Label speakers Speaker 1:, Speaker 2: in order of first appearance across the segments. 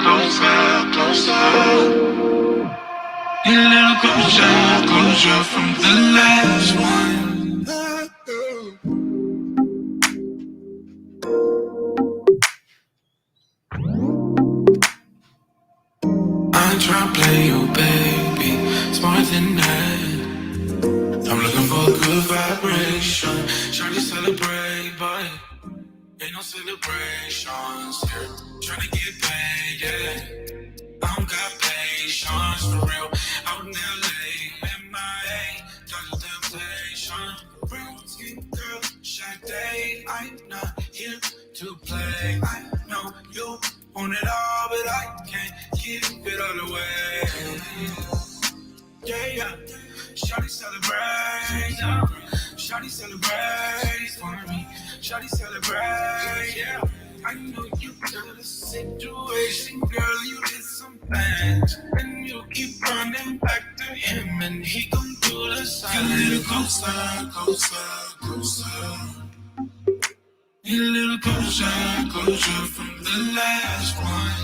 Speaker 1: closer, closer. A little closer, closer from the last one. I try to play you, baby. It's more than that. I'm looking for a good vibration. Trying to celebrate, but ain't no celebrations here. Trying to get paid, yeah. I don't got patience for real. Out in LA, MIA, got a temptation. Real skin girl, Sade. I'm not here to play. I know you want it all, but I can't keep it all away. Yeah, yeah. Shawty celebrate, yeah. Shawty celebrate for me. Shawty celebrate, yeah. I know you got a situation, girl. You did some things, and you keep running back to him, and he gon' do the same. Get a little closer, closer, closer. Get a little closer, closer from the last one.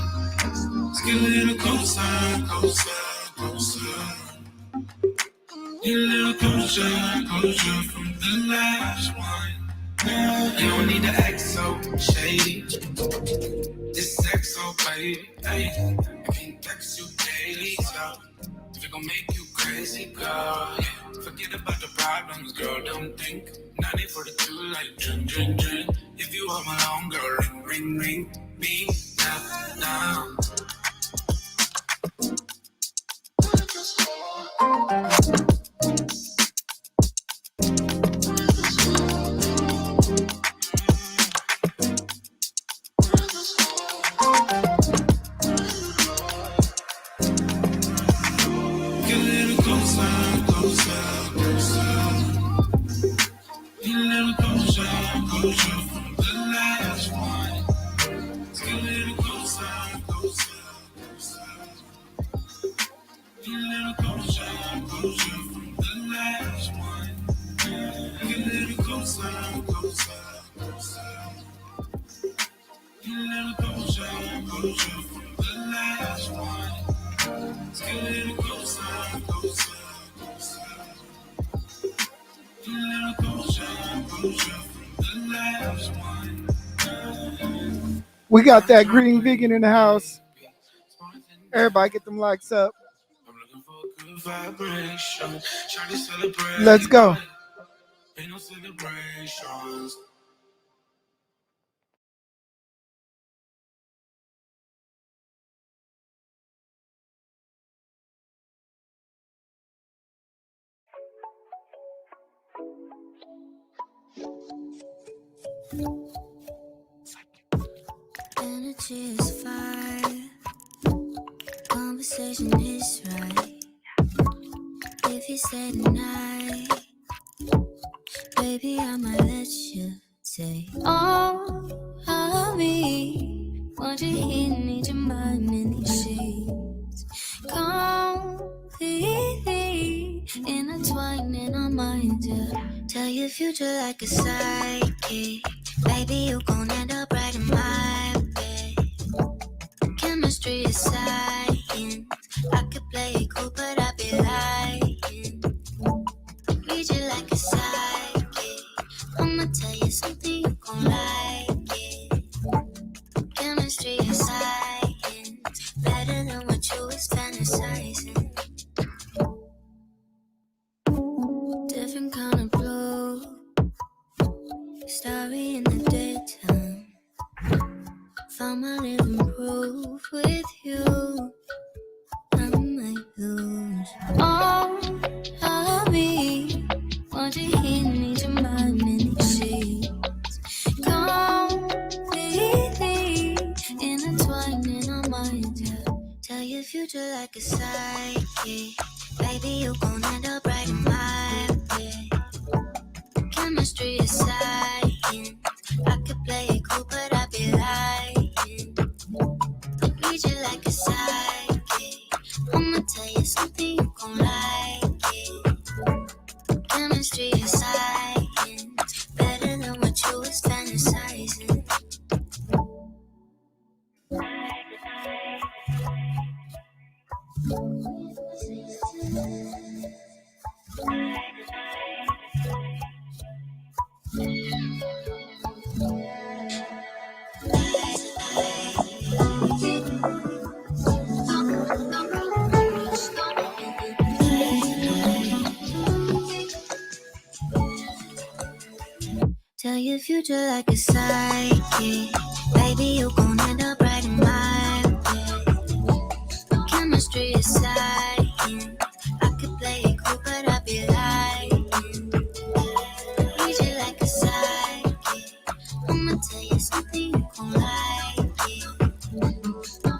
Speaker 1: Let's get a little closer, closer, closer. Get a little closer, closer from the last one. You don't need to act so shady. This sex so baby, hey. I can't text you daily, so if it gon' make you crazy, girl, yeah. Forget about the problems, girl, don't think. 9042 like drin, drin, drin. If you are my own girl, ring, ring, ring. Me, now, now.
Speaker 2: We got that green vegan in the house. Everybody get them likes up. Let's go. Ain't no celebrations.
Speaker 3: Energy is fire. Conversation is right. If you say tonight, baby, I might let you say all of me. Want you here, need your mind in these sheets. Completely intertwined in our minds, yeah. Tell your future like a psychic. Baby, you gon' end up right in my bed. Chemistry is science. I could play it cool, but I be lying. Read you like a psychic. I'ma tell you something, you gon' like it. Chemistry is science. Better than what you was fantasizing. Different kind of blue. Starry in the daytime. Found my living proof with you. I might lose all of me. Want you here, need your mind in these sheets. Completely intertwined in our minds, yeah. Tell your future like a psychic. Baby, you gon' end up right in my bed. Chemistry is science. I could play it cool, but I be lying. Read you like a psychic. I'ma tell you something, you gon' like it. Chemistry is science. Better than what you was fantasizing. your future like a psychic. Baby, you gon' end up right in my bed. Chemistry is science. I could play it cool, but I be lying. Treat you like a psychic. I'ma tell you something you gon' like it.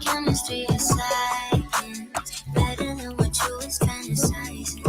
Speaker 3: Chemistry is science. Better than what you was fantasizing.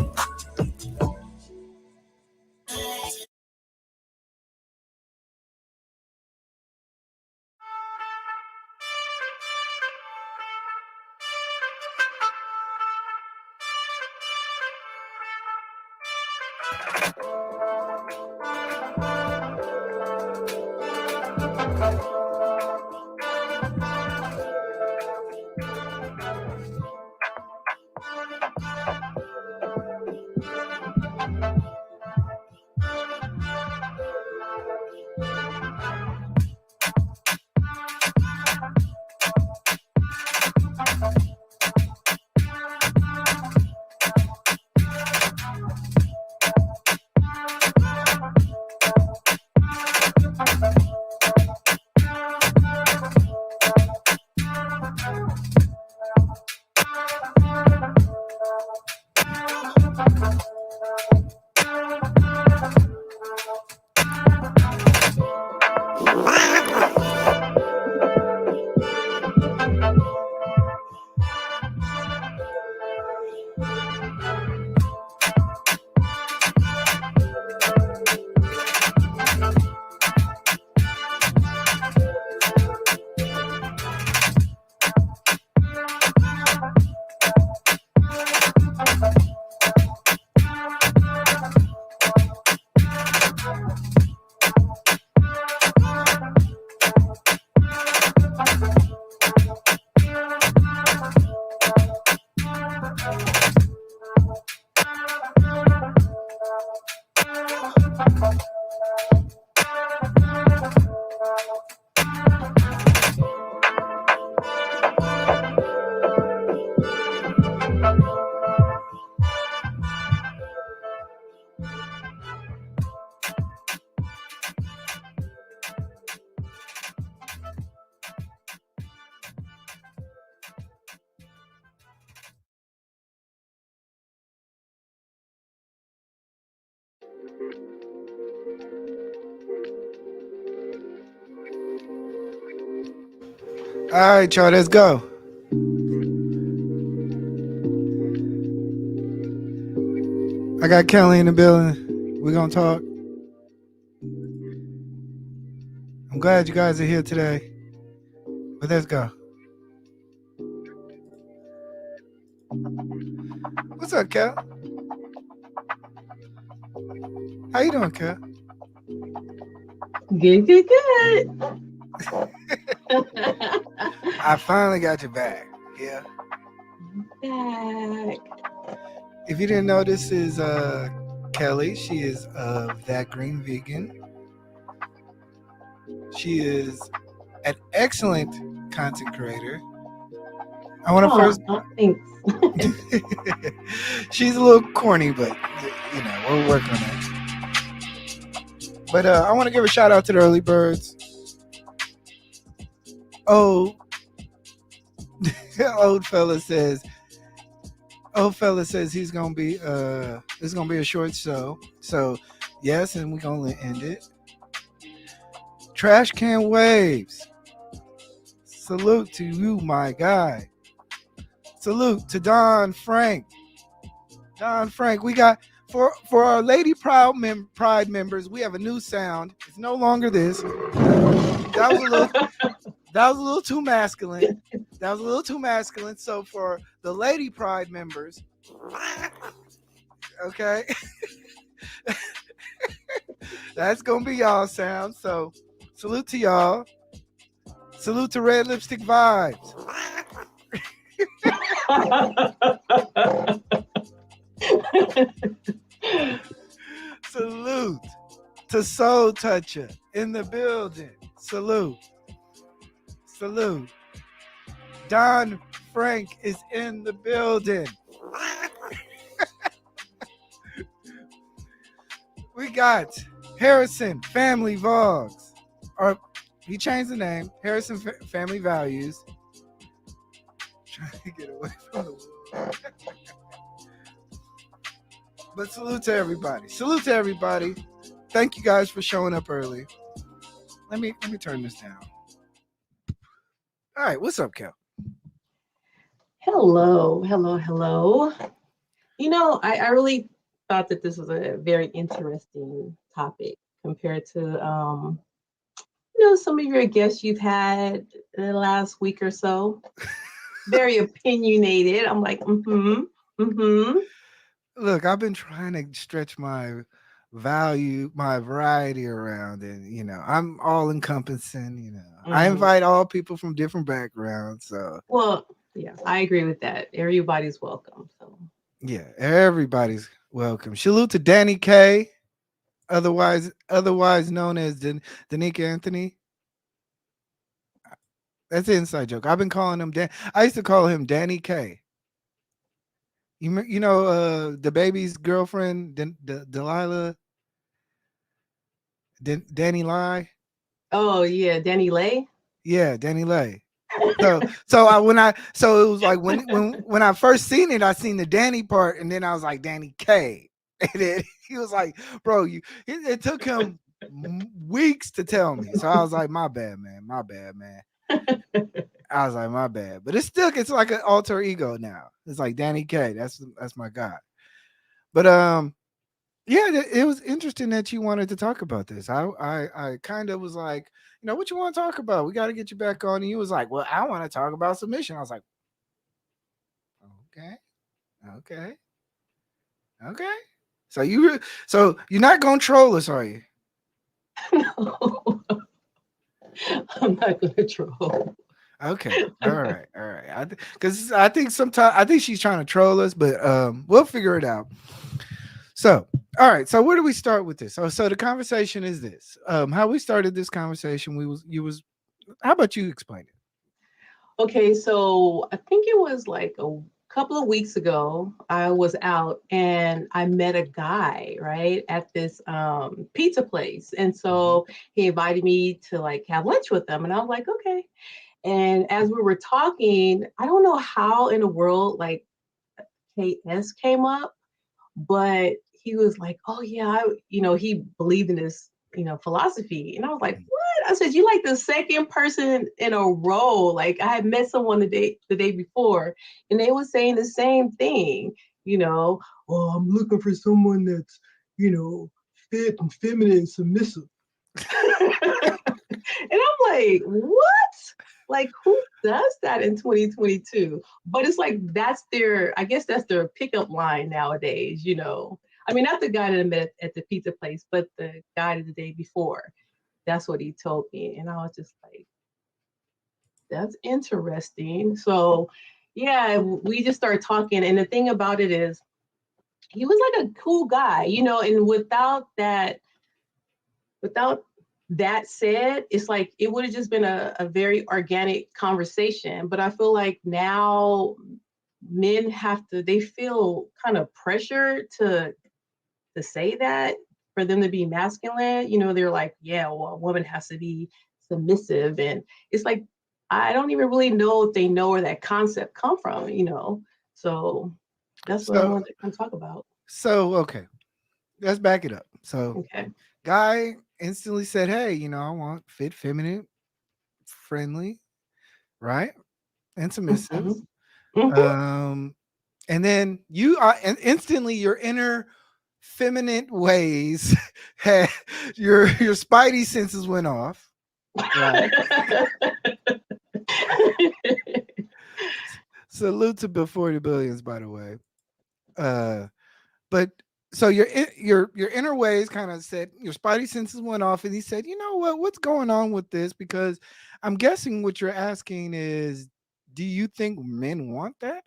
Speaker 2: All right, y'all, let's go. I got Kelly in the building. We're gonna talk. I'm glad you guys are here today. But let's go. What's up, Kel? How you doing, Kel?
Speaker 4: Good.
Speaker 2: I finally got you back. Yeah.
Speaker 4: Back.
Speaker 2: If you didn't know, this is Kelly. She is That Green Vegan. She is an excellent content creator. I want to first.
Speaker 4: Thanks.
Speaker 2: She's a little corny, but you know we'll work on that. But I want to give a shout out to the early birds. Oh, old fella says he's gonna be it's gonna be a short show. So yes, and we're gonna end it. Trash can waves. Salute to you, my guy. Salute to Don Frank. Don Frank, we got for our Lady Pride members, we have a new sound. It's no longer this. That was a little too masculine. So for the Lady Pride members, okay, that's gonna be y'all sound. So salute to y'all. Salute to Red Lipstick Vibes. Salute to Soul Toucher in the building. Salute. Don Frank is in the building. We got Harrison Family Vlogs. Or he changed the name. Harrison Family Values. Trying to get away from the wall. But salute to everybody. Salute to everybody. Thank you guys for showing up early. Let me turn this down. All right, what's up, Kel?
Speaker 4: Hello, hello, hello. I really thought that this was a very interesting topic compared to, some of your guests you've had in the last week or so. Very opinionated. I'm like, mm-hmm.
Speaker 2: Look, I've been trying to stretch my variety around, and I'm all encompassing. I invite all people from different backgrounds, so
Speaker 4: Well, yeah, I agree with that. Everybody's welcome. So
Speaker 2: yeah, everybody's welcome. Salute to Danny K, otherwise known as Danique Anthony. That's an inside joke. I've been calling him Dan. I used to call him Danny K. You know the baby's girlfriend, Delilah, Danny Lai.
Speaker 4: oh yeah, Danny Lay.
Speaker 2: Yeah, Danny Lay. So it was like when I first seen it, I seen the Danny part, and then I was like Danny K, and then he was like, "Bro, it took him weeks to tell me." So I was like, "My bad, man. My bad, man." I was like, "My bad," but it's like an alter ego now. It's like Danny K. That's my guy. But yeah, it was interesting that you wanted to talk about this. I kind of was like, what you want to talk about? We got to get you back on. And you was like, well, I want to talk about submission. I was like, okay, okay, okay. So you're not gonna troll us, are you?
Speaker 4: No, I'm not gonna troll.
Speaker 2: Okay, all right. Because I think sometimes she's trying to troll us, but we'll figure it out. So, all right. So where do we start with this? So the conversation is this. How we started this conversation, how about you explain it?
Speaker 4: Okay, so I think it was like a couple of weeks ago. I was out and I met a guy, right, at this pizza place. And so he invited me to like have lunch with them. And I was like, okay. And as we were talking, I don't know how in the world like KS came up, but he was like, "Oh yeah, he believed in this, philosophy." And I was like, "What?" I said, "You like the second person in a row. Like I had met someone the day before, and they were saying the same thing. Oh, I'm looking for someone that's, fit and feminine and submissive." And I'm like, "What? Like who does that in 2022?" But it's like I guess that's their pickup line nowadays. I mean, not the guy that I met at the pizza place, but the guy the day before. That's what he told me. And I was just like, that's interesting. So yeah, we just started talking. And the thing about it is he was like a cool guy, and without that said, it's like it would have just been a very organic conversation. But I feel like now men they feel kind of pressure to say that for them to be masculine. They're like, yeah, well, a woman has to be submissive. And it's like, I don't even really know if they know where that concept come from. So that's what I wanted to come talk about.
Speaker 2: So, okay, let's back it up. So,
Speaker 4: Okay.
Speaker 2: guy instantly said, hey, I want fit, feminine, friendly, right? And submissive. And then you are, and instantly your inner feminine ways had your spidey senses went off. Right. Salute to Before the Billions, by the way. But so your inner ways kind of said your spidey senses went off, and he said, you know what? What's going on with this? Because I'm guessing what you're asking is, do you think men want that?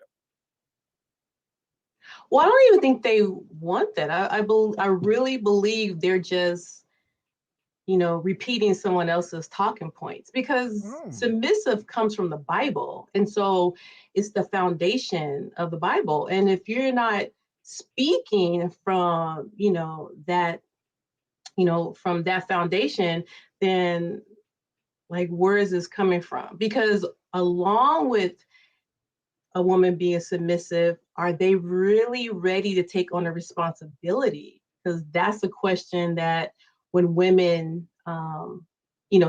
Speaker 4: Well, I don't even think they want that. I really believe they're just, repeating someone else's talking points, because submissive comes from the Bible. And so it's the foundation of the Bible. And if you're not speaking from, that from that foundation, then like, where is this coming from? Because along with a woman being submissive, are they really ready to take on the responsibility? Because that's a question that when women,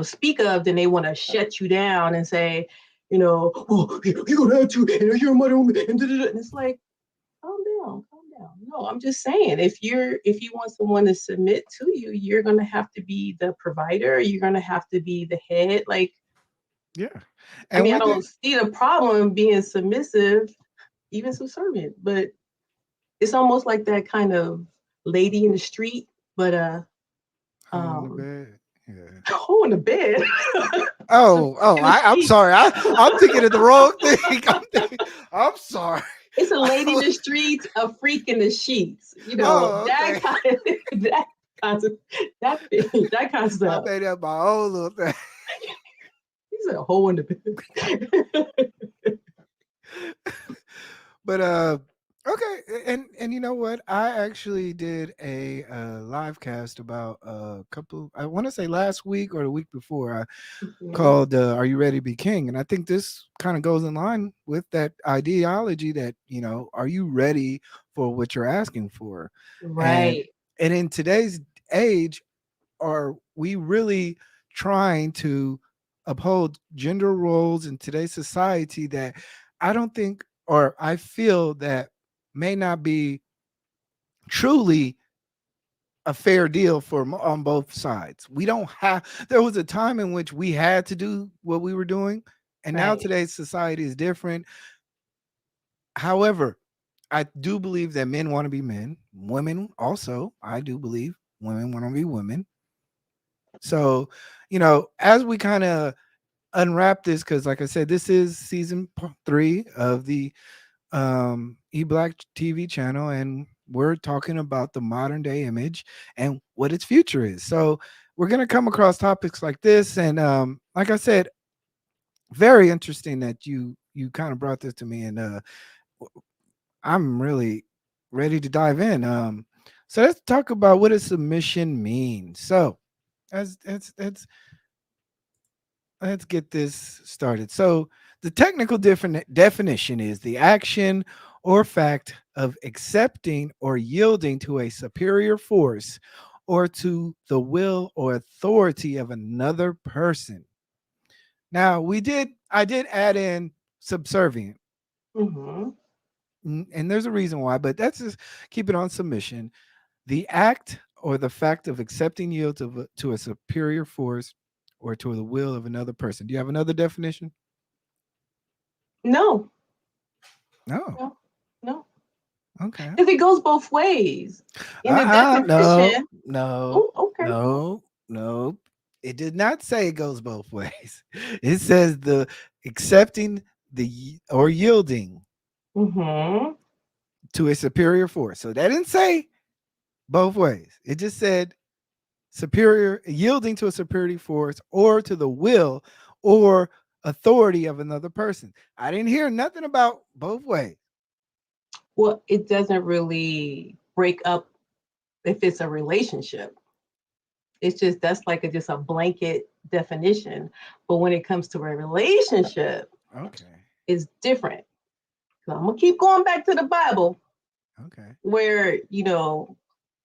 Speaker 4: speak of, then they want to shut you down and say, oh, you don't have to, and you're a mother woman, and it's like, calm down, calm down. No, I'm just saying, if you want someone to submit to you, you're gonna have to be the provider. You're gonna have to be the head. Like,
Speaker 2: Yeah.
Speaker 4: I
Speaker 2: And
Speaker 4: mean, I
Speaker 2: we did.
Speaker 4: don't see the problem being submissive, even subservient, but it's almost like that kind of lady in the street, but
Speaker 2: Hole in the
Speaker 4: um,
Speaker 2: bed. Yeah.
Speaker 4: hole in the bed. In the
Speaker 2: I'm
Speaker 4: sheets.
Speaker 2: sorry. I'm thinking of the wrong thing. I'm sorry.
Speaker 4: It's a lady in the streets, a freak in the sheets.
Speaker 2: Oh,
Speaker 4: That
Speaker 2: okay.
Speaker 4: kind, that concept, that
Speaker 2: I
Speaker 4: concept.
Speaker 2: made up my own little thing.
Speaker 4: He said a hole in the bed.
Speaker 2: But okay, and you know what? I actually did a live cast about a couple. I want to say last week or the week before.
Speaker 4: Mhm.
Speaker 2: Called "Are You Ready to Be King?" And I think this kind of goes in line with that ideology that are you ready for what you're asking for? And
Speaker 4: Right.
Speaker 2: and in today's age, are we really trying to uphold gender roles in today's society that I don't think, or I feel that may not be truly a fair deal for on both sides. We don't have. There was a time in which we had to do what we were doing, and now
Speaker 4: Right.
Speaker 2: today's society is different. However, I do believe that men want to be men. Women also, I do believe women want to be women. So, as we kind of unwrap this, because like I said, this is season 3 of the eBlack TV channel, and we're talking about the modern day image and what its future is. So we're gonna come across topics like this, and like I said, very interesting that you kind of brought this to me, and I'm really ready to dive in. So let's talk about what a submission means. So let's get this started. So, the technical definition is the action or fact of accepting or yielding to a superior force or to the will or authority of another person. Now, I did add in subservient,
Speaker 4: Hmm.
Speaker 2: and there's a reason why, but that's just keep it on submission. The act or the fact of accepting yield to a superior force or to the will of another person. Do you have another definition?
Speaker 4: No,
Speaker 2: No.
Speaker 4: no, no.
Speaker 2: Okay.
Speaker 4: If it goes both ways in the
Speaker 2: No,
Speaker 4: definition.
Speaker 2: no,
Speaker 4: Oh, okay.
Speaker 2: no, no. It did not say it goes both ways. It says the accepting or yielding
Speaker 4: Hmm.
Speaker 2: to a superior force. So that didn't say both ways. It just said superior yielding to a superior force or to the will or authority of another person. I didn't hear nothing about both ways.
Speaker 4: Well, it doesn't really break up if it's a relationship. It's just that's like just a blanket definition. But when it comes to a relationship,
Speaker 2: Okay.
Speaker 4: it's different. So I'm gonna keep going back to the Bible,
Speaker 2: Okay.
Speaker 4: where a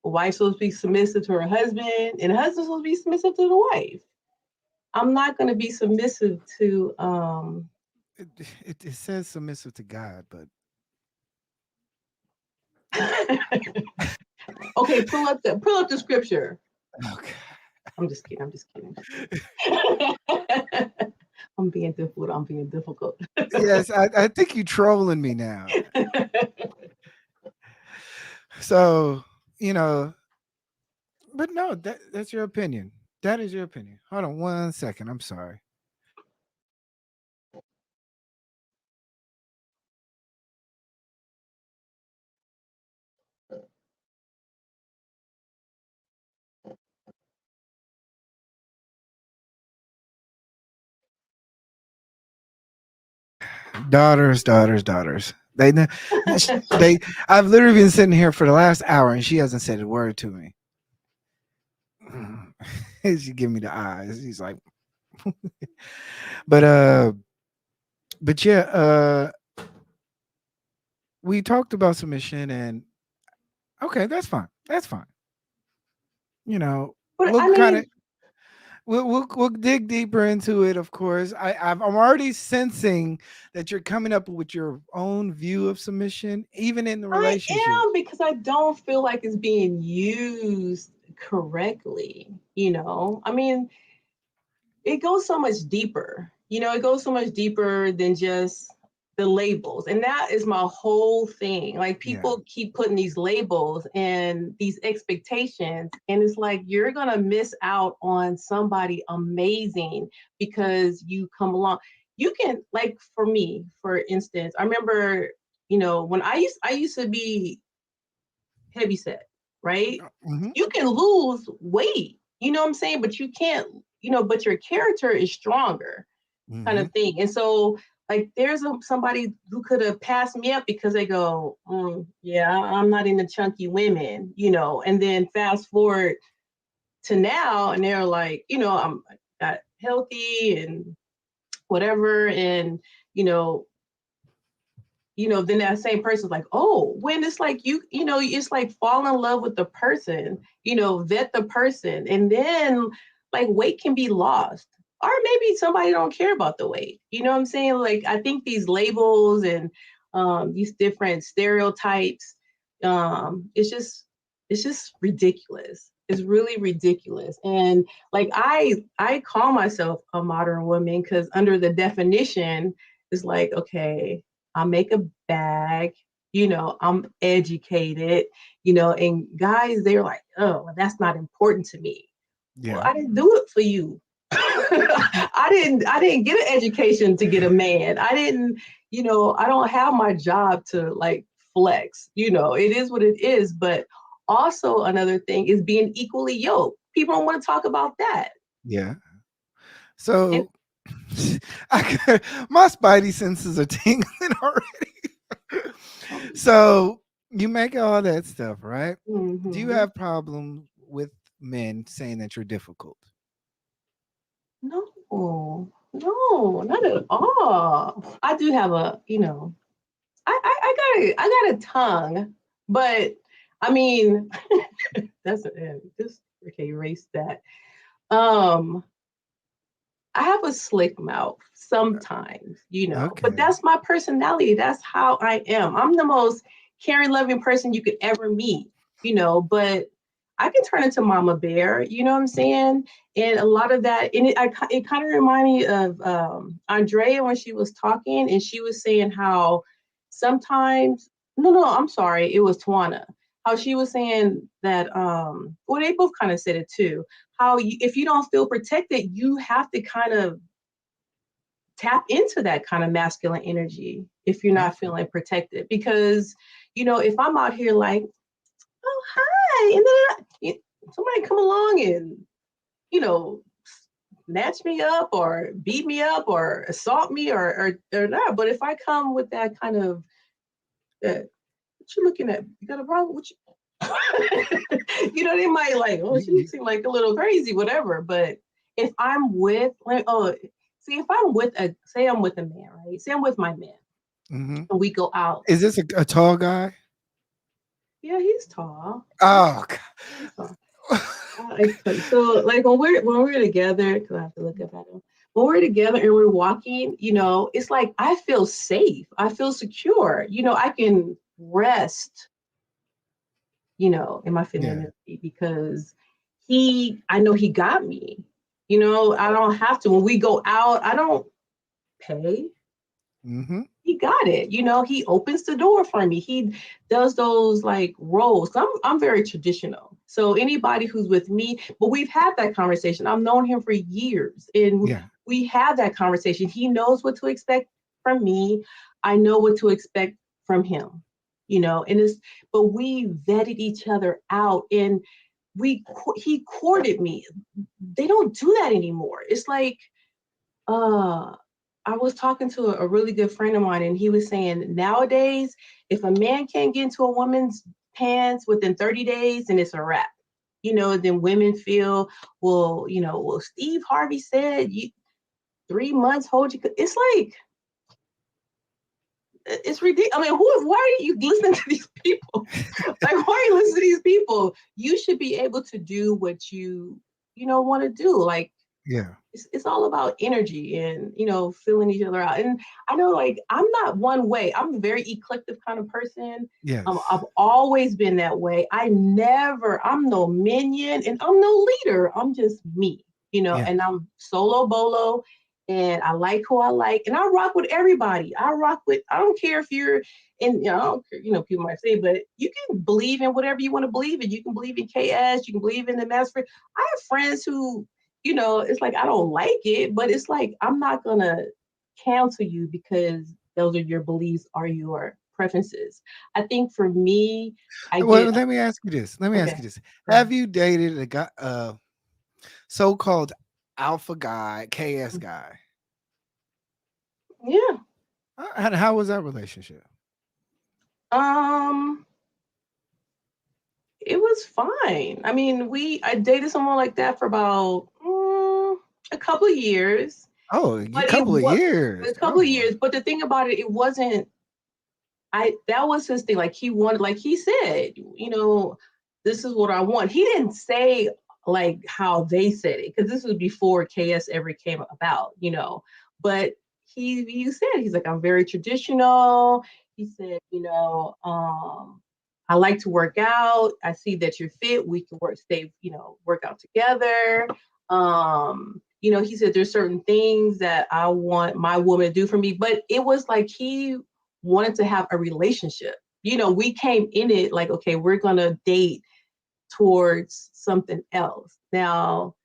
Speaker 4: wife's supposed to be submissive to her husband, and the husband's supposed to be submissive to the wife. I'm not gonna be submissive to
Speaker 2: It says submissive to God, but
Speaker 4: Okay, pull up the scripture.
Speaker 2: okay.
Speaker 4: I'm just kidding. I'm just kidding. I'm being difficult. I'm being difficult.
Speaker 2: Yes, I think you trolling me now. So, you know, but no, that's your opinion. That is your opinion. Hold on 1 second. I'm sorry. Daughters. They. I've literally been sitting here for the last hour, and she hasn't said a word to me. She give me the eyes. He's like, but uh, but yeah, we talked about submission, and okay, that's fine. That's fine. You know,
Speaker 4: But
Speaker 2: we'll
Speaker 4: I
Speaker 2: kind of
Speaker 4: mean,
Speaker 2: we'll dig deeper into it. Of course, I'm already sensing that you're coming up with your own view of submission, even in the
Speaker 4: I
Speaker 2: relationship.
Speaker 4: am because I don't feel like it's being used correctly. I mean, it goes so much deeper. It goes so much deeper than just the labels. And that is my whole thing. Like
Speaker 2: Yeah,
Speaker 4: people keep putting these labels and these expectations. And it's like you're gonna miss out on somebody amazing because you come along. You can, like, for me, for instance, I remember, when I used to be heavy set, right?
Speaker 2: hmm,
Speaker 4: You can lose weight, you know what I'm saying? But you can't, but your character is stronger, kind
Speaker 2: hmm,
Speaker 4: of thing. And so, like, there's somebody who could have passed me up because they go, yeah, I'm not into chunky women, and then fast forward to now, and they're like, I'm got healthy and whatever, and you know, then that same person's like, oh, when it's like it's like fall in love with the person, vet the person, and then like weight can be lost. Or maybe somebody don't care about the weight. You know what I'm saying? Like I think these labels and these different stereotypes, it's just ridiculous. It's really ridiculous. And like I call myself a modern woman because under the definition, it's like, okay, I make a bag, I'm educated, and guys, they're like, oh, well, that's not important to me. Well,
Speaker 2: yeah,
Speaker 4: I didn't do it for you. I didn't get an education to get a man. I didn't, I don't have my job to like flex. It is what it is. But also another thing is being equally yoked. People don't want to talk about that.
Speaker 2: yeah.
Speaker 4: And
Speaker 2: So my spidey senses are tingling already. So you make all that stuff, right? Do you
Speaker 4: mhm.
Speaker 2: have problems with men saying that you're difficult?
Speaker 4: No, no, not at all. I do have I got a tongue, but I mean, that's just okay. Erase that. Um, I have a slick mouth sometimes, but
Speaker 2: Okay.
Speaker 4: that's my personality. That's how I am. I'm the most caring, loving person you could ever meet, but I can turn into Mama Bear, you know what I'm saying? And a lot of that, and it kind of reminded me of Andrea when she was talking and she was saying how sometimes, no, I'm sorry, it was Tawana, how she was saying that, well, they both kind of said it too, how if you don't feel protected, you have to kind of tap into that kind of masculine energy if you're not
Speaker 2: Okay.
Speaker 4: feeling protected. Because, if I'm out here like, oh, hi, and then somebody come along and, you know, snatch me up or beat me up or assault me or not. But if I come with that kind of, what you looking at? You got a problem? What you, they might like, oh,
Speaker 2: You-
Speaker 4: she
Speaker 2: you-
Speaker 4: seemed like a little crazy, whatever. But if I'm with, like, oh, see, if say I'm with a man, right? Say I'm with my man,
Speaker 2: mhm.
Speaker 4: and we go out.
Speaker 2: Is this a tall guy?
Speaker 4: Yeah, he's tall.
Speaker 2: Oh,
Speaker 4: He's tall.
Speaker 2: God.
Speaker 4: So like when we're together, because I have to look up at him. When we're together and we're walking, it's like I feel safe. I feel secure. I can rest, in my
Speaker 2: Yeah.
Speaker 4: femininity because I know he got me. I don't have to. When we go out, I don't pay.
Speaker 2: Hmm.
Speaker 4: He got it. He opens the door for me. He does those like roles. I'm very traditional. So anybody who's with me, but we've had that conversation. I've known him for years and
Speaker 2: Yeah.
Speaker 4: we had that conversation. He knows what to expect from me. I know what to expect from him. And it's but we vetted each other out and he courted me. They don't do that anymore. It's like uh I was talking to a really good friend of mine, and he was saying nowadays, if a man can't get into a woman's pants within 30 days, then it's a wrap. Then women feel, well, well, Steve Harvey said 3 months hold you. It's like, it's ridiculous. I mean, why are you listening to these people? Like, why are you listening to these people? You should be able to do what you want to do. Like,
Speaker 2: Yeah.
Speaker 4: it's all about energy and filling each other out. And I know, like, I'm not one way. I'm a very eclectic kind of person.
Speaker 2: Yes.
Speaker 4: I've always been that way. I'm no minion and I'm no leader. I'm just me,
Speaker 2: Yeah.
Speaker 4: and I'm solo bolo, and I like who I like, and I rock with everybody. I don't care if you're in, I don't care, people might say, but you can believe in whatever you want to believe in. You can believe in KS, you can believe in the master. I have friends who, it's like I don't like it, but it's like I'm not gonna cancel you because those are your beliefs or your preferences. I think for me, I
Speaker 2: Well,
Speaker 4: get
Speaker 2: let me ask you this. Let me ask
Speaker 4: okay.
Speaker 2: you this.
Speaker 4: Go ahead.
Speaker 2: Have you dated a guy, so-called alpha guy, KS
Speaker 4: Mm,
Speaker 2: guy?
Speaker 4: yeah.
Speaker 2: How was that relationship?
Speaker 4: Um, it was fine. I mean, I dated someone like that for about a couple of years,
Speaker 2: Oh, a
Speaker 4: but it
Speaker 2: couple of
Speaker 4: was
Speaker 2: years.
Speaker 4: a
Speaker 2: Oh
Speaker 4: couple of
Speaker 2: boy.
Speaker 4: years. But the thing about it, it wasn't. That was his thing. Like, he wanted, like he said, this is what I want. He didn't say like how they said it, because this was before KS ever came about. But he said, he's like, I'm very traditional. He said, I like to work out. I see that you're fit. We can work out together. He said there's certain things that I want my woman to do for me, but it was like he wanted to have a relationship. We came in it like, okay, we're gonna date towards something else. Now,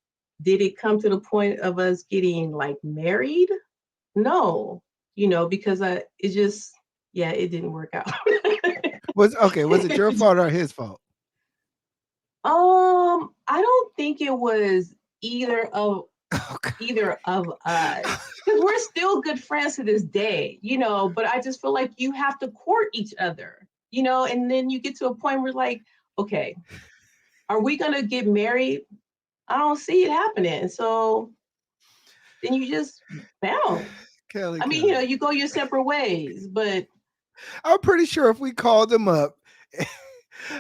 Speaker 4: did it come to the point of us getting like married? No, because it just, yeah, it didn't work out.
Speaker 2: Was it your fault or his fault?
Speaker 4: I don't think it was either of
Speaker 2: Okay.
Speaker 4: either of us, because we're still good friends to this day. But I just feel like you have to court each other, and then you get to a point where, like, okay, are we gonna get married? I don't see it happening. So then you just bounce.
Speaker 2: Kelly,
Speaker 4: I mean,
Speaker 2: Kelly.
Speaker 4: you go your separate ways, but
Speaker 2: I'm pretty sure if we called him up,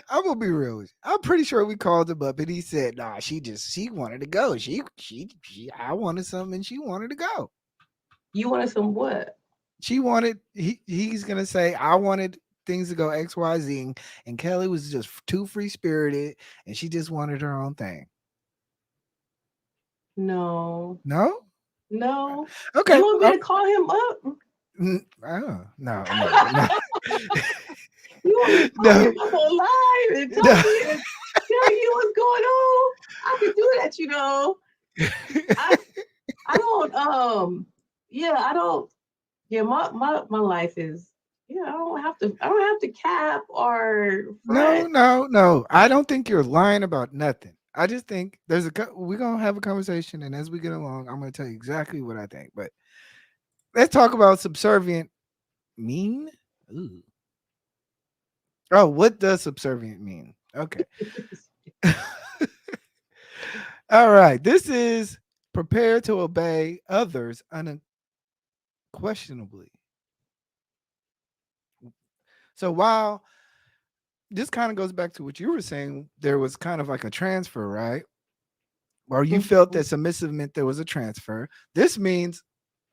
Speaker 2: I'm gonna be real with you. I'm pretty sure we called him up and he said, "Nah, she wanted to go. She I wanted something and she wanted to go.
Speaker 4: you wanted some what?
Speaker 2: She wanted he's gonna say I wanted things to go XYZ, and Kelly was just too free spirited and she just wanted her own thing.
Speaker 4: No,
Speaker 2: No,
Speaker 4: no. You
Speaker 2: okay.
Speaker 4: want me to call him up?
Speaker 2: Oh, no.
Speaker 4: You want me to call him
Speaker 2: No,
Speaker 4: up on live and
Speaker 2: no.
Speaker 4: talk to you and tell you what's going on? I could do that. I I don't yeah, I don't yeah, my life is, I don't have to cap or
Speaker 2: No,
Speaker 4: front.
Speaker 2: no, no. I don't think you're lying about nothing. I just think we're gonna have a conversation, and as we get along, I'm gonna tell you exactly what I think. But let's talk about subservient mean. Ooh. Oh, what does subservient mean? Okay. All right. This is prepare to obey others unquestionably. So while this kind of goes back to what you were saying, there was kind of like a transfer, right? Or you felt
Speaker 4: Mhm,
Speaker 2: that submissive meant there was a transfer. This means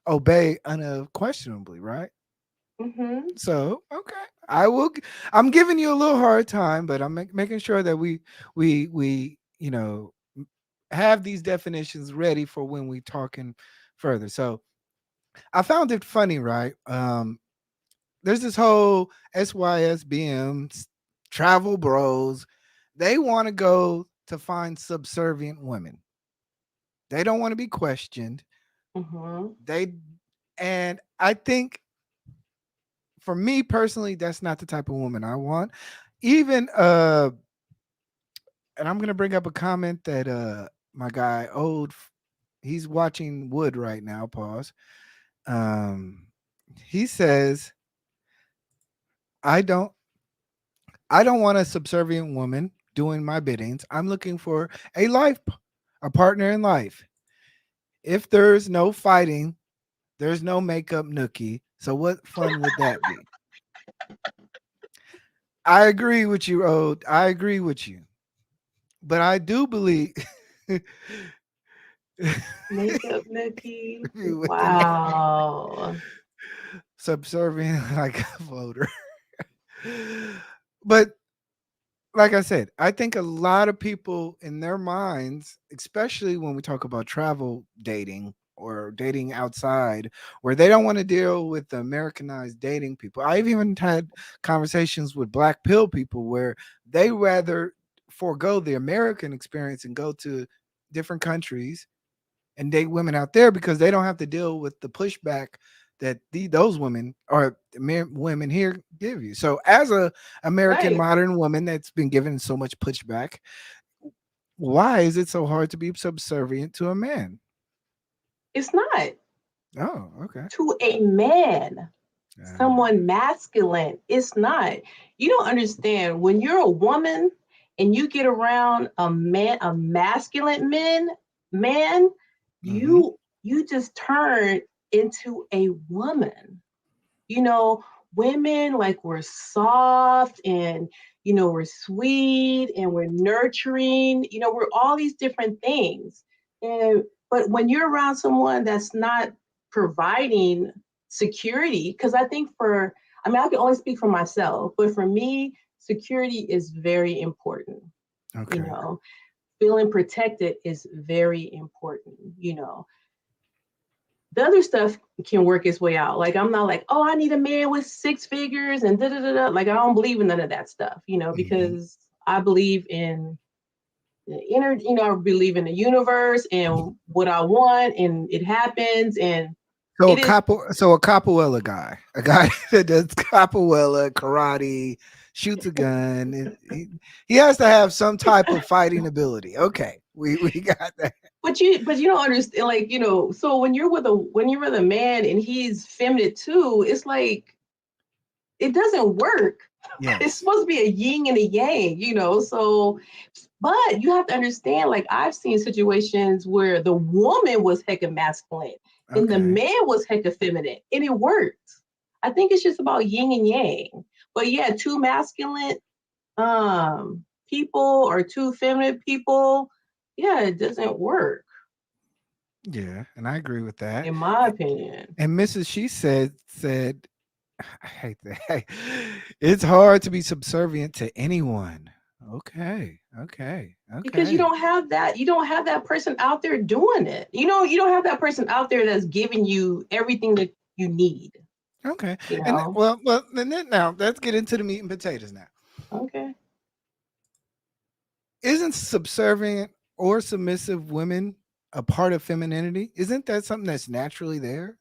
Speaker 2: obey unquestionably, right?
Speaker 4: mhm.
Speaker 2: So, okay, I will. I'm giving you a little hard time, but I'm making sure that we have these definitions ready for when we talking further. So, I found it funny, right? There's this whole SYSBM travel bros. They want to go to find subservient women. They don't want to be questioned.
Speaker 4: Mhm.
Speaker 2: They and I think for me personally, that's not the type of woman I want. Even and I'm gonna bring up a comment that my guy he's watching Wood right now. Pause. Um, he says, "I don't, I don't want a subservient woman. doing my biddings. I'm looking for a a partner in life. If there's no fighting, there's no makeup nookie. So what fun would that be? I agree with you, Ode. I agree with you. But I do believe
Speaker 4: Makeup Nookie.
Speaker 2: with the
Speaker 4: Wow.
Speaker 2: subservient like a voter. But like I said, I think a lot of people in their minds, especially when we talk about travel dating or dating outside, where they don't want to deal with the Americanized dating people. I've even had conversations with black pill people where they rather forego the American experience and go to different countries and date women out there because they don't have to deal with the pushback that those women or women here give you. So, as a American
Speaker 4: Right.
Speaker 2: modern woman that's been given so much pushback, why is it so hard to be subservient to a man?
Speaker 4: It's not
Speaker 2: Oh, okay.
Speaker 4: to a man,
Speaker 2: Uh,
Speaker 4: someone masculine. It's not. You don't understand when you're a woman and you get around a masculine man,
Speaker 2: mm-hmm.
Speaker 4: you just turn into a woman. You know, women like we're soft and we're sweet and we're nurturing, we're all these different things. And but when you're around someone that's not providing security, because I can only speak for myself, but for me, security is very important. You
Speaker 2: Okay.
Speaker 4: know, feeling protected is very important. The other stuff can work its way out. Like I'm not like, oh, I need a man with six figures and da da da da. Like I don't believe in none of that stuff,
Speaker 2: Mm-hmm.
Speaker 4: because I believe in the inner, I believe in the universe and what I want, and it happens, and it is
Speaker 2: So a capoeira guy, a guy that does capoeira, karate, shoots a gun. He has to have some type of fighting ability. Okay, we got that.
Speaker 4: but you don't understand, like, so when you're with a man and he's feminine too, it's like it doesn't work. It's
Speaker 2: Yes.
Speaker 4: supposed to be a yin and a yang, so. But you have to understand, like I've seen situations where the woman was hecka masculine and the
Speaker 2: Okay.
Speaker 4: man was hecka feminine, and it worked. I think it's just about yin and yang. But yeah, two masculine people or two feminine people, yeah, it doesn't work,
Speaker 2: Yeah, and I agree with that.
Speaker 4: in my opinion.
Speaker 2: And Mrs. She said, I hate that. It's hard to be subservient to anyone. Okay. Okay.
Speaker 4: Because you
Speaker 2: Okay.
Speaker 4: don't have that, person out there doing it. You don't have that person out there that's giving you everything that you need,
Speaker 2: Okay.
Speaker 4: you
Speaker 2: And
Speaker 4: know.
Speaker 2: then now let's get into the meat and potatoes now.
Speaker 4: Okay.
Speaker 2: Isn't subservient or submissive women a part of femininity? Isn't that something that's naturally there?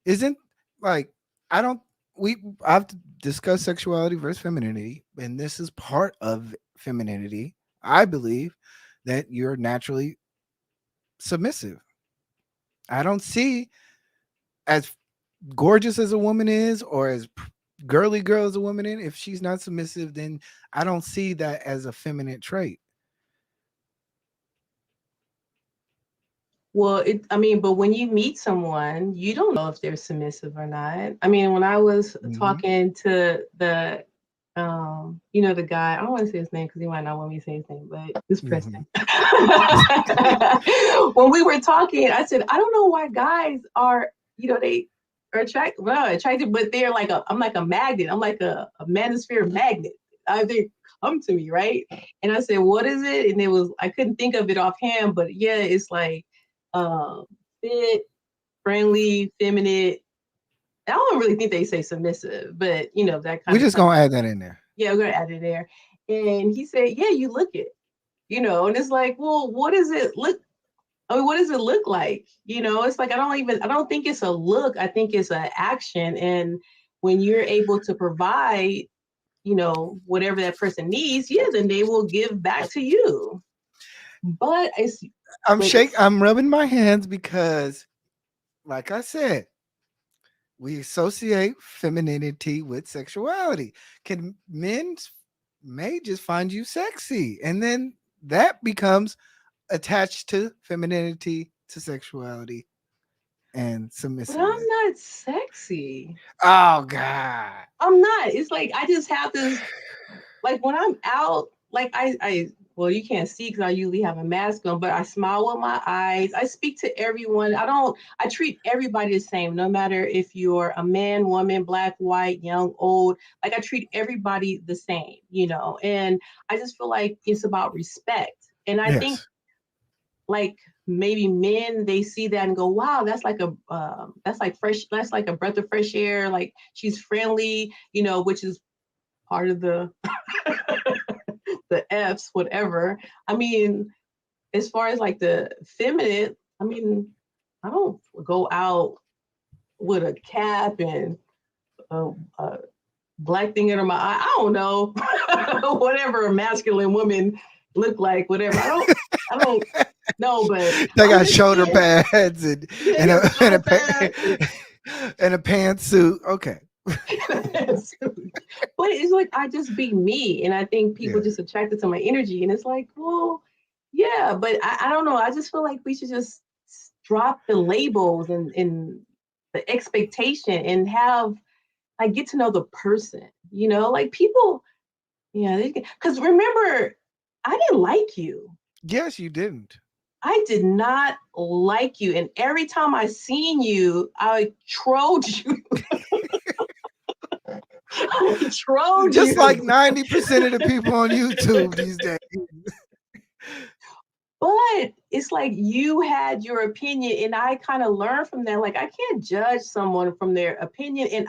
Speaker 2: Isn't like I don't we I've discussed sexuality versus femininity, and this is part of femininity. I believe that you're naturally submissive. I don't see as gorgeous as a woman is or as girly girl as a woman is, if she's not submissive, then I don't see that as a feminine trait.
Speaker 4: Well, but when you meet someone, you don't know if they're submissive or not. I mean, when I was
Speaker 2: Mhm.
Speaker 4: talking to the guy, I don't want to say his name because he might not want me to say his name, but it's
Speaker 2: Mhm.
Speaker 4: Preston. When we were talking, I said, I don't know why guys are, they are attracted, but I'm like a magnet. I'm like a manosphere magnet. They come to me, right? And I said, what is it? And I couldn't think of it offhand, but yeah, it's like um, fit, friendly, feminine. I don't really think they say submissive, but that
Speaker 2: We're
Speaker 4: kind of
Speaker 2: just
Speaker 4: comes.
Speaker 2: gonna add that in there.
Speaker 4: Yeah, we're gonna add it there. And he said, "Yeah, you look it, and it's like, well, what does it look? I mean, what does it look like? It's like I don't think it's a look. I think it's an action. And when you're able to provide, whatever that person needs, yeah, then they will give back to you. But it's, but
Speaker 2: I'm rubbing my hands because, like I said, we associate femininity with sexuality. Can may just find you sexy, and then that becomes attached to femininity, to sexuality, and
Speaker 4: But I'm
Speaker 2: submissiveness.
Speaker 4: not sexy.
Speaker 2: Oh God.
Speaker 4: I'm not. It's like I just have this, like when I'm out, like I well, you can't see because I usually have a mask on, but I smile with my eyes. I speak to everyone. I treat everybody the same, no matter if you're a man, woman, black, white, young, old. Like I treat everybody the same, and I just feel like it's about respect. And I think
Speaker 2: Yes.
Speaker 4: like maybe men, they see that and go, wow, that's like a breath of fresh air, like she's friendly, which is part of the F's, whatever. I mean, as far as like the feminine, I mean, I don't go out with a cap and a black thing under my eye. I don't know. Whatever a masculine woman look like, whatever. I don't know, but
Speaker 2: They
Speaker 4: I'm
Speaker 2: got
Speaker 4: just
Speaker 2: shoulder
Speaker 4: saying,
Speaker 2: pads and
Speaker 4: yeah,
Speaker 2: and
Speaker 4: you
Speaker 2: a
Speaker 4: got
Speaker 2: and a,
Speaker 4: shoulder pads and
Speaker 2: and a pantsuit. Okay.
Speaker 4: but it's like I just be me, and I think people
Speaker 2: Yeah.
Speaker 4: just attracted to my energy, and it's like, well, yeah, but I don't know. I just feel like we should just drop the labels and the expectation and have like get to know the person, like people, yeah, because remember, I didn't like you.
Speaker 2: Yes, you didn't.
Speaker 4: I did not like you, and every time I seen you, I trolled you. I trolled
Speaker 2: Just
Speaker 4: you.
Speaker 2: like 90% of the people on YouTube these days.
Speaker 4: But it's like you had your opinion, and I kind of learned from that. Like, I can't judge someone from their opinion. And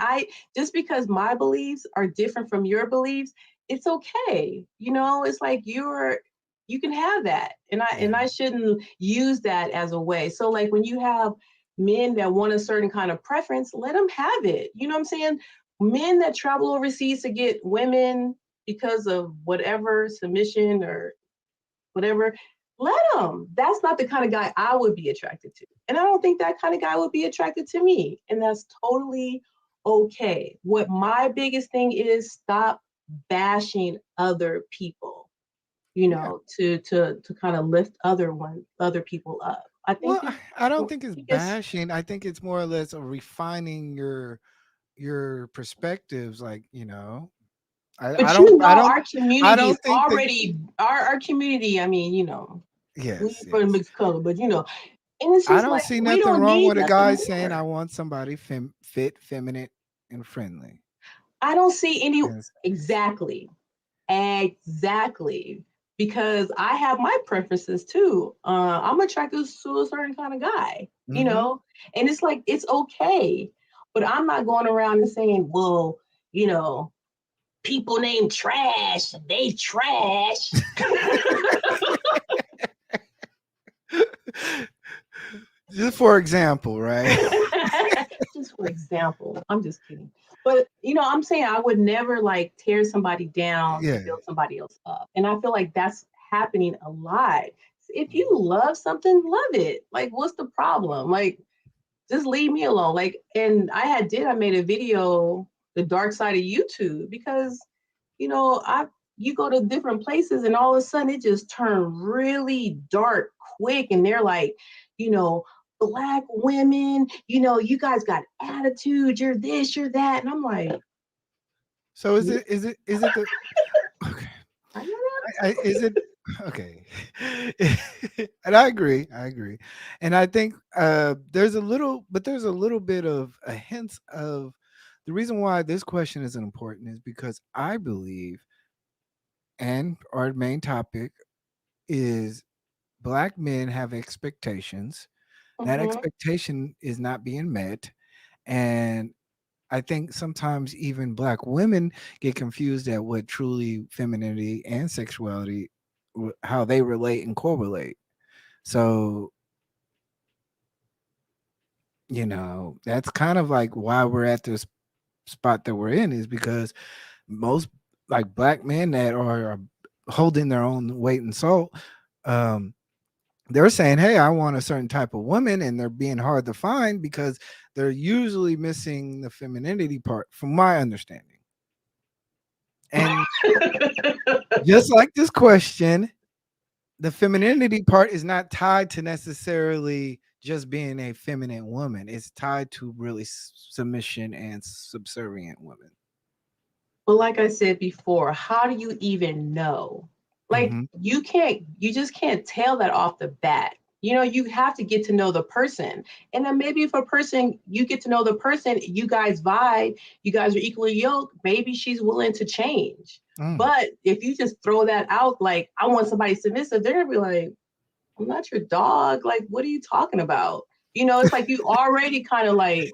Speaker 4: just because my beliefs are different from your beliefs, it's okay. It's like you can have that. And
Speaker 2: Yeah.
Speaker 4: I shouldn't use that as a way. So, like, when you have men that want a certain kind of preference, let them have it. You know what I'm saying? Men that travel overseas to get women because of whatever submission or whatever, let him. That's not the kind of guy I would be attracted to. And I don't think that kind of guy would be attracted to me. And that's totally okay. What my biggest thing is, stop bashing other people,
Speaker 2: Yeah.
Speaker 4: to kind of lift other people up. I think
Speaker 2: Well,
Speaker 4: that
Speaker 2: I don't think it's
Speaker 4: it's
Speaker 2: bashing. I think it's more or less a refining your perspectives. Like, I
Speaker 4: but
Speaker 2: don't I don't
Speaker 4: our
Speaker 2: I
Speaker 4: community is
Speaker 2: don't think that.
Speaker 4: already our community, I mean, we
Speaker 2: Yes,
Speaker 4: for the
Speaker 2: yes.
Speaker 4: mixed color, but and it's
Speaker 2: I
Speaker 4: just
Speaker 2: don't
Speaker 4: like
Speaker 2: see
Speaker 4: we
Speaker 2: nothing
Speaker 4: don't
Speaker 2: wrong
Speaker 4: need
Speaker 2: with a guy
Speaker 4: nothing
Speaker 2: saying I
Speaker 4: more.
Speaker 2: want somebody fit, feminine, and friendly.
Speaker 4: I don't see any
Speaker 2: And space.
Speaker 4: exactly, exactly, because I have my preferences too. I'm attracted to a certain kind of guy,
Speaker 2: Mm-hmm.
Speaker 4: and it's like it's okay, but I'm not going around and saying, well, you know, people named Trash, they trash.
Speaker 2: Just for example, right?
Speaker 4: Just for example, I'm just kidding. But I'm saying I would never like tear somebody down to
Speaker 2: Yeah.
Speaker 4: build somebody else up. And I feel like that's happening a lot. If you love something, love it. Like, what's the problem? Like, just leave me alone. Like, and I made a video, the dark side of YouTube, because I you go to different places and all of a sudden it just turned really dark quick, and they're like, you know, black women, you guys got attitude, you're this, you're that. And I'm like,
Speaker 2: So is
Speaker 4: "Me?
Speaker 2: it the okay?
Speaker 4: I know
Speaker 2: Is it okay? And I agree. I agree, and I think there's a little bit of a hint of the reason why this question is important is because I believe, and our main topic is black men have expectations.
Speaker 4: that."
Speaker 2: That
Speaker 4: Mhm.
Speaker 2: expectation is not being met, and I think sometimes even black women get confused at what truly femininity and sexuality, how they relate and correlate. So, that's kind of like why we're at this spot that we're in is because most like black men that are holding their own weight and salt, um, they're saying, "Hey, I want a certain type of woman," and they're being hard to find because they're usually missing the femininity part, from my understanding. And just like this question, the femininity part is not tied to necessarily just being a feminine woman. It's tied to really submission and subservient women.
Speaker 4: But like I said before, how do you even know? Like
Speaker 2: Mm-hmm.
Speaker 4: you just can't tell that off the bat. You have to get to know the person. And then maybe if a person, you get to know the person, you guys vibe, you guys are equally yoked, maybe she's willing to change.
Speaker 2: Mm.
Speaker 4: But if you just throw that out, like, I want somebody submissive, they're gonna be like, I'm not your dog. Like, what are you talking about? It's like you already kind of like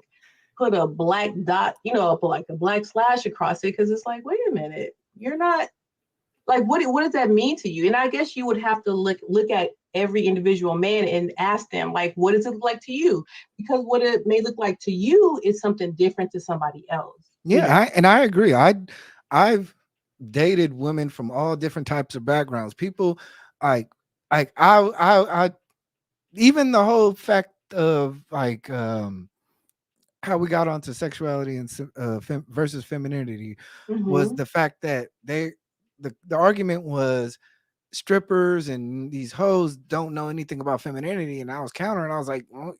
Speaker 4: put a black dot, like a black slash across it, because it's like, wait a minute, you're not like, what does that mean to you? And I guess you would have to look at every individual man and ask them, like, what does it look like to you? Because what it may look like to you is something different to somebody else.
Speaker 2: Yeah, I agree. I've dated women from all different types of backgrounds. People like I even the whole fact of like how we got onto sexuality and versus femininity was
Speaker 4: Mm-hmm.
Speaker 2: the fact that the argument was strippers and these hoes don't know anything about femininity, and I was countering. I was like, well,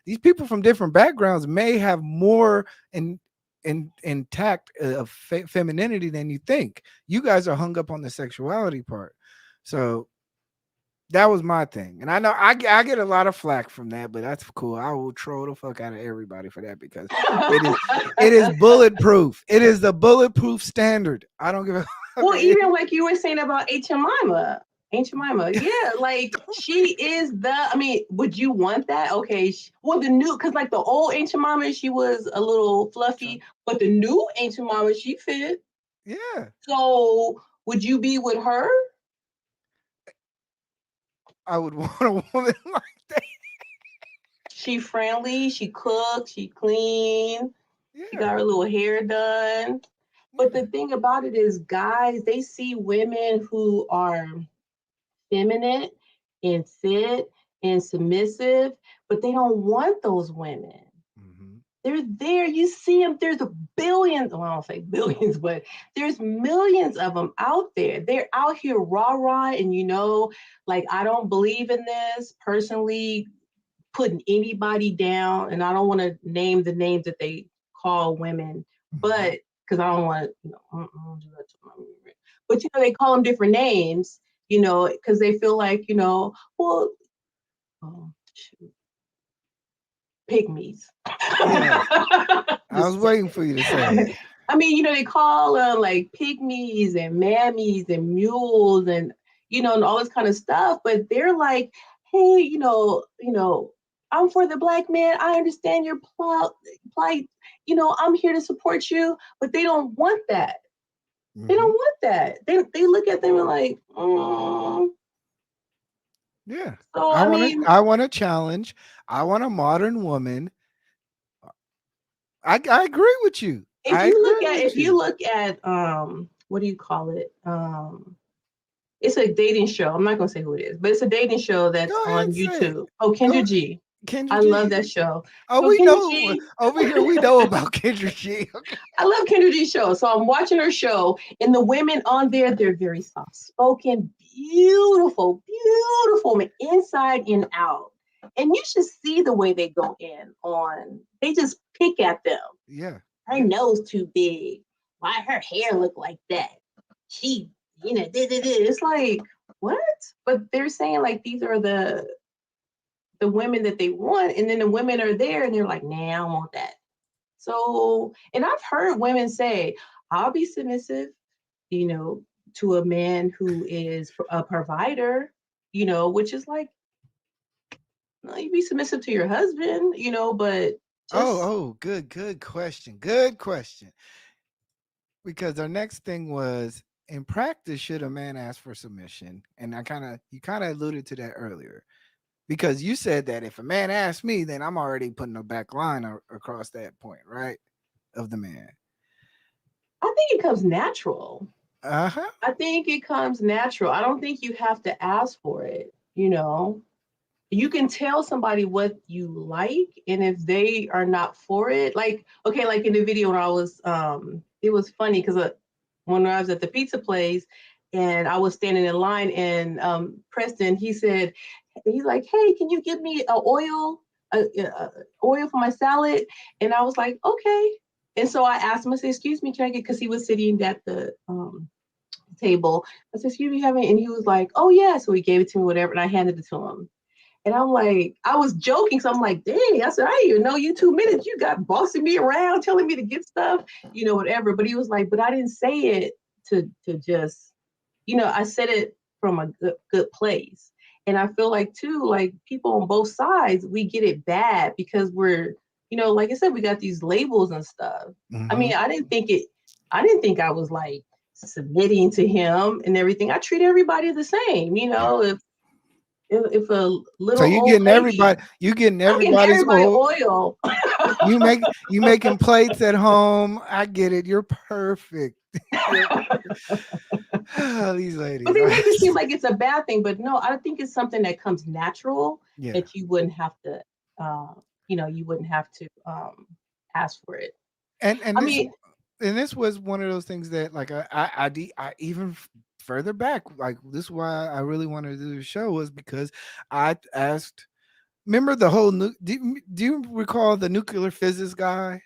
Speaker 2: these people from different backgrounds may have more in intact of femininity than you think. You guys are hung up on the sexuality part, so that was my thing. And I know I get a lot of flack from that, but that's cool. I will troll the fuck out of everybody for that because it is bulletproof. It is the bulletproof standard. I don't give a fuck.
Speaker 4: Well, even like you were saying about Aunt Jemima, yeah, like she is the. I mean, would you want that? Okay, well, the new, because like the old Aunt Jemima, she was a little fluffy, but the new Aunt Jemima, she fit.
Speaker 2: Yeah,
Speaker 4: So, would you be with her?
Speaker 2: I would want a woman like that.
Speaker 4: She friendly, she cooks, she clean, she
Speaker 2: Yeah,
Speaker 4: got her little hair done. But
Speaker 2: yeah.
Speaker 4: the thing about it is, guys, they see women who are feminine and fit and submissive, but they don't want those women.
Speaker 2: Hmm.
Speaker 4: They're there. You see them. There's a billions. Well, I don't say billions, but there's millions of them out there. They're out here rah rah, and like, I don't believe in this personally, putting anybody down, and I don't want to name the names that they call women,
Speaker 2: Hmm.
Speaker 4: but because I don't want to, I don't do that to my women. But they call them different names, because they feel like, well, oh, shoot, pygmies.
Speaker 2: Yes, I was
Speaker 4: Just
Speaker 2: waiting for you to say
Speaker 4: saying.
Speaker 2: it.
Speaker 4: I mean, they call them like pygmies and mammies and mules and and all this kind of stuff, but they're like, hey, I'm for the black man. I understand your plight. I'm here to support you, but they don't want that. They don't
Speaker 2: Hmm.
Speaker 4: want that. They look at them and like, mm.
Speaker 2: Yeah,
Speaker 4: So
Speaker 2: I
Speaker 4: I
Speaker 2: want to.
Speaker 4: mean,
Speaker 2: I want a challenge. I want a modern woman. I agree with you.
Speaker 4: if
Speaker 2: I
Speaker 4: you look
Speaker 2: agree
Speaker 4: at
Speaker 2: with
Speaker 4: if you
Speaker 2: you.
Speaker 4: look at what do you call it? It's a dating show. I'm not gonna say who it is, but it's a dating show
Speaker 2: Go
Speaker 4: that's
Speaker 2: ahead,
Speaker 4: on
Speaker 2: say it.
Speaker 4: YouTube. Oh,
Speaker 2: Go,
Speaker 4: Kendra G.
Speaker 2: Kendra
Speaker 4: I love
Speaker 2: G.
Speaker 4: that show.
Speaker 2: Oh,
Speaker 4: So
Speaker 2: we
Speaker 4: Kendra
Speaker 2: know
Speaker 4: G,
Speaker 2: over here. We know about Kendra G. Okay.
Speaker 4: I love Kendra G's show. So I'm watching her show, and the women on there, they're very soft spoken, beautiful, beautiful, man, inside and out. And you should see the way they go in on. They just pick at them.
Speaker 2: Yeah,
Speaker 4: Her
Speaker 2: yeah.
Speaker 4: nose too big. Why her hair look like that? She, it's like, what? But they're saying like these are the women that they want, and then the women are there, and they're like, nah, I don't want that. So, and I've heard women say, I'll be submissive, you know, to a man who is a provider, which is like, no, you be submissive to your husband, but
Speaker 2: Oh,
Speaker 4: just
Speaker 2: oh, good question. Good question. Because our next thing was in practice, should a man ask for submission? And you kind of alluded to that earlier. Because you said that if a man asks me, then I'm already putting a back line across that point, right? Of the man.
Speaker 4: I think it comes natural.
Speaker 2: Uh-huh.
Speaker 4: I think it comes natural. I don't think you have to ask for it. You can tell somebody what you like, and if they are not for it, like, okay, like in the video when I was it was funny because when I was at the pizza place and I was standing in line, and Preston, he's like, hey, can you give me oil for my salad? And I was like, okay. And so I asked him, I said, excuse me, can I get, because he was sitting at the table. I said, excuse me, have any? And he was like, oh yeah. So he gave it to me, whatever, and I handed it to him. And I'm like, I was joking. So I'm like, dang, I said, I didn't even know you 2 minutes. You got bossing me around, telling me to get stuff, whatever. But he was like, but I didn't say it to just, I said it from a good place. And I feel like too, like people on both sides, we get it bad because we're, like I said, we got these labels and stuff. I mean, I didn't think I was like submitting to him and everything. I treat everybody the same, if a little
Speaker 2: so you
Speaker 4: old
Speaker 2: getting
Speaker 4: lady, I'm getting
Speaker 2: everybody's
Speaker 4: everybody
Speaker 2: oil.
Speaker 4: oil.
Speaker 2: You making plates at home. I get it. You're perfect. These ladies.
Speaker 4: But they make it seem like it's a bad thing, but no, I think it's something that comes natural that you wouldn't have to, ask for it.
Speaker 2: And
Speaker 4: I mean,
Speaker 2: this was one of those things that like I even further back, like this is why I really wanted to do the show, was because I asked. Remember the whole do you recall the nuclear physics guy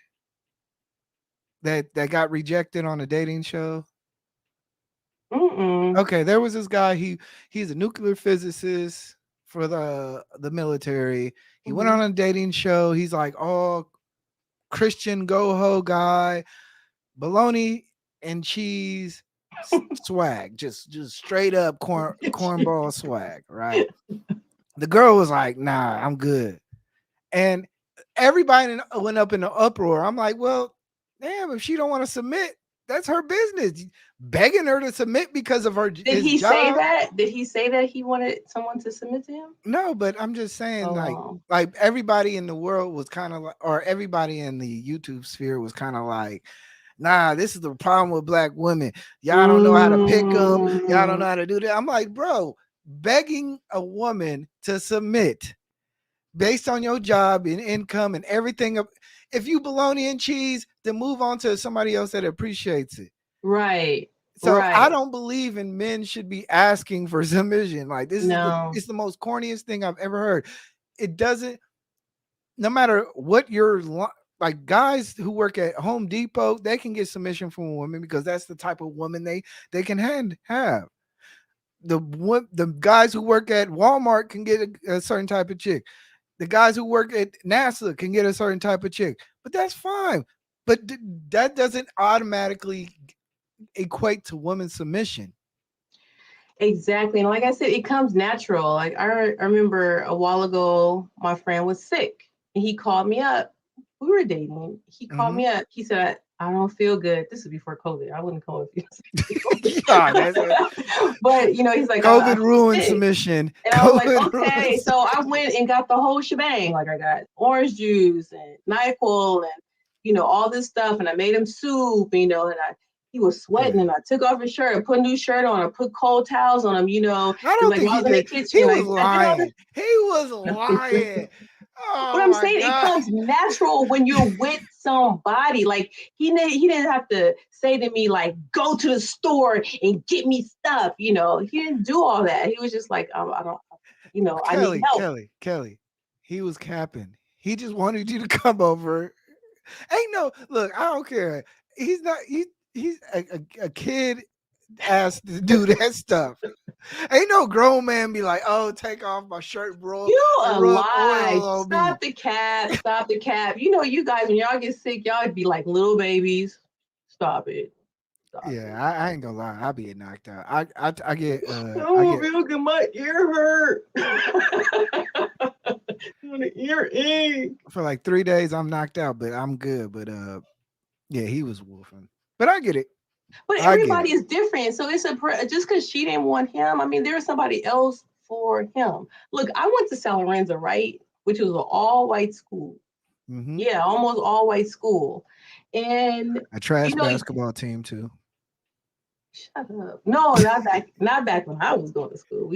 Speaker 2: that got rejected on a dating show? Okay, there was this guy. He's a nuclear physicist for the military. He went on a dating show. He's like, oh, Christian go-ho guy, bologna and cheese swag, just straight up cornball swag, right? The girl was like, nah, I'm good. And everybody went up in an uproar. I'm like, well, damn, if she don't want to submit, that's her business. Begging her to submit because of her
Speaker 4: Did he
Speaker 2: job.
Speaker 4: say that? Did he say that he wanted someone to submit to him?
Speaker 2: No, but I'm just saying, like everybody in the world was kind of like, or everybody in the YouTube sphere was kind of like, nah, this is the problem with black women. Y'all don't know how to pick them. Y'all don't know how to do that. I'm like, bro, begging a woman to submit based on your job and income and everything. If you bologna and cheese, then move on to somebody else that appreciates it.
Speaker 4: Right.
Speaker 2: So I don't believe in men should be asking for submission. Like this it's the most corniest thing I've ever heard. It doesn't, no matter what you're like, guys who work at Home Depot, they can get submission from a woman because that's the type of woman they can have. The guys who work at Walmart can get a certain type of chick. The guys who work at NASA can get a certain type of chick, but that's fine. But that doesn't automatically equate to woman submission.
Speaker 4: Exactly. And like I said, it comes natural. Like I remember a while ago, my friend was sick and he called me up. We were dating. He called me up. He said, I don't feel good. This is before COVID. I wouldn't call it. But he's like,
Speaker 2: COVID ruined submission.
Speaker 4: And I was like, okay. So I went and got the whole shebang. Like I got orange juice and NyQuil and all this stuff. And I made him soup, and he was sweating, and I took off his shirt and put a new shirt on. I put cold towels on him.
Speaker 2: I don't think he did. He was lying. He was lying.
Speaker 4: But I'm saying it comes natural when you're with somebody. Like he didn't have to say to me like, go to the store and get me stuff. He didn't do all that. He was just like, I don't, I need help.
Speaker 2: Kelly, he was capping. He just wanted you to come over. Look, I don't care. He's not. He's a kid asked to do that stuff. Ain't no grown man be like, oh, take off my shirt, bro.
Speaker 4: You a lie. Stop the cap. You guys, when y'all get sick, y'all be like little babies. Stop it.
Speaker 2: I ain't gonna lie. I be knocked out. I get.
Speaker 4: I feel good. My ear hurt. An earache.
Speaker 2: For like 3 days, I'm knocked out, but I'm good. But yeah, he was wolfing. But I get it.
Speaker 4: But everybody is different. So it's just because she didn't want him. I mean, there was somebody else for him. Look, I went to San Lorenzo, right? Which was an all-white school. Mm-hmm. Yeah, almost all-white school. And
Speaker 2: a trash basketball team too.
Speaker 4: Shut up. No, not back when I was going to school.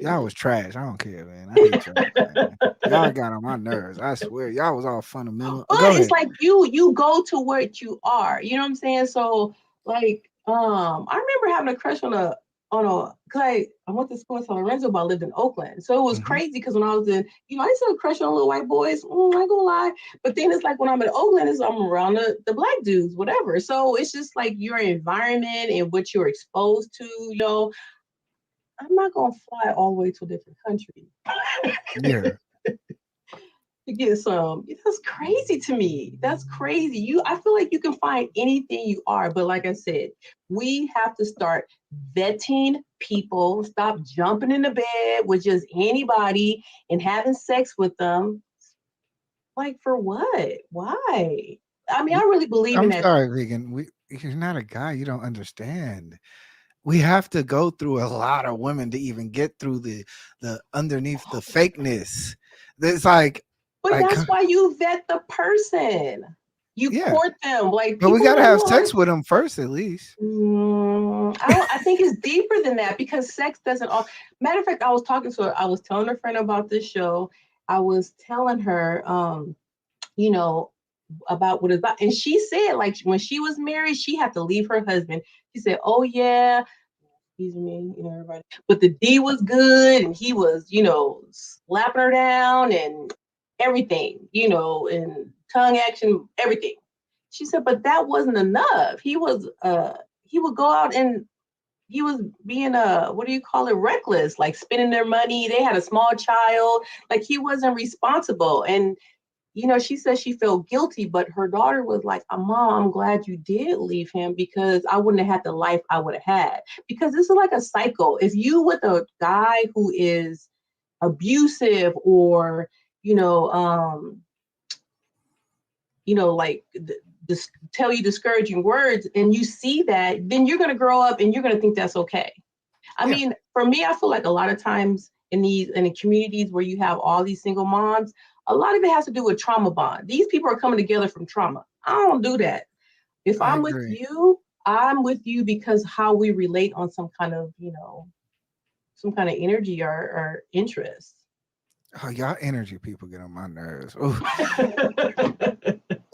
Speaker 2: Y'all was trash. I don't care, man. I hate y'all, man. Y'all got on my nerves. I swear. Y'all was all fundamental.
Speaker 4: But it's like you go to what you are. You know what I'm saying? So Like, I remember having a crush cause I went to school in San Lorenzo, but I lived in Oakland. So it was
Speaker 2: Mhm.
Speaker 4: crazy because when I was in, I used to have a crush on little white boys. I ain't gonna lie. But then it's like when I'm in Oakland, I'm around the black dudes, whatever. So it's just like your environment and what you're exposed to, I'm not gonna fly all the way to a different country
Speaker 2: Yeah.
Speaker 4: to get some. That's crazy to me. That's crazy. I feel like you can find anything you are, but like I said, we have to start vetting people, stop jumping in the bed with just anybody and having sex with them. Like for what? Why? I mean, I
Speaker 2: We,
Speaker 4: really believe in
Speaker 2: I'm
Speaker 4: that.
Speaker 2: sorry, Vegan. You're not a guy. You don't understand. We have to go through a lot of women to even get through the underneath the fakeness. It's
Speaker 4: But
Speaker 2: like
Speaker 4: that's why you vet the person. You
Speaker 2: yeah,
Speaker 4: court them. Like
Speaker 2: but we
Speaker 4: people
Speaker 2: got to
Speaker 4: want to
Speaker 2: have
Speaker 4: know how to.
Speaker 2: sex with them first, at least.
Speaker 4: I think it's deeper than that because sex doesn't all. Matter of fact, I was telling a friend about this show. I was telling her, you know, about what it's about, and she said like when she was married, she had to leave her husband. She said, "Oh yeah, excuse me, everybody, but the D was good, and he was, slapping her down and everything, and tongue action, everything." She said, but that wasn't enough. He would go out and he was being what do you call it, reckless, like spending their money. They had a small child, like he wasn't responsible. And she said she felt guilty, but her daughter was like, Mom, I'm glad you did leave him because I wouldn't have had the life I would have had. Because this is like a cycle. If you with a guy who is abusive or, you know, like tell you discouraging words and you see that, then you're going to grow up and you're going to think that's okay. I
Speaker 2: Yeah,
Speaker 4: mean, for me, I feel like a lot of times in the communities where you have all these single moms, a lot of it has to do with trauma bond. These people are coming together from trauma. I don't do that. If
Speaker 2: I
Speaker 4: I'm with
Speaker 2: agree.
Speaker 4: you, I'm with you because how we relate on some kind of energy or interest.
Speaker 2: Oh, y'all energy people get on my nerves. Ooh.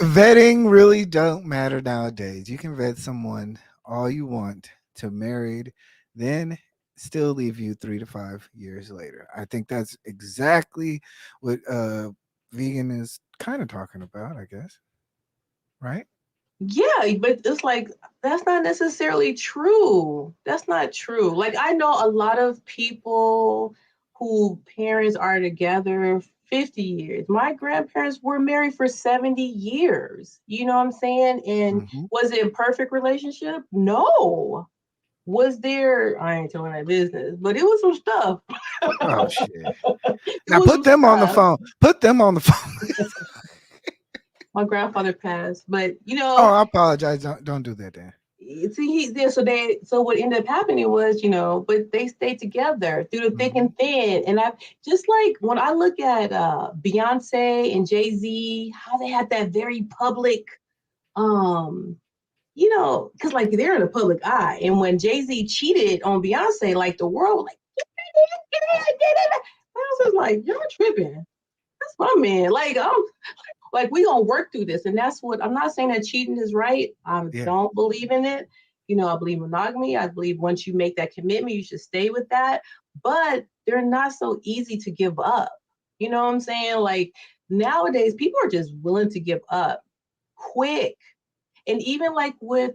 Speaker 2: Vetting really don't matter nowadays. You can vet someone all you want to married, then still leave you 3 to 5 years later. I think that's exactly what vegan is kind of talking about, I guess. Right?
Speaker 4: Yeah, but it's like that's not necessarily true. That's not true. Like I know a lot of people who parents are together 50 years. My grandparents were married for 70 years. You know what I'm saying? And
Speaker 2: Hmm.
Speaker 4: was it a perfect relationship? No. Was there, I ain't telling that business, but it was some stuff.
Speaker 2: Oh shit!
Speaker 4: It
Speaker 2: Now
Speaker 4: was
Speaker 2: put
Speaker 4: some
Speaker 2: them on the
Speaker 4: stuff.
Speaker 2: phone. Put them on the phone.
Speaker 4: My grandfather passed, but
Speaker 2: Oh, I apologize. Don't do that, then.
Speaker 4: see he's there, so what ended up happening was, but they stayed together through the thick
Speaker 2: Hmm.
Speaker 4: and thin. And I just like when I look at Beyonce and Jay-Z, how they had that very public, um because like they're in the public eye. And when Jay-Z cheated on Beyonce, like the world was like, I was just like, you're tripping. That's my man. Like we gonna work through this. And that's what I'm not saying that cheating is right. I
Speaker 2: Yeah,
Speaker 4: don't believe in it. I believe in monogamy. I believe once you make that commitment, you should stay with that. But they're not so easy to give up. You know what I'm saying? Like nowadays, people are just willing to give up quick. And even like with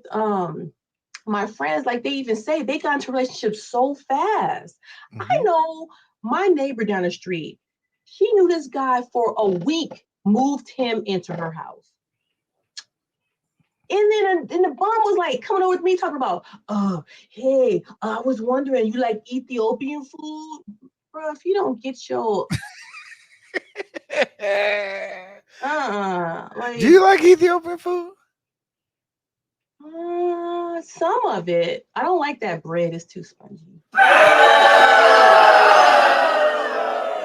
Speaker 4: my friends, like they even say they got into relationships so fast. I
Speaker 2: hmm,
Speaker 4: know my neighbor down the street, she knew this guy for a week, moved him into her house. And then the bum was like coming over with me talking about, hey, I was wondering, you like Ethiopian food? Bro, if you don't get your
Speaker 2: Do
Speaker 4: like
Speaker 2: you like Ethiopian food?
Speaker 4: some of it. I don't like that bread, it's too spongy. I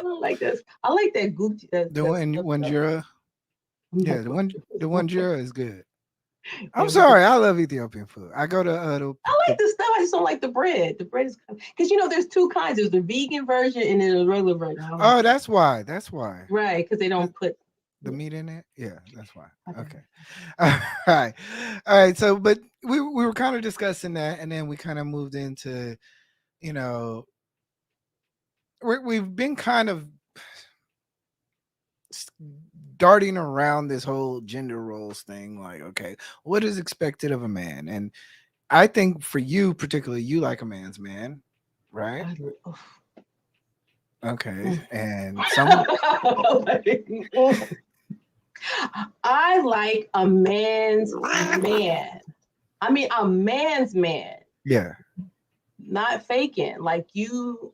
Speaker 4: don't like this. I like that Gucci.
Speaker 2: The one Jura?
Speaker 4: I'm
Speaker 2: Yeah,
Speaker 4: not
Speaker 2: the one Jura is good. I'm
Speaker 4: yeah, but
Speaker 2: sorry, I love Ethiopian food. I go to
Speaker 4: I like the stuff. I just don't like the bread. The bread is because there's two kinds. There's the vegan version and then the regular version. I don't like
Speaker 2: oh,
Speaker 4: that.
Speaker 2: that's why. That's why.
Speaker 4: Right, because they
Speaker 2: The,
Speaker 4: don't put.
Speaker 2: the
Speaker 4: Yeah,
Speaker 2: meat in it? Yeah, that's why.
Speaker 4: I got
Speaker 2: Okay.
Speaker 4: it.
Speaker 2: All right. All right. So, but we were kind of discussing that, and then we kind of moved into, you know, we've been kind of darting around this whole gender roles thing. Like, okay, what is expected of a man? And I think for you, particularly, you like a man's man, right?
Speaker 4: I, oh,
Speaker 2: Okay,
Speaker 4: mm.
Speaker 2: and some,
Speaker 4: I like a man's man. I mean, a man's man,
Speaker 2: yeah,
Speaker 4: not faking. Like you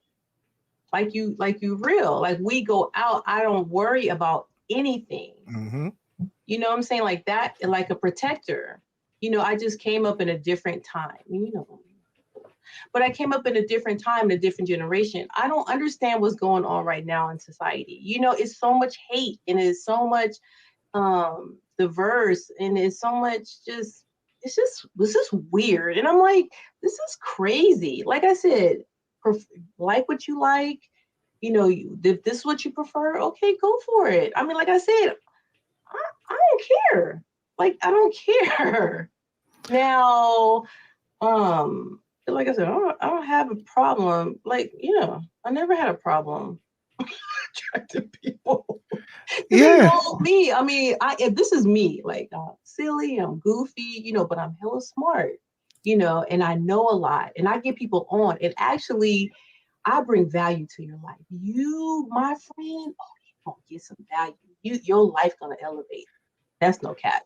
Speaker 4: real. Like we go out. I don't worry about anything.
Speaker 2: mm-hmm.
Speaker 4: You know what I'm saying? Like that, like a protector. I just came up in a different time. But I came up in a different time, in a different generation. I don't understand what's going on right now in society. It's so much hate and it's so much diverse and it's so much just this is weird. And I'm like, this is crazy. Like I said, like what you like, if this is what you prefer, okay, go for it. I mean, like I said, I don't care. Like, I don't care. Now, like I said, I don't have a problem. Like, I never had a problem attracting people. Because they
Speaker 2: Yeah.
Speaker 4: know me. I mean, if this is me, like I'm silly, I'm goofy, but I'm hella smart, and I know a lot, and I get people on, and actually, I bring value to your life. You, my friend, oh, you gonna get some value. Your life gonna elevate. That's no cap.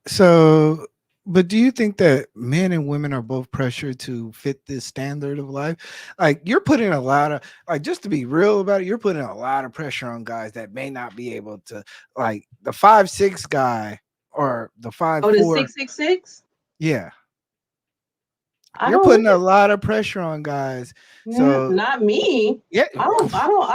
Speaker 2: So, but do you think that men and women are both pressured to fit this standard of life? Like, you're putting a lot of, like, just to be real about it, you're putting a lot of pressure on guys that may not be able to, like the 5'6" guy or the five
Speaker 4: Oh, the
Speaker 2: four.
Speaker 4: 666.
Speaker 2: Yeah,
Speaker 4: I
Speaker 2: you're
Speaker 4: don't look
Speaker 2: putting a
Speaker 4: at
Speaker 2: lot of pressure on guys. So,
Speaker 4: not me.
Speaker 2: yeah,
Speaker 4: I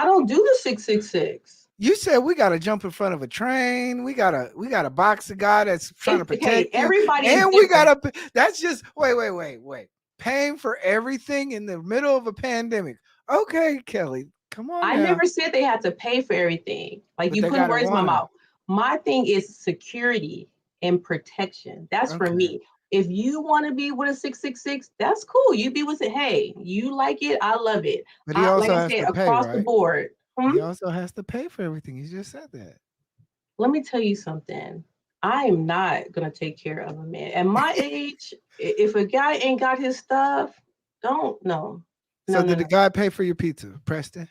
Speaker 4: don't do the 666.
Speaker 2: you said we got to jump in front of a train. We got to box a guy that's trying to
Speaker 4: Hey,
Speaker 2: protect you,
Speaker 4: everybody is
Speaker 2: and we
Speaker 4: different.
Speaker 2: got to. That's just wait. Paying for everything in the middle of a pandemic. Okay, Kelly, come on
Speaker 4: I
Speaker 2: now.
Speaker 4: never said they had to pay for everything. Like
Speaker 2: But
Speaker 4: you
Speaker 2: they
Speaker 4: putting
Speaker 2: gotta
Speaker 4: words in my
Speaker 2: wanna.
Speaker 4: mouth. My thing is security and protection. That's for
Speaker 2: Okay,
Speaker 4: me. If you want to be with a 666, that's cool. You be with it. Hey, you like it. I love it.
Speaker 2: but he
Speaker 4: Like
Speaker 2: also
Speaker 4: I
Speaker 2: has
Speaker 4: said,
Speaker 2: to pay,
Speaker 4: across the
Speaker 2: right?
Speaker 4: board.
Speaker 2: He also has to pay for everything. You just said that.
Speaker 4: Let me tell you something. I am not gonna take care of a man. At my age, if a guy ain't got his stuff, don't no.
Speaker 2: So
Speaker 4: No, no,
Speaker 2: did the
Speaker 4: no.
Speaker 2: guy pay for your pizza, Preston?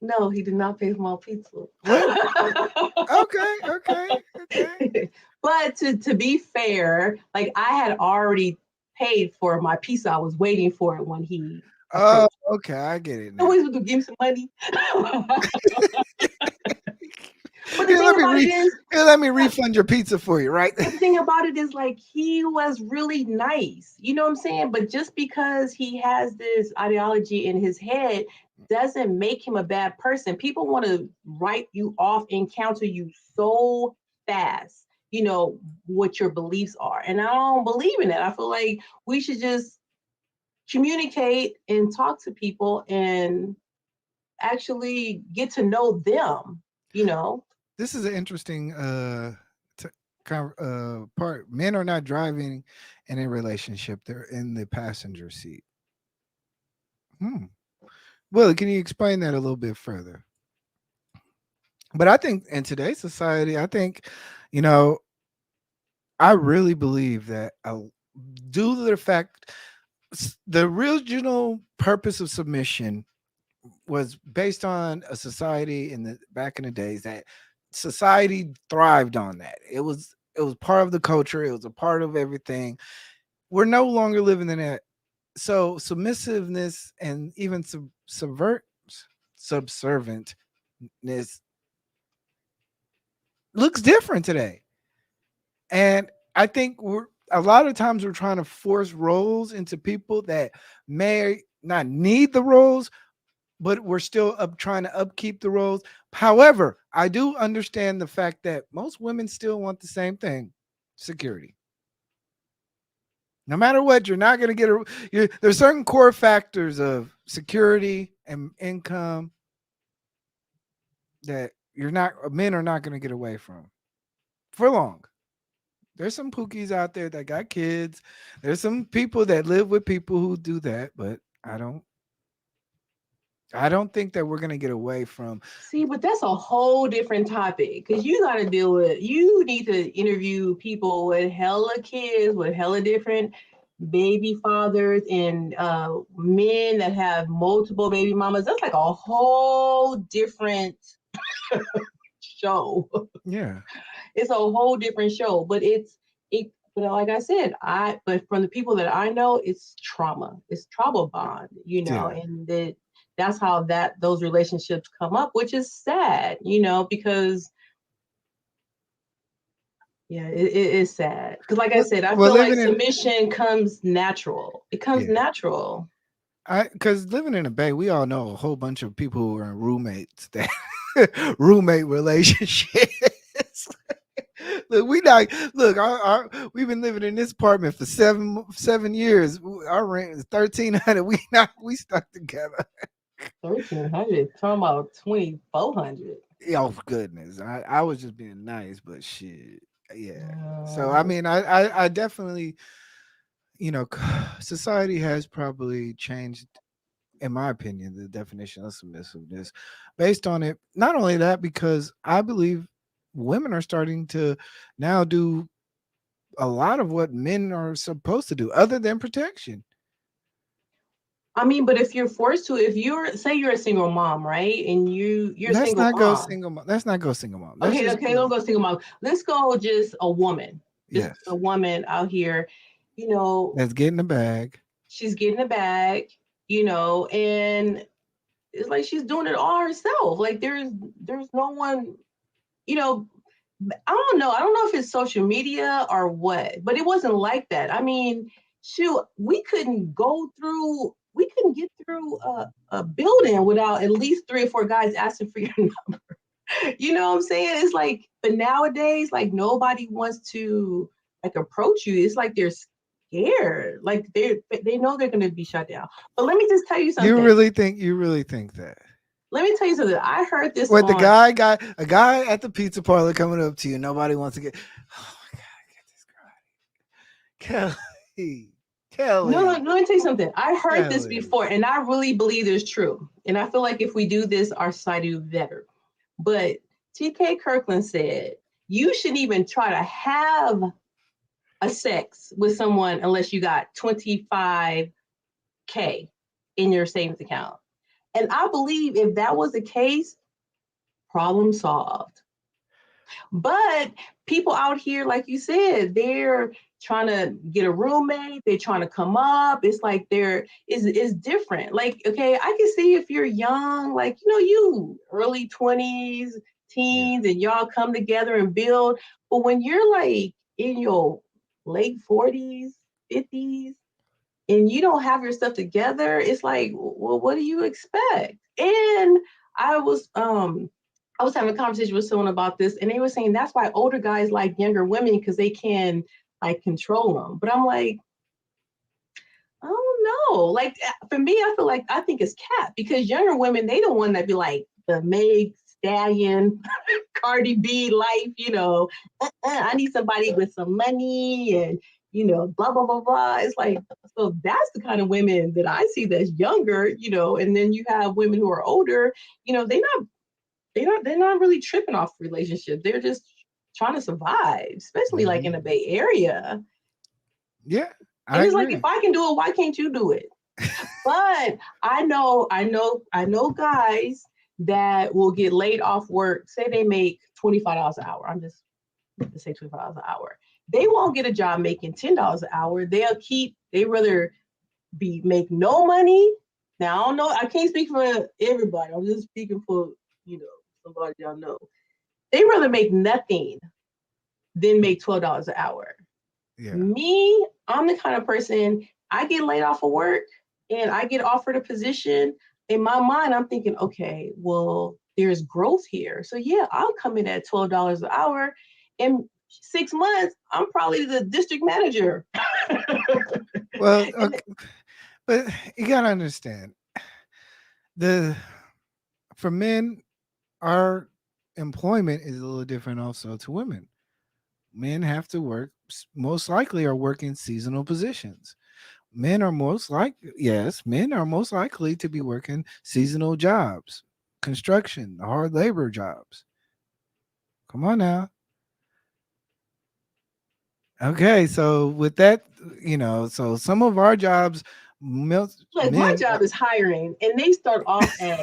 Speaker 4: No, he did not pay for my pizza.
Speaker 2: What? Okay.
Speaker 4: But to be fair, like I had already paid for my pizza. I was waiting for it when he
Speaker 2: Oh,
Speaker 4: approached.
Speaker 2: okay, I get it
Speaker 4: I
Speaker 2: now.
Speaker 4: always would give him some money. But the
Speaker 2: Here,
Speaker 4: thing about it is,
Speaker 2: let me refund your pizza for you, right?
Speaker 4: the thing about it is like he was really nice. You know what I'm saying? But just because he has this ideology in his head doesn't make him a bad person. People want to write you off and counter you so fast, what your beliefs are. And I don't believe in that. I feel like we should just communicate and talk to people and actually get to know them, you know.
Speaker 2: This is an interesting part. Men are not driving in a relationship; they're in the passenger seat. Hmm. Well, can you explain that a little bit further? But I think in today's society, I think, you know, I really believe that due to the fact the original purpose of submission was based on a society in the back in the days that society thrived on that. It was part of the culture. It was a part of everything. We're no longer living in that. So submissiveness and even subservientness looks different today. And I think we're a lot of times we're trying to force roles into people that may not need the roles, but we're still up trying to upkeep the roles. However, I do understand the fact that most women still want the same thing: security. No matter what, you're not going to get there's certain core factors of security and income that you're not men are not going to get away from for long. There's some pookies out there that got kids. There's some people that live with people who do that, but I don't think that we're gonna get away from.
Speaker 4: See, but that's a whole different topic because you got to deal with, you need to interview people with hella kids, with hella different baby fathers, and men that have multiple baby mamas. That's like a whole different show.
Speaker 2: Yeah.
Speaker 4: It's a whole different show, but it. But like I said, but from the people that I know, it's trauma. It's trauma bond,
Speaker 2: Yeah.
Speaker 4: and that's how those relationships come up, which is sad, because yeah, it is sad. Because like I
Speaker 2: Well,
Speaker 4: said, I
Speaker 2: well,
Speaker 4: feel like
Speaker 2: living in
Speaker 4: submission comes natural. It comes
Speaker 2: yeah,
Speaker 4: natural.
Speaker 2: because living in the Bay, we all know a whole bunch of people who are in roommates that roommate relationships. Look, we've been living in this apartment for 7 years. Our rent is 1,300. We stuck together.
Speaker 4: 1,300, talking about 2,400.
Speaker 2: Oh goodness, I was just being nice, but shit, yeah. So I
Speaker 4: Uh,
Speaker 2: mean, I definitely, you know, society has probably changed, in my opinion, the definition of submissiveness based on it. Not only that, because I believe women are starting to now do a lot of what men are supposed to do, other than protection.
Speaker 4: I mean, but if you're forced to, if you're say you're a single mom, right, and you're a
Speaker 2: Let's
Speaker 4: single
Speaker 2: not go
Speaker 4: mom.
Speaker 2: single mom. Let's not go single mom. Let's
Speaker 4: Okay,
Speaker 2: just
Speaker 4: okay, don't go single mom. Let's go just a woman, just
Speaker 2: yes.
Speaker 4: a woman out here. You know,
Speaker 2: Let's get in the bag.
Speaker 4: she's getting a bag. And it's like she's doing it all herself. Like there's no one. You know, I don't know. I don't know if it's social media or what, but it wasn't like that. I mean, shoot, we couldn't get through a building without at least three or four guys asking for your number. You know what I'm saying? It's like, but nowadays, like nobody wants to like approach you. It's like they're scared. Like they know they're gonna be shut down. But let me just tell you
Speaker 2: You
Speaker 4: something.
Speaker 2: really think that?
Speaker 4: Let me tell you something. I heard this
Speaker 2: What the
Speaker 4: on.
Speaker 2: guy got a guy at the pizza parlor coming up to you. Nobody wants to get. Oh my god, get this girl,
Speaker 4: No, no,
Speaker 2: Kelly,
Speaker 4: let me tell you something. I heard this
Speaker 2: Kelly.
Speaker 4: before, and I really believe it's true. And I feel like if we do this, our society will be better. But T.K. Kirkland said you shouldn't even try to have a sex with someone unless you got 25K in your savings account. And I believe if that was the case, problem solved. But people out here, like you said, they're trying to get a roommate, they're trying to come up. It's like it's different. Like, okay, I can see if you're young, like you early 20s,
Speaker 2: Yeah,
Speaker 4: teens, and y'all come together and build. But when you're like in your late 40s, 50s, and you don't have your stuff together, it's like, well, what do you expect? And I was um I was having a conversation with someone about this, and they were saying that's why older guys like younger women because they can like control them. But I'm like, I don't know. Like for me, I feel like I think it's cap because younger women they don't want to be like the Meg Stallion, Cardi B life. I need somebody with some money and blah blah blah blah. It's like so that's the kind of women that I see that's younger. And then you have women who are older. They're not really tripping off relationships. They're just trying to survive, especially like in the
Speaker 2: hmm
Speaker 4: Bay Area.
Speaker 2: yeah, I
Speaker 4: And it's like if
Speaker 2: agree.
Speaker 4: I can do it, why can't you do it? But I know guys that will get laid off work. Say they make $25 an hour. I'm just to say $25 an hour. They won't get a job making $10 an hour. They rather make no money. Now I don't know. I can't speak for everybody. I'm just speaking for somebody y'all know. They rather make nothing than make $12 an hour.
Speaker 2: Yeah,
Speaker 4: Me, I'm the kind of person I get laid off of work and I get offered a position. In my mind, I'm thinking, okay, well, there's growth here. So yeah, I'll come in at $12 an hour. In 6 months, I'm probably the district manager.
Speaker 2: well,
Speaker 4: And
Speaker 2: okay, but you gotta understand the for men, our employment is a little different also to women. Men have to work most likely are working seasonal positions. Men are most like yes, men are most likely to be working seasonal jobs, construction, hard labor jobs. Come on now. Okay, so with that, so some of our jobs,
Speaker 4: Look, my
Speaker 2: men,
Speaker 4: job is hiring, and they start off at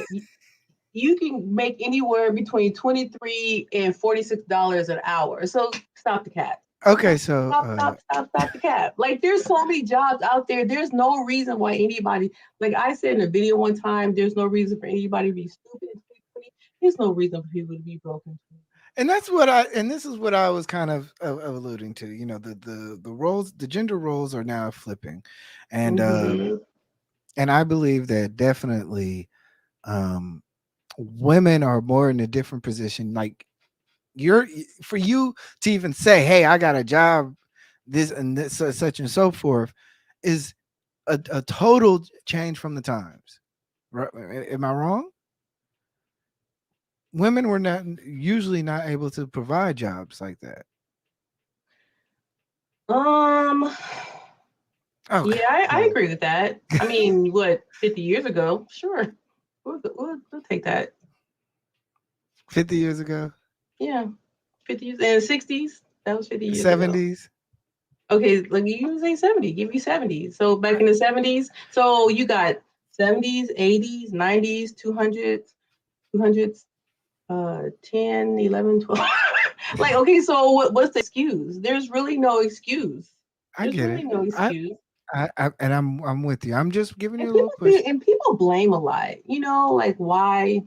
Speaker 4: you can make anywhere between $23 and $46 an hour. So stop the cap.
Speaker 2: okay,
Speaker 4: Stop,
Speaker 2: so
Speaker 4: stop the cap. Like there's so many jobs out there. There's no reason why anybody, like I said in a video one time, there's no reason for anybody to be stupid in 2020. There's no reason for people to be broken.
Speaker 2: and this is what I was kind of alluding to. The roles, the gender roles are now flipping, and
Speaker 4: Mm-hmm.
Speaker 2: and I believe that definitely um women are more in a different position. Like you're for you to even say, "Hey, I got a job," this and this, such and so forth, is a total change from the times. Right? Am I wrong? Women were not usually not able to provide jobs like that.
Speaker 4: Um,
Speaker 2: Okay,
Speaker 4: yeah, I
Speaker 2: so
Speaker 4: agree with that. I mean, what, 50 years ago? Sure. We'll take that.
Speaker 2: 50 years ago,
Speaker 4: Yeah. 50 years and 60s. That was 50 years ago.
Speaker 2: 70s.
Speaker 4: Okay, like you say 70, give you 70. So back in the 70s, so you got 70s, 80s, 90s, 200s, 200s, 10, 11, 12. Like, okay, so what's the excuse? There's really no excuse.
Speaker 2: I
Speaker 4: There's
Speaker 2: get
Speaker 4: really
Speaker 2: it.
Speaker 4: no excuse.
Speaker 2: And I'm with you. I'm just giving
Speaker 4: And
Speaker 2: you a little push.
Speaker 4: people blame a lot, like why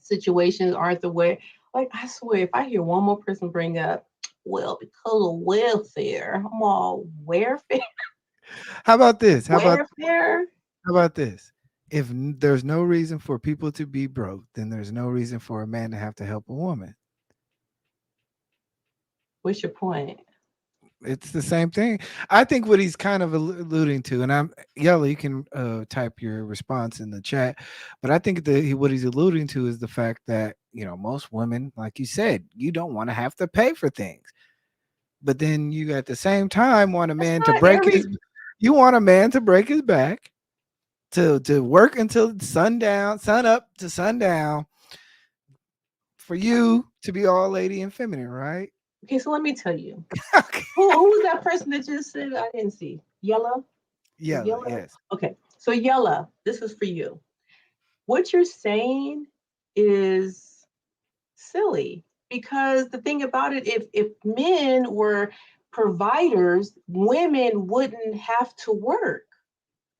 Speaker 4: situations aren't the way. Like I swear, if I hear one more person bring up, well, because of welfare, I'm all welfare,
Speaker 2: How about this?
Speaker 4: welfare.
Speaker 2: How about this? If there's no reason for people to be broke, then there's no reason for a man to have to help a woman.
Speaker 4: What's your point?
Speaker 2: It's the same thing. I think what he's kind of alluding to, and I'm Yellow, you can type your response in the chat, but I think that what he's alluding to is the fact that most women, like you said, you don't want to have to pay for things, but then you at the same time want a
Speaker 4: That's
Speaker 2: man to
Speaker 4: not
Speaker 2: break his,
Speaker 4: every.
Speaker 2: you want a man to break his back to work until sundown, sun up to sundown, for you to be all lady and feminine, right?
Speaker 4: Okay, so let me tell you,
Speaker 2: Okay.
Speaker 4: who was that person that just said I didn't see? Yella,
Speaker 2: Yellow,
Speaker 4: Yella.
Speaker 2: yes.
Speaker 4: Okay, so Yella, this is for you. What you're saying is silly because the thing about it, if men were providers, women wouldn't have to work.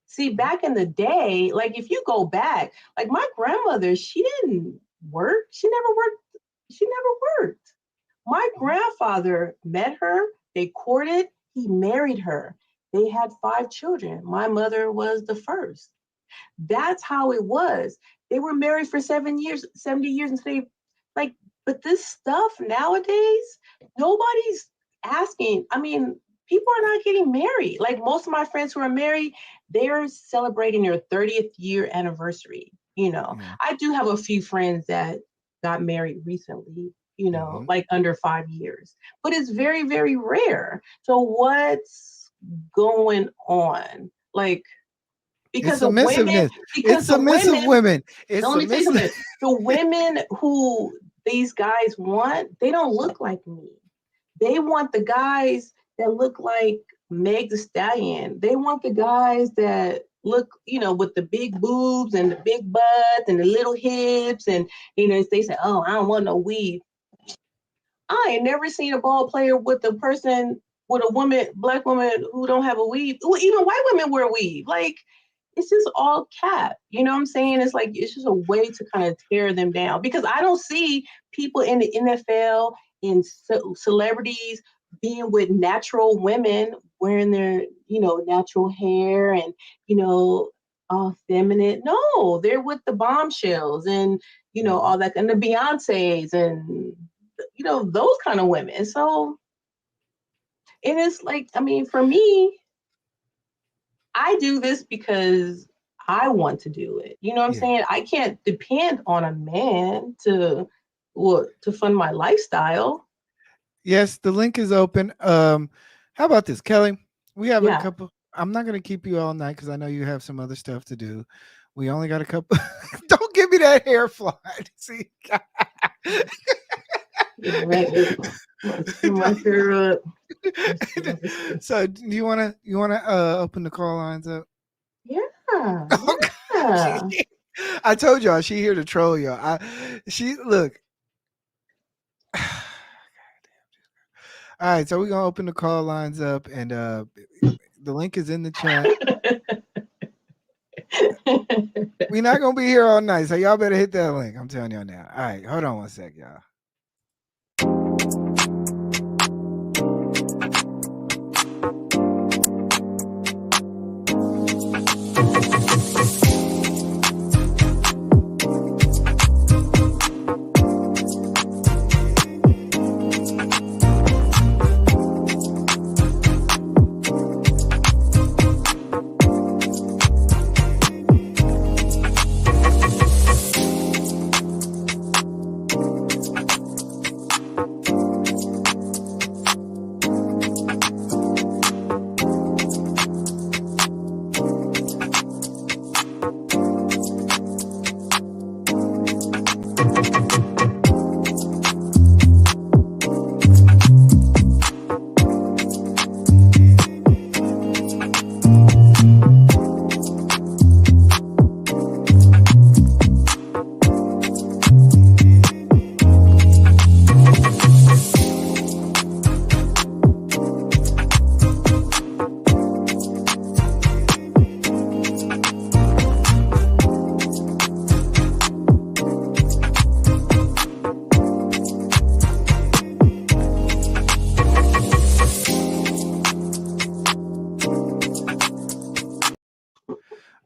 Speaker 4: See, back in the day, like if you go back, like my grandmother, she didn't work. She never worked. She never worked. My
Speaker 2: Mhm.
Speaker 4: grandfather met her, they courted, he married her. They had 5 children. My mother was the first. That's how it was. They were married for 7 years, 70 years, and say, like, but this stuff nowadays, nobody's asking. I mean, people are not getting married. Like most of my friends who are married, they're celebrating their 30th year anniversary.
Speaker 2: Yeah.
Speaker 4: I do have a few friends that got married recently,
Speaker 2: Hmm.
Speaker 4: like under 5 years, but it's very, very rare. So what's going on? Like,
Speaker 2: It's
Speaker 4: because the women,
Speaker 2: submissiveness. It's
Speaker 4: because the
Speaker 2: submissive
Speaker 4: women,
Speaker 2: women. It's
Speaker 4: now let me tell you
Speaker 2: submissive.
Speaker 4: something. The women who these guys want, they don't look like me. They want the guys that look like Meg the Stallion. They want the guys that look, with the big boobs and the big butts and the little hips. And, they say, oh, I don't want no weave. I ain't never seen a ball player with a person, with a woman, black woman who don't have a weave. Well, even white women wear weave. Like, it's just all cap. You know what I'm saying? It's like it's just a way to kind of tear them down because I don't see people in the NFL in celebrities being with natural women wearing their natural hair and all feminine. No, they're with the bombshells and
Speaker 2: Mhm.
Speaker 4: all that and the Beyonces and those kind of women. So it is like, I mean, for me, I do this because I want to do it. You know what I'm
Speaker 2: Yeah.
Speaker 4: saying? I can't depend on a man to fund my lifestyle.
Speaker 2: Yes, the link is open. How about this, Kelly? We have a
Speaker 4: Yeah.
Speaker 2: couple. I'm not gonna keep you all night because I know you have some other stuff to do. We only got a couple. Don't give me that hair fly. See,
Speaker 4: Yeah, right. Let's put my hair up. Let's see.
Speaker 2: so do you wanna open the call lines up?
Speaker 4: Yeah,
Speaker 2: Oh, God,
Speaker 4: yeah.
Speaker 2: I told y'all she here to troll y'all. She look. All right, so we're gonna open the call lines up, and the link is in the chat. We're not gonna be here all night, so y'all better hit that link. I'm telling y'all now. All right, hold on one sec, y'all.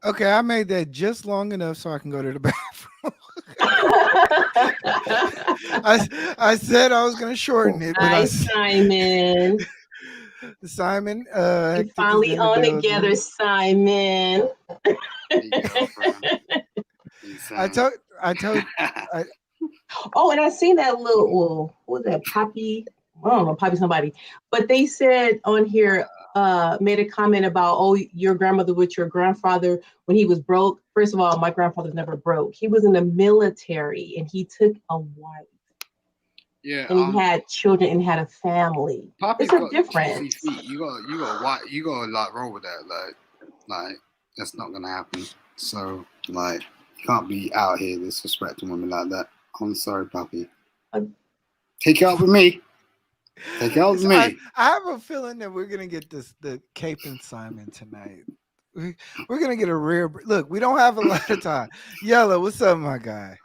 Speaker 2: Okay, I made that just long enough so I can go to the bathroom. I said I was gonna shorten it, but
Speaker 4: Hi, Simon.
Speaker 2: Simon
Speaker 4: We
Speaker 2: Hectic is
Speaker 4: finally
Speaker 2: in the
Speaker 4: on together,
Speaker 2: building.
Speaker 4: Simon.
Speaker 5: Hey, girlfriend. Hey,
Speaker 2: I
Speaker 5: son.
Speaker 2: told I told I
Speaker 4: Oh, and I seen that little, well, what was that, Poppy? I don't know, Poppy somebody. But they said on here, made a comment about, oh, your grandmother with your grandfather when he was broke. First of all, my grandfather's never broke. He was in the military and he took a wife
Speaker 5: Yeah,
Speaker 4: and he had children and had a family.
Speaker 5: Poppy's
Speaker 4: It's a
Speaker 5: got juicy
Speaker 4: difference.
Speaker 5: feet. You got a lot wrong with that. Like that's not gonna happen. So, like, you can't be out here disrespecting women like that. I'm sorry, Poppy.
Speaker 4: Uh,
Speaker 5: Take it out with me. Take it out with
Speaker 2: I
Speaker 5: me.
Speaker 2: have a feeling that we're gonna get the Cape and Simon tonight. We're gonna get a rare. Look, we don't have a lot of time. Yellow, what's up, my guy?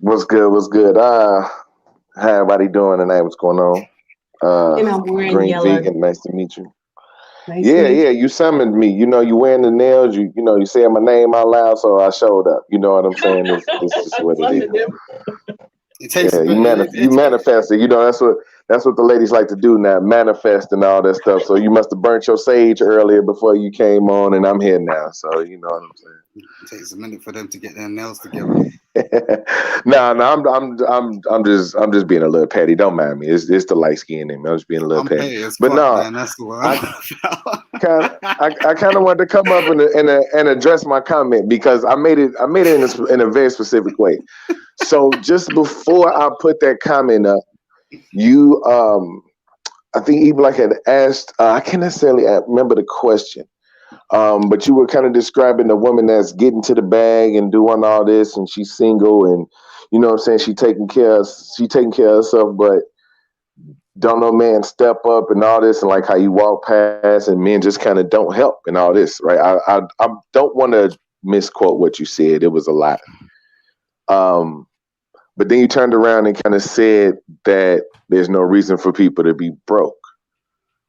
Speaker 6: What's good? What's good? How everybody doing tonight? What's going on?
Speaker 4: And
Speaker 2: What's
Speaker 4: I'm wearing
Speaker 6: Green
Speaker 4: yellow.
Speaker 6: Vegan, nice to meet you.
Speaker 4: Nice to
Speaker 6: Yeah,
Speaker 4: meet
Speaker 6: yeah, you summoned me. You wearing the nails. You saying my name out loud, so I showed up. You know what I'm saying? It's just what it is.
Speaker 5: It takes a
Speaker 6: Yeah,
Speaker 5: bit.
Speaker 6: you manifested. That's what the ladies like to do now, manifest and all that stuff. So you must have burnt your sage earlier before you came on, and I'm here now. So you know what I'm saying.
Speaker 5: It takes a minute for them to get their nails together.
Speaker 6: No, I'm just being a little petty. Don't mind me. It's the light skin in me. I'm just being a little
Speaker 5: I'm
Speaker 6: petty.
Speaker 5: petty as
Speaker 6: But
Speaker 5: fuck,
Speaker 6: no,
Speaker 5: man. That's the word.
Speaker 6: I kind of wanted to come up and address my comment because I made it in a very specific way. So just before I put that comment up, you I think eBlack had asked. I can't necessarily remember the question. But you were kind of describing the woman that's getting to the bag and doing all this, and she's single, and you know what I'm saying, she taking care of herself, but don't know man step up and all this, and like how you walk past and men just kind of don't help and all this, right? I don't want to misquote what you said. It was a lot. But then you turned around and kind of said that there's no reason for people to be broke.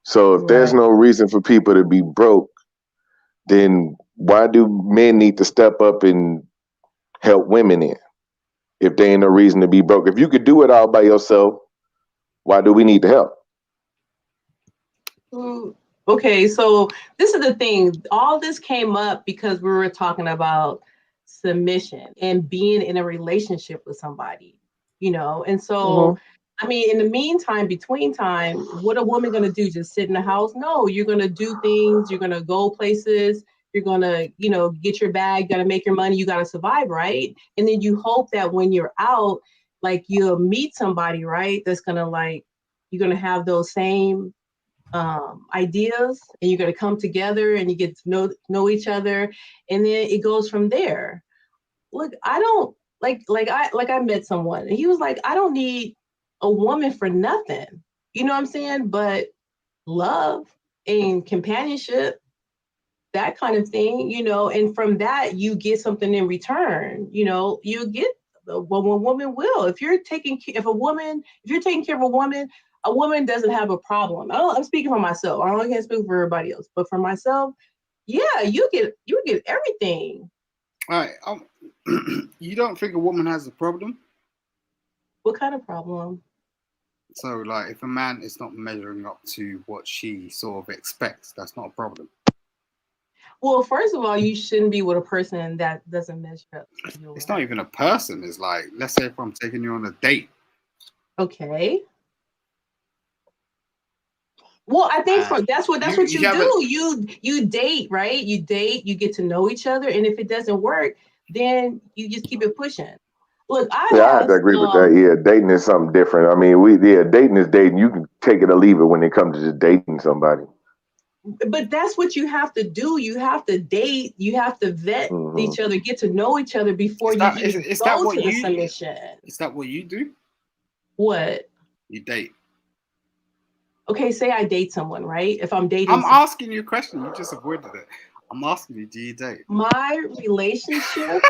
Speaker 6: So if there's
Speaker 4: Right.
Speaker 6: no reason for people to be broke, then why do men need to step up and help women in if there ain't no reason to be broke? If you could do it all by yourself, why do we need to help?
Speaker 4: Okay, so this is the thing. All this came up because we were talking about submission and being in a relationship with somebody, and so I mean, in the meantime, between time, what a woman gonna do? Just sit in the house? No, you're gonna do things. You're gonna go places. You're gonna, get your bag. Gotta make your money. You gotta survive, right? And then you hope that when you're out, like you'll meet somebody, right? That's gonna you're gonna have those same ideas, and you're gonna come together, and you get to know each other, and then it goes from there. Look, I don't I met someone, and he was like, I don't need a woman for nothing. You know what I'm saying? But love and companionship, that kind of thing, and from that you get something in return. You get what a woman will. If you're taking care of a woman, a woman doesn't have a problem. I'm speaking for myself. I don't can't speak for everybody else, but for myself, yeah, you get everything.
Speaker 5: All right. You don't think a woman has a problem?
Speaker 4: What kind of problem?
Speaker 5: So, like, if a man is not measuring up to what she sort of expects, that's not a problem.
Speaker 4: Well, first of all, you shouldn't be with a person that doesn't measure up.
Speaker 5: It's not even a person. It's like, let's say if I'm taking you on a date.
Speaker 4: Okay. Well, I think that's what you do. You date, right? You date, you get to know each other, and if it doesn't work, then you just keep it pushing. Look,
Speaker 6: I have to agree with that. Yeah, dating is something different. I mean, dating is dating. You can take it or leave it when it comes to just dating somebody.
Speaker 4: But that's what you have to do. You have to date. You have to vet each other, get to know each other before you go to the submission.
Speaker 5: Is that what you do?
Speaker 4: What?
Speaker 5: You date.
Speaker 4: Okay, say I date someone, right? If I'm dating,
Speaker 5: I'm asking you a question. You just avoided it. I'm asking you, do you date?
Speaker 4: My relationship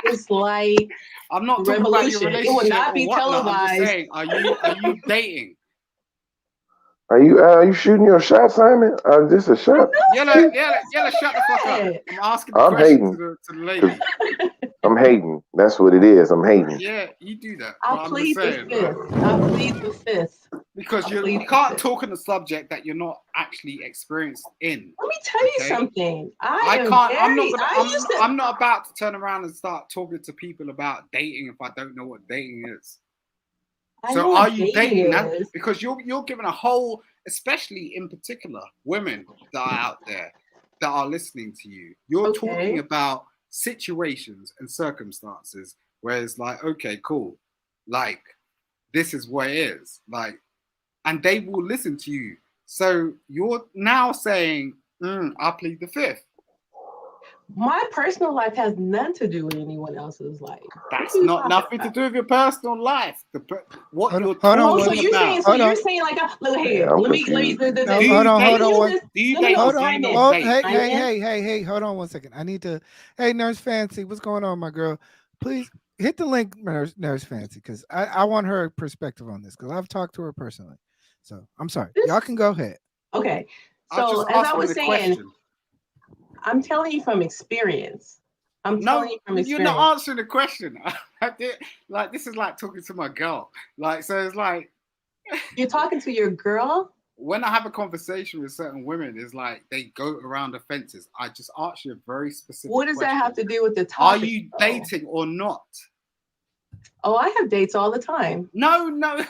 Speaker 4: is like
Speaker 5: I'm not talking about your relationship.
Speaker 4: It will not be televised.
Speaker 5: I'm just saying, are you dating?
Speaker 6: Are you shooting your shot, Simon? This a shot?
Speaker 5: Yella, shut the fuck up. I'm asking the question to the lady.
Speaker 6: I'm hating. That's what it is. I'm hating.
Speaker 5: Yeah, you do that.
Speaker 4: I plead the fifth.
Speaker 5: Because you can't talk on a subject that you're not actually experienced in.
Speaker 4: Let me tell you something. I'm
Speaker 5: not about to turn around and start talking to people about dating if I don't know what dating is. So are you dating that? Because you're giving a whole, especially in particular, women that are out there that are listening to you. You're talking about situations and circumstances where it's like, okay, cool. Like, this is what it is. Like, and they will listen to you. So you're now saying, I plead the fifth.
Speaker 4: My personal life has nothing to do with anyone else's life.
Speaker 5: That's not nothing to do with your personal life. You're
Speaker 4: saying like, look here. Let me.
Speaker 2: Hey, hold on 1 second. I need to. Hey, Nurse Fancy, what's going on, my girl? Please hit the link, Nurse Fancy, because I want her perspective on this because I've talked to her personally. So I'm sorry. Y'all can go ahead.
Speaker 4: Okay. So as I was saying. I'm telling you from experience.
Speaker 5: You're not answering the question. Like, this is like talking to my girl. Like, so it's like
Speaker 4: you're talking to your girl.
Speaker 5: When I have a conversation with certain women, it's like they go around the fences. I just ask you a very specific.
Speaker 4: What does
Speaker 5: question.
Speaker 4: That have to do with the topic?
Speaker 5: Are you dating or not?
Speaker 4: Oh, I have dates all the time.
Speaker 5: No.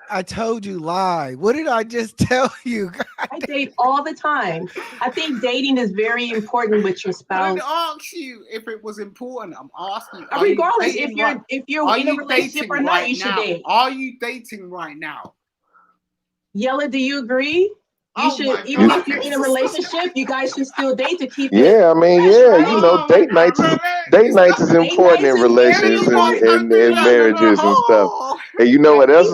Speaker 2: I told you lie. What did I just tell you?
Speaker 4: I date all the time. I think dating is very important with your spouse.
Speaker 5: I didn't ask you if it was important. I'm asking you.
Speaker 4: Regardless, if you're in a relationship or not, you should date.
Speaker 5: Are you dating right now?
Speaker 4: Yella, do you agree? You should, even if you're in a relationship, you guys should still date to keep it.
Speaker 6: Yeah, I mean, date nights is important in relations and marriages and stuff. And you know what else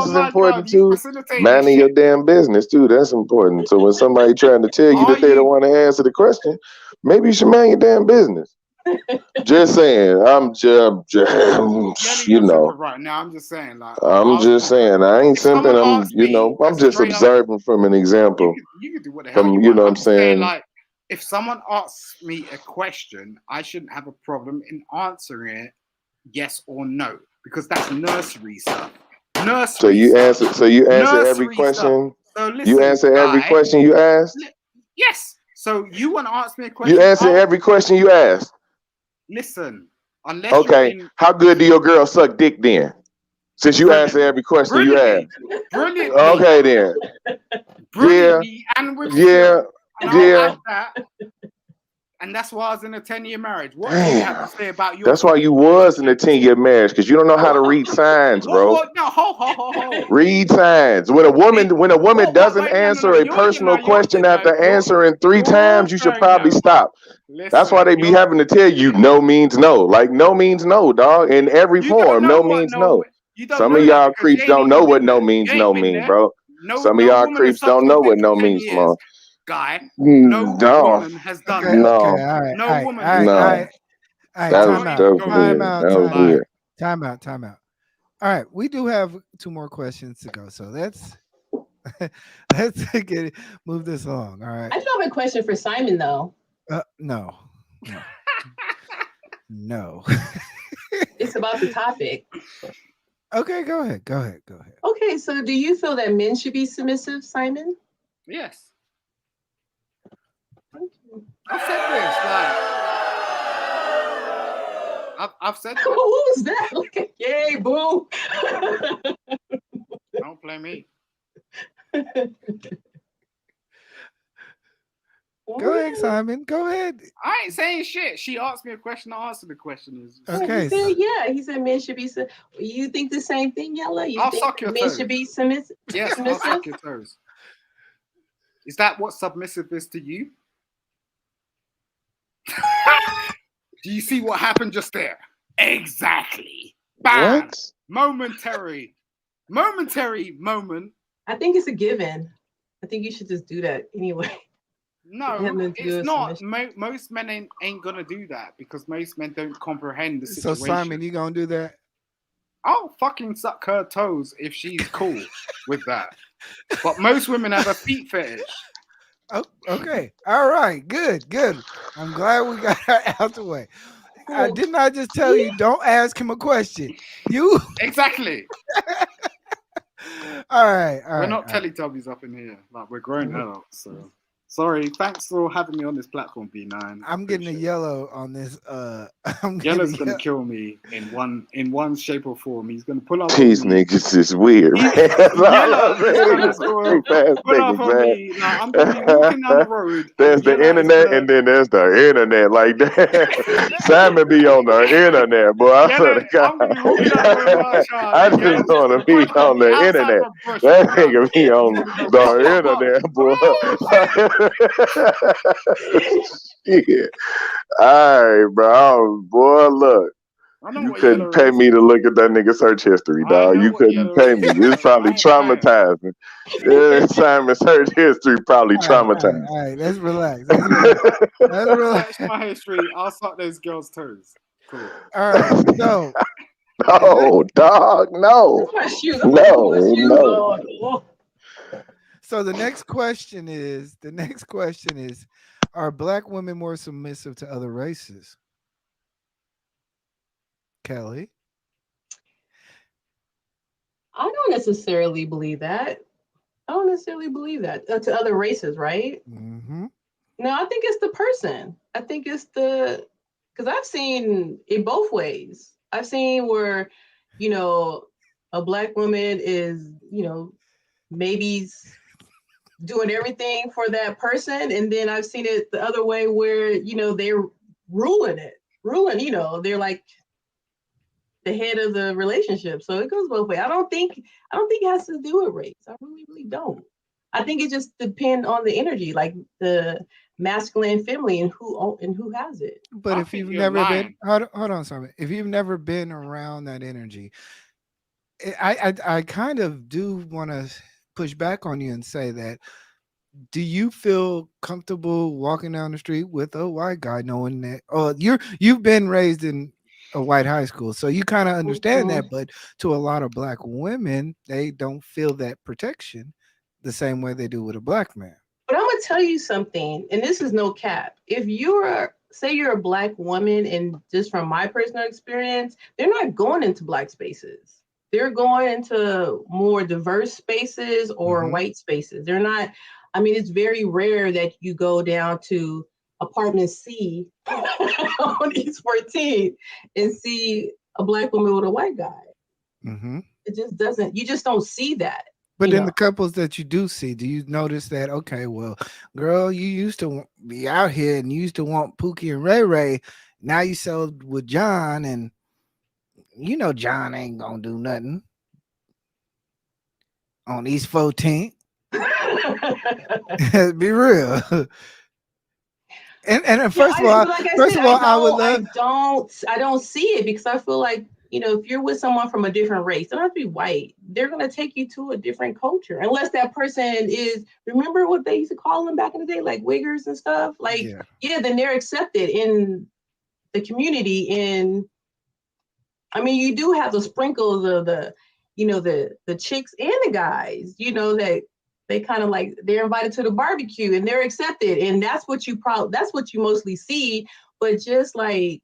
Speaker 6: is important too? Minding your damn business too. That's important. So when somebody trying to tell you that they don't want to answer the question, maybe you should mind your damn business. Just saying. I'm just
Speaker 5: right now. I'm just saying. Like,
Speaker 6: I'm just saying. I ain't simping. I'm just observing from an example.
Speaker 5: You can do what the hell you want.
Speaker 6: You know what I'm saying?
Speaker 5: Like, if someone asks me a question, I shouldn't have a problem in answering it yes or no, because that's nursery stuff.
Speaker 6: So you answer every question.
Speaker 5: So listen,
Speaker 6: you answer every question you ask.
Speaker 5: Yes. So you want to ask me a question?
Speaker 6: You answer every question you ask.
Speaker 5: listen. Unless
Speaker 6: Okay, how good do your girl suck dick then? Since you answer every question you ask.
Speaker 5: Brilliantly.
Speaker 6: Okay then.
Speaker 5: Brilliantly and with skill. And I'll add that. And that's why I was in a 10-year marriage. What do you have to say about your?
Speaker 6: That's why you was in a 10-year marriage, because you don't know how to read signs, bro.
Speaker 5: No, ho.
Speaker 6: Read signs. When a woman doesn't answer a personal question after answering 3 times, you should probably stop. That's why they be having to tell you no means no. Like no means no, dog. In every form, no means no. Some of y'all creeps don't know what no means no mean, bro. Some of y'all creeps don't know what no means, man.
Speaker 5: Guy, no woman has done that.
Speaker 6: No.
Speaker 2: Okay, all right.
Speaker 5: No woman.
Speaker 6: No.
Speaker 2: Time out. All right, we do have 2 more questions to go, so let's move this along. All right.
Speaker 4: I do have a question for Simon, though.
Speaker 2: No. No.
Speaker 4: It's about the topic.
Speaker 2: Okay, go ahead.
Speaker 4: Okay, so do you feel that men should be submissive, Simon?
Speaker 5: Yes. I've said this, like I've said this.
Speaker 4: Who was that? Okay. Yay, boo.
Speaker 5: Don't play me.
Speaker 2: Go ahead, Simon. Go ahead.
Speaker 5: I ain't saying shit. She asked me a question. I answered the question.
Speaker 2: Okay.
Speaker 4: He said men should be. You think the same thing, Yella?
Speaker 5: I'll suck your toes.
Speaker 4: Men should be submissive.
Speaker 5: Yes, I'll suck your toes. Is that what submissive is to you? Do you see what happened just there? Exactly. Bam. What? Momentary moment.
Speaker 4: I think it's a given. I think you should just do that anyway.
Speaker 5: No, it's not. Most men ain't gonna do that because most men don't comprehend the situation.
Speaker 2: So Simon, you gonna do that?
Speaker 5: I'll fucking suck her toes if she's cool with that. But most women have a feet fetish.
Speaker 2: Oh, okay. All right. Good. I'm glad we got that out the way. Didn't I just tell you don't ask him a question? You
Speaker 5: exactly.
Speaker 2: All right.
Speaker 5: We're not Teletubbies up in here. Like we're grown adults. So sorry. Thanks for having me on this platform, B9.
Speaker 2: I'm getting a yellow on this.
Speaker 5: Yellow's gonna kill me in one shape or form. He's gonna pull up.
Speaker 6: These niggas is weird, man.
Speaker 5: I'm gonna be walking down the road.
Speaker 6: There's the internet, and then there's the internet. Like that. Simon be on the internet, boy. I swear to God. I just want to be on the internet. That nigga be on the internet, boy. Shit. All right, bro. Boy, look. You couldn't pay me to look at that nigga search history, dog. You couldn't pay me. It's probably traumatizing. Simon's search history probably traumatizing.
Speaker 2: All right, let's relax.
Speaker 5: That's my history. I'll suck those girls' toes. Cool.
Speaker 2: All right, so.
Speaker 6: No, dog. No. No.
Speaker 2: So the next question is, are Black women more submissive to other races? Kelly?
Speaker 4: I don't necessarily believe that. To other races, right?
Speaker 2: Mm-hmm.
Speaker 4: No, I think it's the person. I think it's because I've seen it both ways. I've seen where, a Black woman is, maybe doing everything for that person. And then I've seen it the other way where, they're ruling, they're like the head of the relationship. So it goes both ways. I don't think it has to do with race. I really, really don't. I think it just depends on the energy, like the masculine and feminine, and who has it.
Speaker 2: But if you've never been, hold on, Simon. If you've never been around that energy, I kind of do want to push back on you and say that, do you feel comfortable walking down the street with a white guy knowing that you've been raised in a white high school, so you kind of understand that, but to a lot of Black women, they don't feel that protection the same way they do with a Black man.
Speaker 4: But I'm gonna tell you something, and this is no cap. If say you're a Black woman, and just from my personal experience, they're not going into Black spaces. They're going into more diverse spaces or white spaces. They're not, it's very rare that you go down to apartment C on East 14th and see a Black woman with a white guy.
Speaker 2: Mm-hmm.
Speaker 4: It just doesn't, you just don't see that.
Speaker 2: But in the couples that you do see, do you notice that, okay, well, girl, you used to be out here and you used to want Pookie and Ray Ray. Now you sold with John, and you know John ain't gonna do nothing on East 14th. Be real. And first of all,
Speaker 4: I don't see it because I feel like, you know, if you're with someone from a different race, they don't have to be white. They're going to take you to a different culture, unless that person is, remember what they used to call them back in the day, like wiggers and stuff. Like, then they're accepted in the community. And I mean, you do have the sprinkles of the, you know, the chicks and the guys, you know, that they kind of like, they're invited to the barbecue and they're accepted. And that's what you mostly see. But just like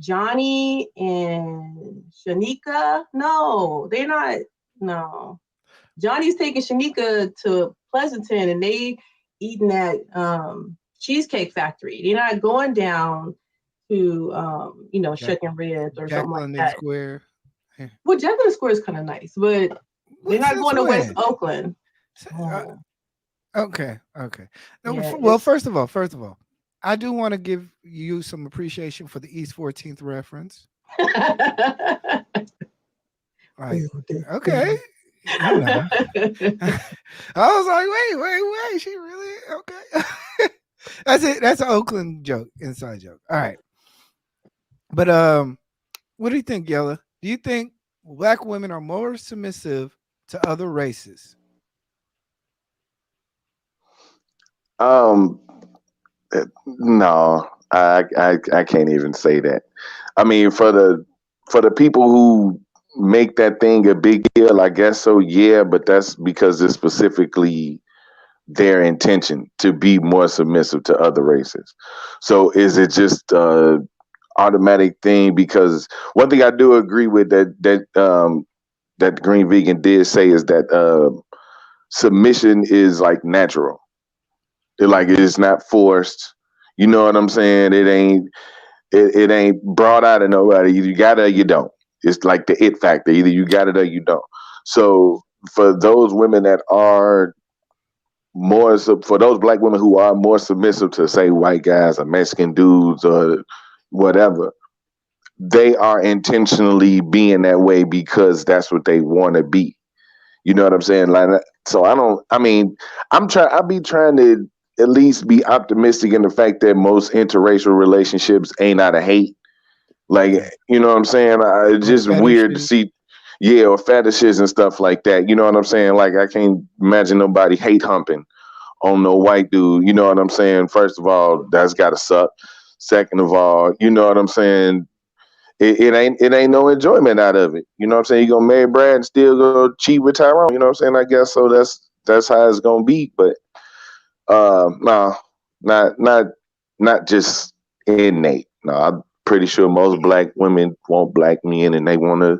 Speaker 4: Johnny and Shanika, no, they're not. No, Johnny's taking Shanika to Pleasanton and they eating at Cheesecake Factory. They're not going down to you know, Shucking Ribs or something like that.
Speaker 2: Square.
Speaker 4: Yeah. Well, Jacqueline Square is kind of nice, but they're not going to West Oakland.
Speaker 2: Okay. Well, first of all, I do want to give you some appreciation for the East 14th reference. Like, okay. You know. I was like, wait, she really okay? That's it. That's an Oakland joke, inside joke. All right. But what do you think, Yella? Do you think Black women are more submissive to other races?
Speaker 6: No, I can't even say that. I mean, for the people who make that thing a big deal, I guess so, yeah, but that's because it's specifically their intention to be more submissive to other races. So is it just automatic thing? Because one thing I do agree with that the Green Vegan did say is that submission is like natural. It's not forced. You know what I'm saying? It ain't brought out of nobody. Either you got it or you don't. It's like the it factor. Either you got it or you don't. So for those women that are for those Black women who are more submissive to, say, white guys or Mexican dudes or whatever, they are intentionally being that way because that's what they want to be. You know what I'm saying? Like, so I be trying to at least be optimistic in the fact that most interracial relationships ain't out of hate. Like, you know what I'm saying? It's just weird to see, or fetishes and stuff like that. You know what I'm saying? Like, I can't imagine nobody hate humping on no white dude. You know what I'm saying? First of all, that's gotta suck. Second of all, you know what I'm saying? It ain't no enjoyment out of it. You know what I'm saying? You gonna marry Brad and still go cheat with Tyrone. You know what I'm saying? I guess so. That's how it's gonna be. But no, not just innate. No, I'm pretty sure most Black women want Black men and they want to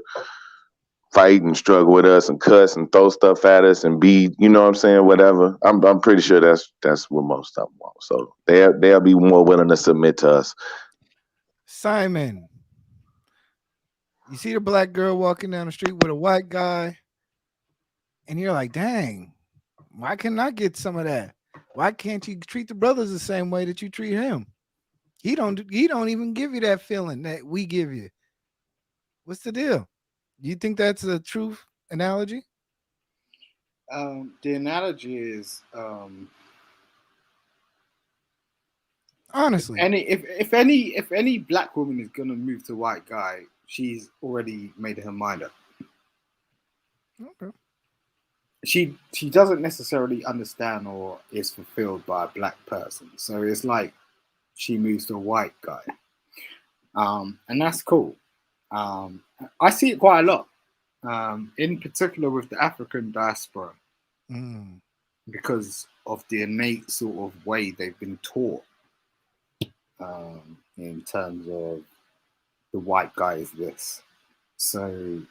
Speaker 6: fight and struggle with us and cuss and throw stuff at us and be, you know what I'm saying, whatever. I'm pretty sure that's what most of them want. So they'll be more willing to submit to us.
Speaker 2: Simon, you see the Black girl walking down the street with a white guy, and you're like, dang, why can't I get some of that? Why can't you treat the brothers the same way that you treat him? He don't even give you that feeling that we give you. What's the deal? Do you think that's a true analogy?
Speaker 5: The analogy is
Speaker 2: honestly,
Speaker 5: if any Black woman is gonna move to a white guy, she's already made her mind up.
Speaker 2: Okay.
Speaker 5: She doesn't necessarily understand or is fulfilled by a Black person, so it's like she moves to a white guy, and that's cool. I see it quite a lot, in particular with the African diaspora, because of the innate sort of way they've been taught, in terms of the white guy is this. So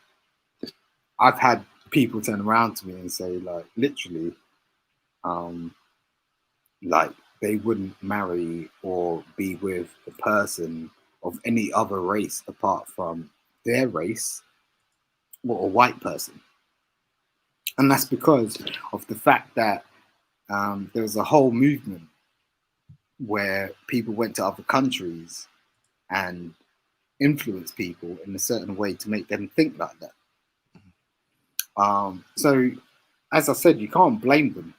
Speaker 5: I've had people turn around to me and say, like, literally, like, they wouldn't marry or be with a person of any other race apart from their race or a white person. And that's because of the fact that there was a whole movement where people went to other countries and influenced people in a certain way to make them think like that. So, as I said, you can't blame them.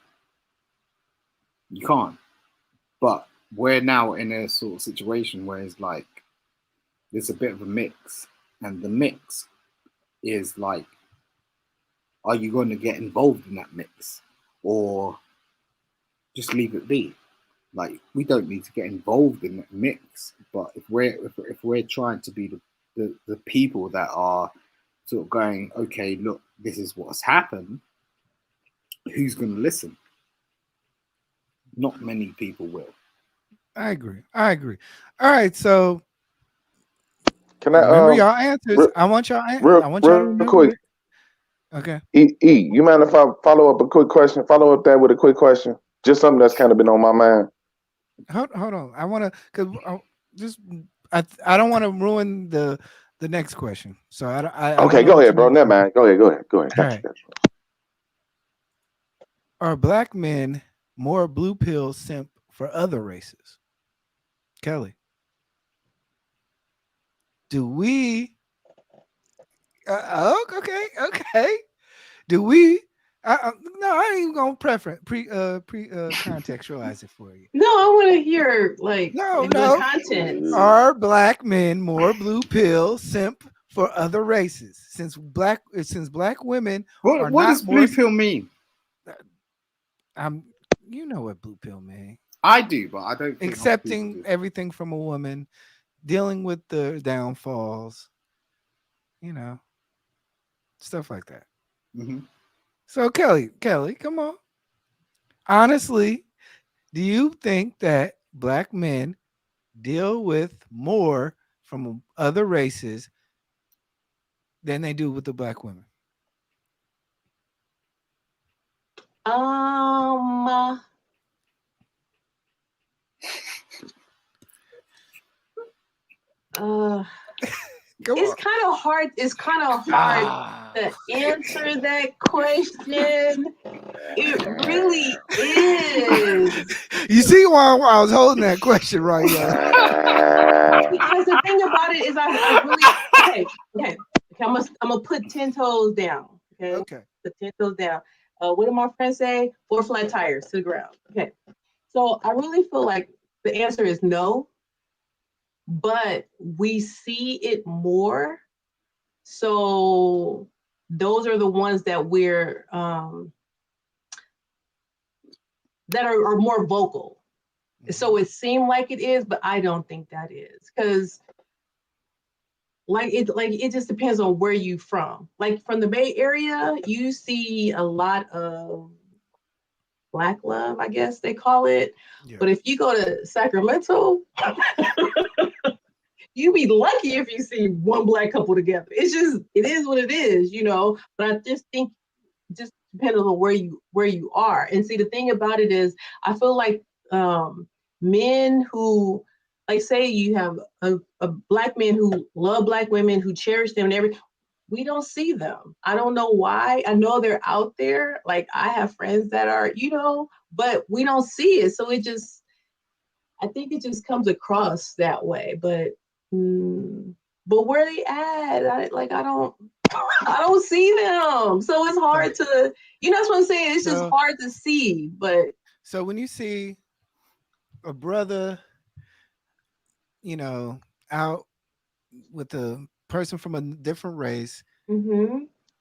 Speaker 5: You can't. But we're now in a sort of situation where it's like there's a bit of a mix, and the mix is like, are you going to get involved in that mix or just leave it be? Like, we don't need to get involved in that mix, but if we're trying to be the people that are sort of going, okay, look, this is what's happened, who's going to listen? Not many people will.
Speaker 2: I agree. All right, so
Speaker 6: can I
Speaker 2: remember y'all answers. I want y'all. I want y'all to remember.
Speaker 6: Quick.
Speaker 2: Okay.
Speaker 6: You mind if I follow up a quick question? Follow up that with a quick question. Just something that's kind of been on my mind.
Speaker 2: Hold on. I want to I don't want to ruin the next question. So
Speaker 6: okay, go ahead, bro. Never mind. Go ahead. Gotcha.
Speaker 2: Are black men more blue pill simp for other races? Kelly, do we? Okay. Do we? No, I ain't even gonna contextualize it for you.
Speaker 4: No, I want to hear the content.
Speaker 2: Are black men more blue pill simp for other races? Since black women
Speaker 5: what does blue pill mean?
Speaker 2: You know what blue pill mean.
Speaker 5: I do, but I don't think
Speaker 2: accepting everything from a woman, dealing with the downfalls, stuff like that.
Speaker 5: Mm-hmm.
Speaker 2: So Kelly, come on. Honestly, do you think that black men deal with more from other races than they do with the black women?
Speaker 4: It's kind of hard. It's kind of hard to answer that question. It really is.
Speaker 2: You see why I was holding that question right here?
Speaker 4: Because the thing about it is, I really okay. I'm gonna put 10 toes down. Okay. Put 10 toes down. What did my friend say? 4 flat tires to the ground. Okay. So I really feel like the answer is no. But we see it more. So those are the ones that we're that are more vocal. So it seemed like it is, but I don't think that is, because it just depends on where you from. Like from the Bay Area, you see a lot of black love, I guess they call it. Yeah. But if you go to Sacramento, you be lucky if you see one black couple together. It is what it is, But I just think just depends on where you are. And see, the thing about it is, I feel like men who, like, say you have a black men who love black women, who cherish them and everything, we don't see them. I don't know why. I know they're out there. Like, I have friends that are, but we don't see it. So I think it just comes across that way. But where they at? I don't see them. So it's hard to, that's what I'm saying. It's just hard to see. But
Speaker 2: so when you see a brother, out with a person from a different race,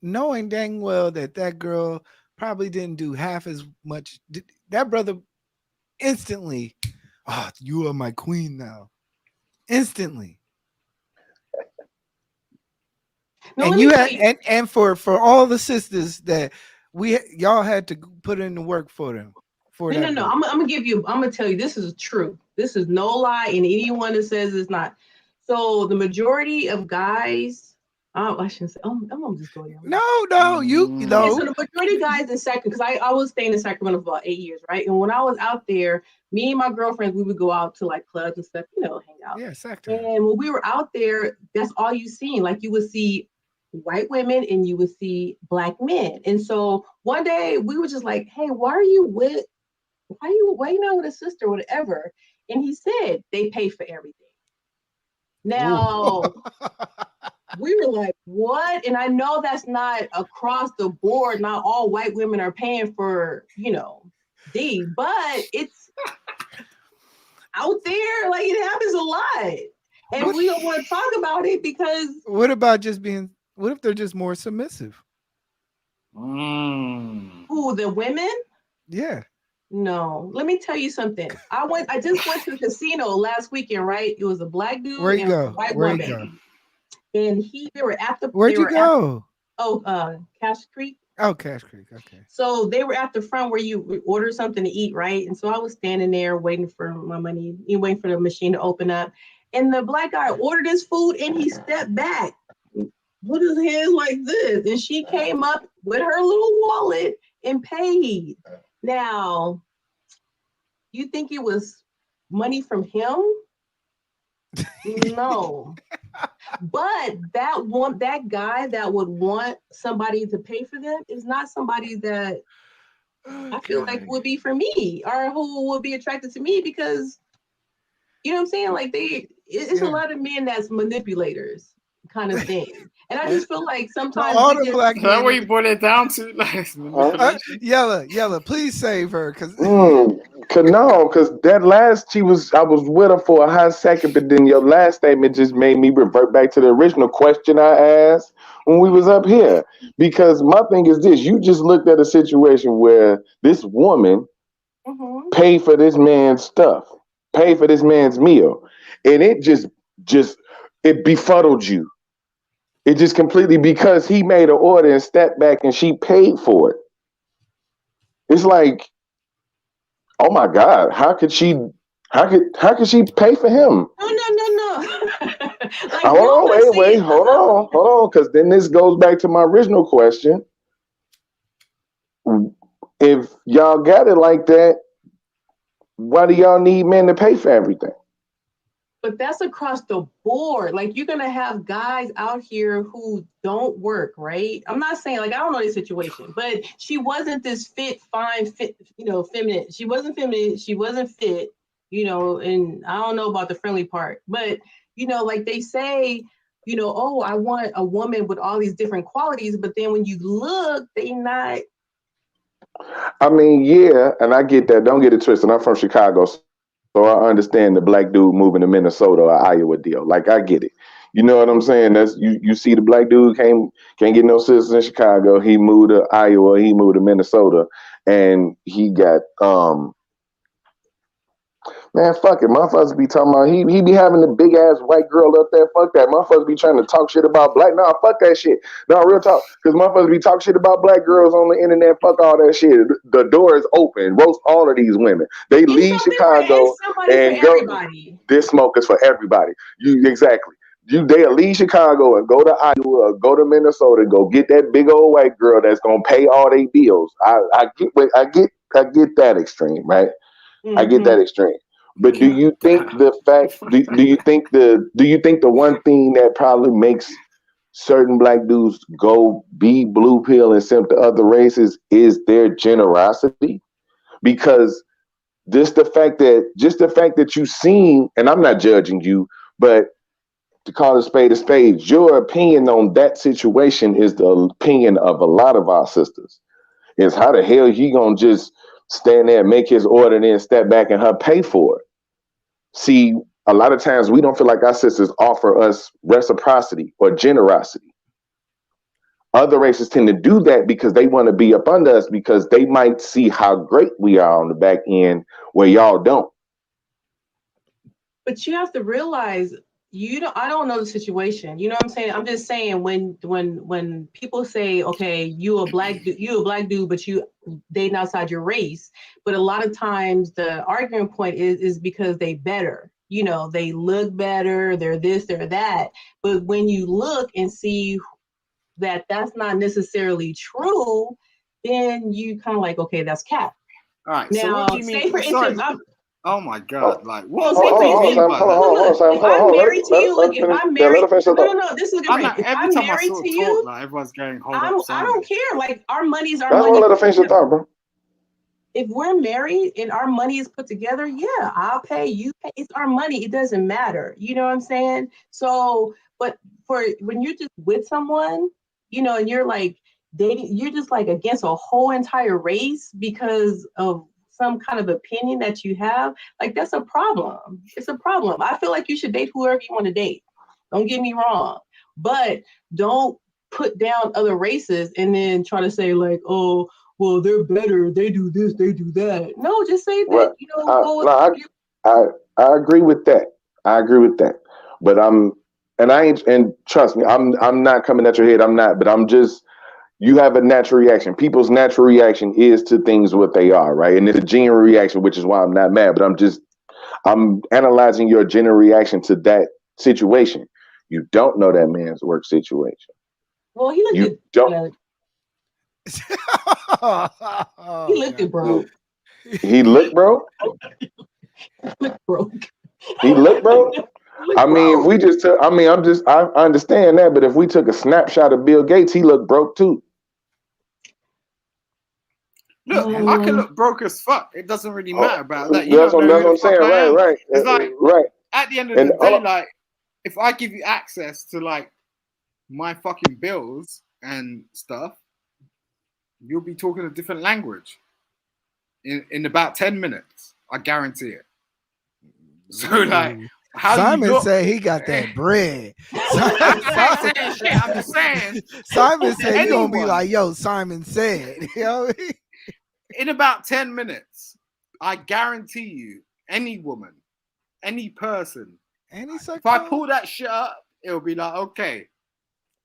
Speaker 2: knowing dang well that girl probably didn't do half as much, that brother instantly, you are my queen now. Instantly. No, and you had and for all the sisters that y'all had to put in the work for them.
Speaker 4: No. I'm gonna tell you, this is true. This is no lie, and anyone that says it's not. So the majority of guys, I shouldn't say. I'm gonna just go there.
Speaker 2: No, you know.
Speaker 4: So the majority of guys in Sacramento, because I was staying in Sacramento for about 8 years, right? And when I was out there, me and my girlfriends, we would go out to like clubs and stuff, hang out.
Speaker 2: Yeah, Sacramento.
Speaker 4: And when we were out there, that's all you seen. Like you would see white women and you would see black men. And so one day we were just like, hey, why are you out with a sister or whatever? And he said they pay for everything. Now we were like, what? And I know that's not across the board. Not all white women are paying for, D, but it's out there. Like it happens a lot. And we don't want to talk about it because.
Speaker 2: What if they're just more submissive?
Speaker 4: Who, the women?
Speaker 2: Yeah.
Speaker 4: No, let me tell you something. I just went to the casino last weekend, right? It was a black dude and a white woman. And they were at the.
Speaker 2: Where'd you go?
Speaker 4: Cash Creek.
Speaker 2: Oh, Cash Creek. Okay.
Speaker 4: So they were at the front where you order something to eat, right? And so I was standing there waiting for my money, waiting for the machine to open up. And the black guy ordered his food and he stepped back, put his hands like this. And she came up with her little wallet and paid. Now, you think it was money from him? No. But that guy that would want somebody to pay for them is not somebody that I feel like would be for me or who would be attracted to me because, you know what I'm saying? Like it's a lot of men that's manipulators kind of thing. And I just feel like sometimes
Speaker 5: that's what you put it down to.
Speaker 2: Yella, please save her because
Speaker 6: that last I was with her for a hot second, but then your last statement just made me revert back to the original question I asked when we was up here. Because my thing is this: you just looked at a situation where this woman paid for this man's stuff, paid for this man's meal, and it just it befuddled you. It just completely because he made an order and stepped back and she paid for it. It's like, oh my God, how could she pay for him?
Speaker 4: No.
Speaker 6: Hold on. Because then this goes back to my original question. If y'all got it like that, why do y'all need men to pay for everything?
Speaker 4: But that's across the board. Like you're gonna have guys out here who don't work, right? I'm not saying like I don't know the situation, but she wasn't this fine, feminine. She wasn't feminine. She wasn't fit, and I don't know about the friendly part, but like they say, oh, I want a woman with all these different qualities, but then when you look, they not.
Speaker 6: I mean, yeah, and I get that. Don't get it twisted. I'm from Chicago. So I understand the black dude moving to Minnesota or Iowa deal. Like I get it. You know what I'm saying? That's you see the black dude can't get no sisters in Chicago. He moved to Iowa, he moved to Minnesota, and he got man, fuck it. Motherfuckers be talking about he be having the big ass white girl up there. Fuck that. Motherfuckers be trying to talk shit about black. Nah, fuck that shit. No, real talk. Because motherfuckers be talking shit about black girls on the internet. Fuck all that shit. The door is open. Roast all of these women. They leave Chicago and go.
Speaker 4: Everybody.
Speaker 6: This smoke is for everybody. Exactly. They'll leave Chicago and go to Iowa, go to Minnesota, go get that big old white girl that's gonna pay all their bills. I get that extreme, right? I get that extreme. But do you think the fact? Do you think the one thing that probably makes certain black dudes go be blue pill and simp to other races is their generosity? Because just the fact that you've seen, and I'm not judging you, but to call a spade, your opinion on that situation is the opinion of a lot of our sisters. Is how the hell he gonna just stand there and make his order and then step back and her pay for it? See, a lot of times we don't feel like our sisters offer us reciprocity or generosity. Other races tend to do that because they want to be up under us because they might see how great we are on the back end where y'all don't.
Speaker 4: But you have to realize I don't know the situation. You know what I'm saying? I'm just saying when people say, okay, you a black dude, but you dating outside your race. But a lot of times the argument point is because they better. you know, they look better, they're this, they're that. But when you look and see that that's not necessarily true, then you kind of like, okay, that's cap.
Speaker 5: All right.
Speaker 4: Now,
Speaker 5: so what do you mean?
Speaker 4: say for instance,
Speaker 5: oh my God! Like what?
Speaker 4: So say
Speaker 5: What do you mean by that?
Speaker 4: if I'm married to you, look, if I'm married, no, this is great. If I'm married to you,
Speaker 5: like everyone's going, hold
Speaker 4: I
Speaker 5: up,
Speaker 4: don't care. Like our money's our
Speaker 6: That's
Speaker 4: money.
Speaker 6: let her finish the thought, bro.
Speaker 4: If we're married and our money is put together, yeah, I'll pay, you pay. It's our money. It doesn't matter. You know what I'm saying? So, but for when you're just with someone, you know, and you're like dating, you're just like against a whole entire race because of some kind of opinion that you have, like that's a problem. It's a problem. I feel like you should date whoever you want to date. Don't get me wrong, but don't put down other races and then try to say like, oh, well, they're better. They do this, they do that. No, just say that,
Speaker 6: Right.
Speaker 4: you know.
Speaker 6: I agree with that. I agree with that. But and trust me, I'm not coming at your head. I'm not, but I'm just, you have a natural reaction. People's natural reaction is to things what they are, right? And it's a genuine reaction, which is why I'm not mad, but I'm analyzing your genuine reaction to that situation. You don't know that man's work situation.
Speaker 4: Well, he looked
Speaker 6: you don't.
Speaker 4: He looked it, bro.
Speaker 6: He looked, bro.
Speaker 4: Look broke.
Speaker 6: He looked, bro. I mean, if we just took, I understand that, but if we took a snapshot of Bill Gates, he looked broke too.
Speaker 5: Look, I can look broke as fuck. It doesn't really matter about that.
Speaker 6: That's what I'm saying. Right.
Speaker 5: It's like,
Speaker 6: right.
Speaker 5: At the end of the day, like, if I give you access to like my fucking bills and stuff, you'll be talking a different language in about 10 minutes. I guarantee it. So like,
Speaker 2: Simon said he got that bread.
Speaker 5: I'm just saying.
Speaker 2: Simon said you're gonna be like, yo, Simon said. You know what I mean?
Speaker 5: In about 10 minutes, I guarantee you, any woman, any person, if I pull that shit up, it'll be like, okay.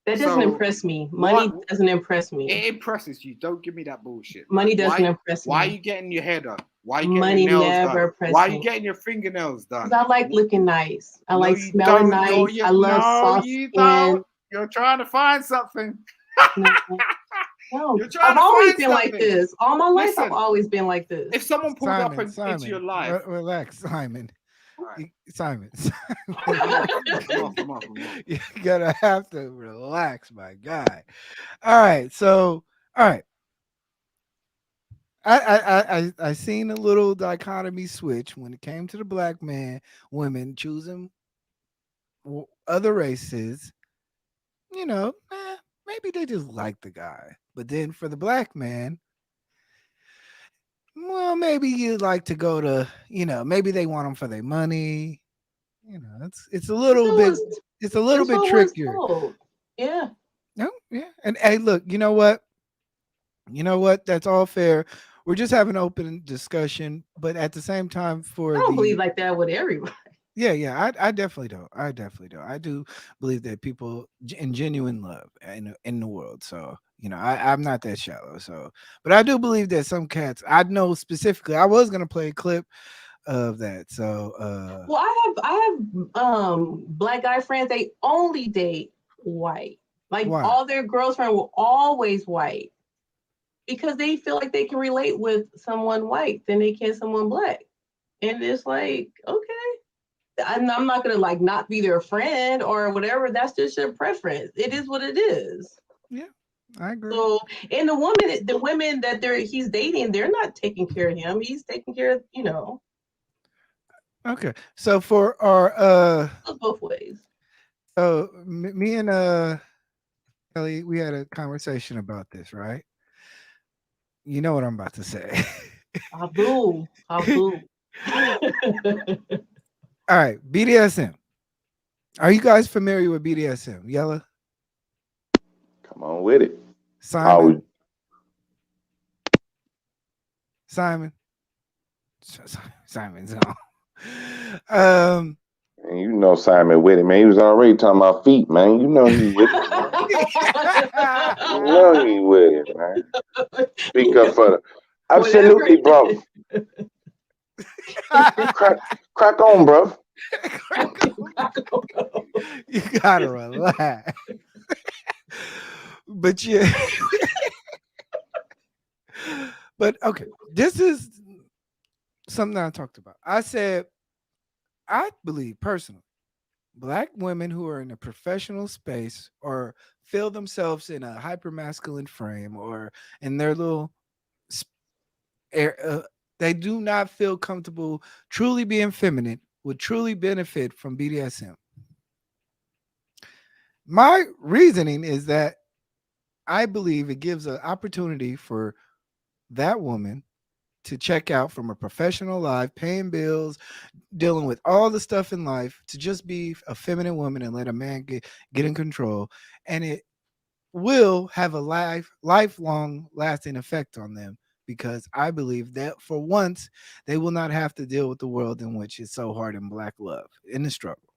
Speaker 4: That doesn't impress me. Money doesn't impress me.
Speaker 5: It impresses you. Don't give me that bullshit.
Speaker 4: Money doesn't impress me.
Speaker 5: Why are you getting your hair done? Why are you
Speaker 4: getting
Speaker 5: your nails done? Why are
Speaker 4: me.
Speaker 5: you getting your fingernails done?
Speaker 4: Because I like looking nice. I like smelling nice. I love soft skin.
Speaker 5: You're trying to find something.
Speaker 4: No, I've always been like this. All my life, I've always been like this.
Speaker 5: If someone pulls up into your life,
Speaker 2: relax, Simon.
Speaker 5: Right.
Speaker 2: Simon.
Speaker 5: Come on.
Speaker 2: You're gonna have to relax, my guy. All right, so all right. I seen a little dichotomy switch when it came to the black man, women choosing other races. You know, maybe they just like the guy. But then for the black man, well, maybe you like to go to, you know, maybe they want them for their money. You know, it's a little bit trickier.
Speaker 4: Yeah.
Speaker 2: No, yeah. And hey, look, you know what? That's all fair. We're just having an open discussion, but at the same time, I
Speaker 4: don't believe like that with everybody.
Speaker 2: Yeah, I definitely don't. I do believe that people in genuine love in the world. So, you know, I'm not that shallow. So, but I do believe that some cats, I know specifically, I was gonna play a clip of that. So,
Speaker 4: well, I have black guy friends. They only date white. Like all their girlfriends were always white because they feel like they can relate with someone white than they can someone black, and it's like, okay. I'm not gonna like not be their friend or whatever. That's just your preference. It is what it is.
Speaker 2: Yeah, I agree.
Speaker 4: So, and the women that he's dating, they're not taking care of him. He's taking care of, you know.
Speaker 2: Okay, so for our
Speaker 4: both ways.
Speaker 2: So me and Kelly, we had a conversation about this, right? You know what I'm about to say.
Speaker 4: Abu.
Speaker 2: All right, BDSM. Are you guys familiar with BDSM? Yella?
Speaker 6: Come on with it.
Speaker 2: Simon? Simon's on.
Speaker 6: And you know Simon with it, man. He was already talking about feet, man. You know he with it. You know he with it, man. Speak up for them. Absolutely, bro. Crack on, bro.
Speaker 2: You gotta relax. But yeah. But okay, this is something I talked about. I said, I believe personally, Black women who are in a professional space or feel themselves in a hyper masculine frame or in their little they do not feel comfortable truly being feminine would truly benefit from BDSM. My reasoning is that I believe it gives an opportunity for that woman to check out from a professional life, paying bills, dealing with all the stuff in life, to just be a feminine woman and let a man get in control. And it will have a lifelong lasting effect on them, because I believe that for once they will not have to deal with the world in which is so hard in Black love in the struggle.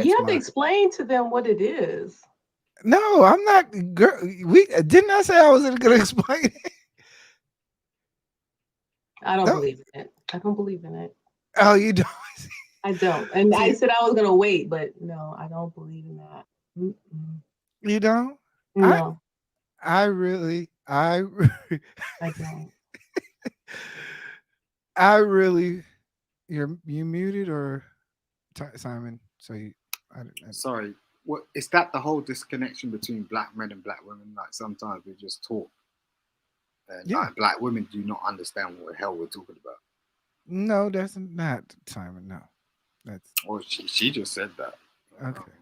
Speaker 4: You have to explain to them what it is.
Speaker 2: No, I'm not. Girl, didn't I say I wasn't going to explain it?
Speaker 4: I don't believe in it. I don't believe in it.
Speaker 2: Oh, you don't?
Speaker 4: I don't. And I said I was going to wait, but no, I don't believe in that. Mm-mm.
Speaker 2: You don't?
Speaker 4: No.
Speaker 2: I really
Speaker 4: don't.
Speaker 2: I really. You muted or Simon? So you.
Speaker 5: Sorry. What is that? The whole disconnection between Black men and Black women? Like sometimes we just talk, and like Black women do not understand what the hell we're talking about.
Speaker 2: No, that's not Simon. No, that's.
Speaker 5: Well, she just said that.
Speaker 2: Okay.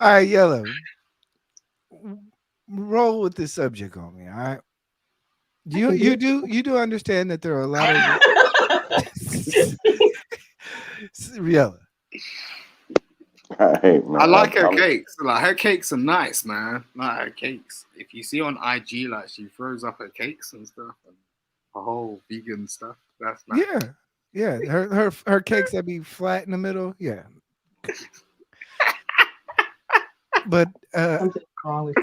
Speaker 2: All right, Yellow. Roll with this subject on me. All right. You do understand that there are a lot of Yellow.
Speaker 5: I like her cakes. Like her cakes are nice, man. Like her cakes. If you see on IG, like she throws up her cakes and stuff, and her whole vegan stuff. That's nice.
Speaker 2: Yeah. Her cakes that be flat in the middle. Yeah. But
Speaker 4: something's wrong with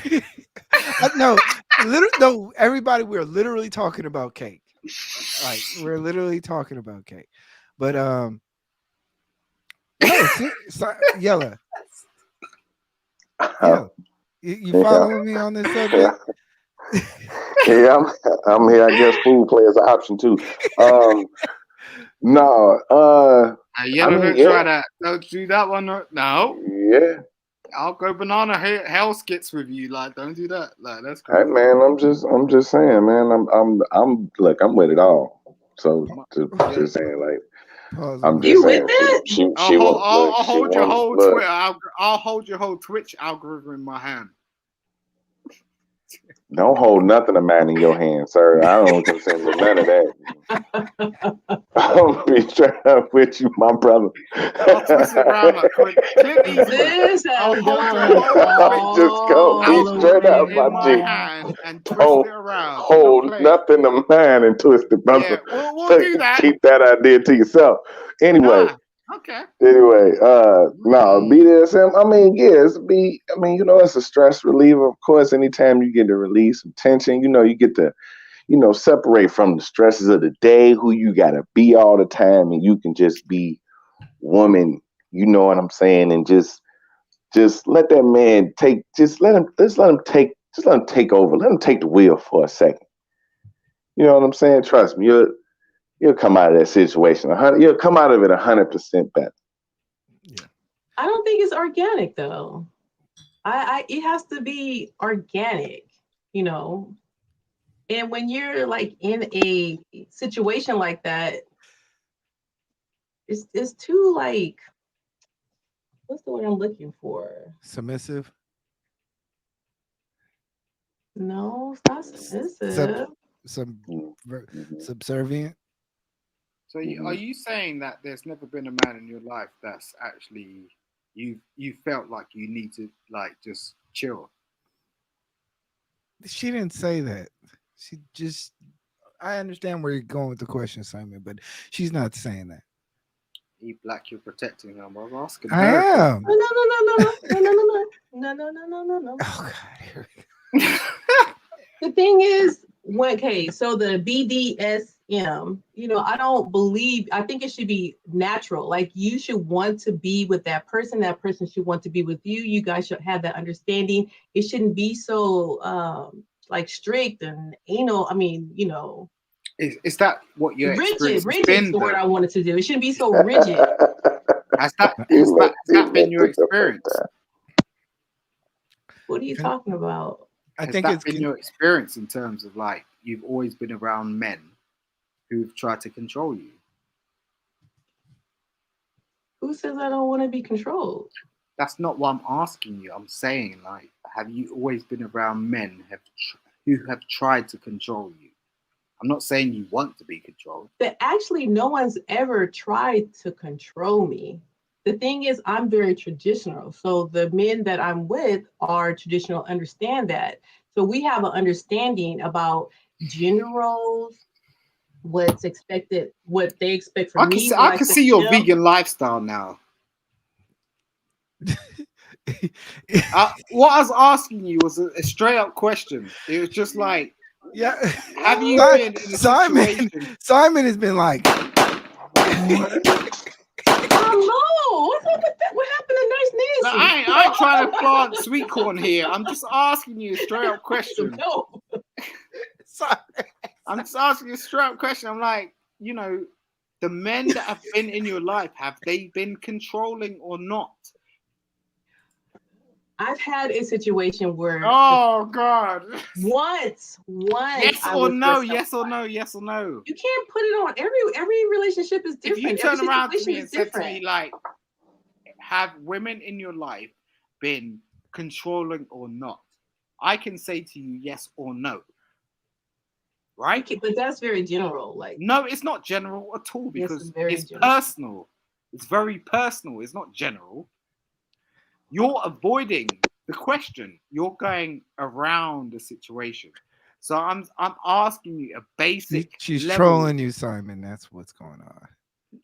Speaker 4: you.
Speaker 2: No, everybody, we're literally talking about cake. Like we're literally talking about cake. But no, Yellow. You following me on this subject?
Speaker 6: Yeah, I'm here. I guess food play is an option too. No.
Speaker 5: Don't try that. Don't do that one. No.
Speaker 6: Yeah.
Speaker 5: I'll go banana hell skits with you. Like, don't do that. Like, that's
Speaker 6: cool. Hey, man, I'm just saying, man. I'm with it all. So just saying, like, I'm just saying.
Speaker 5: I'll hold your whole Twitter. I'll hold your whole Twitch algorithm in my hand.
Speaker 6: Don't hold nothing of mine in your hand, sir. I don't consent to none of that. I'll be straight up with you, my brother.
Speaker 5: I'll twist it around like Clint
Speaker 4: Eastwood.
Speaker 5: I'll just
Speaker 6: go be straight up, my G.
Speaker 5: Hand and twist it around.
Speaker 6: Hold nothing of mine and twist it, brother.
Speaker 5: Yeah, we'll do that.
Speaker 6: Keep that idea to yourself. Anyway.
Speaker 5: Okay.
Speaker 6: Anyway, no, BDSM. I mean, it's a stress reliever. Of course, anytime you get to release some tension, you get to, separate from the stresses of the day, who you gotta be all the time, and you can just be woman. You know what I'm saying? And just let that man let him take over. Let him take the wheel for a second. You know what I'm saying? Trust me, you'll come out of that situation. You'll come out of it 100% better.
Speaker 2: Yeah.
Speaker 4: I don't think it's organic though. It has to be organic, And when you're like in a situation like that, it's too like, what's the word I'm looking for?
Speaker 2: Submissive.
Speaker 4: No, it's not submissive.
Speaker 2: Subservient.
Speaker 5: So are you saying that there's never been a man in your life that's actually you felt like you need to like just chill?
Speaker 2: She didn't say that. She just, I understand where you're going with the question, Simon, but she's not saying that.
Speaker 5: eBlack, you're protecting her. I was asking her.
Speaker 2: I am.
Speaker 4: No. No.
Speaker 2: Oh God, here we go.
Speaker 4: The thing is, so the BDSM, I don't believe, I think it should be natural. Like, you should want to be with that person should want to be with you. You guys should have that understanding. It shouldn't be so like strict and anal. I mean,
Speaker 5: is that what your experience
Speaker 4: rigid
Speaker 5: has been,
Speaker 4: is the word I wanted to do. It shouldn't be so rigid.
Speaker 5: Has that been your experience?
Speaker 4: What are you talking about?
Speaker 5: I think it's been your experience in terms of, like, you've always been around men who've tried to control you.
Speaker 4: Who says I don't want to be controlled?
Speaker 5: That's not what I'm asking you. I'm saying, like, have you always been around men who have tried to control you? I'm not saying you want to be controlled.
Speaker 4: But actually, no one's ever tried to control me. The thing is, I'm very traditional. So the men that I'm with are traditional, understand that. So we have an understanding about gender roles, what's expected, what they expect from me.
Speaker 5: I can see your vegan lifestyle now. What I was asking you was a straight up question. It was just like,
Speaker 2: yeah,
Speaker 5: have you been in a situation?
Speaker 2: Simon has been like,
Speaker 4: hello, what's up with that? What happened to Nice Nancy?
Speaker 5: No, I ain't trying to plant sweet corn here. I'm just asking you a straight up question.
Speaker 2: Sorry.
Speaker 5: I'm just asking you a straight up question. I'm like, the men that have been in your life, have they been controlling or not?
Speaker 4: I've had a situation where.
Speaker 5: Oh God!
Speaker 4: Once.
Speaker 5: Yes or no? Yes or no? Yes or no?
Speaker 4: You can't put it on every relationship is different.
Speaker 5: If you turn around to me and said to me, like, have women in your life been controlling or not? I can say to you yes or no. Right?
Speaker 4: Okay, but that's very general. Like,
Speaker 5: no, it's not general at all, because it's personal. It's very personal. It's not general. You're avoiding the question. You're going around the situation. So I'm asking you a basic.
Speaker 2: She's
Speaker 5: level.
Speaker 2: Trolling you, Simon. That's what's going on.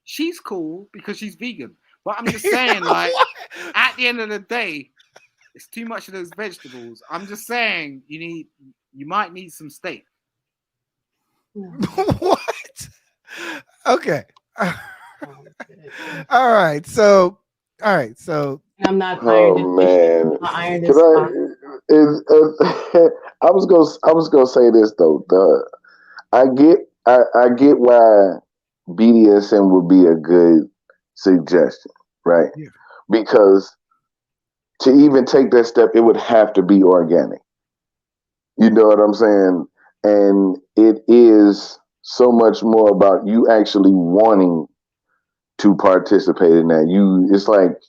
Speaker 5: She's cool because she's vegan. But I'm just saying, like, at the end of the day, it's too much of those vegetables. I'm just saying you might need some steak.
Speaker 2: What? Okay. All right. So
Speaker 4: I'm not
Speaker 6: ironed. Oh man! I was gonna say this though. I get why BDSM would be a good suggestion, right?
Speaker 2: Yeah.
Speaker 6: Because to even take that step, it would have to be organic. You know what I'm saying? And it is so much more about you actually wanting to participate in that. It's like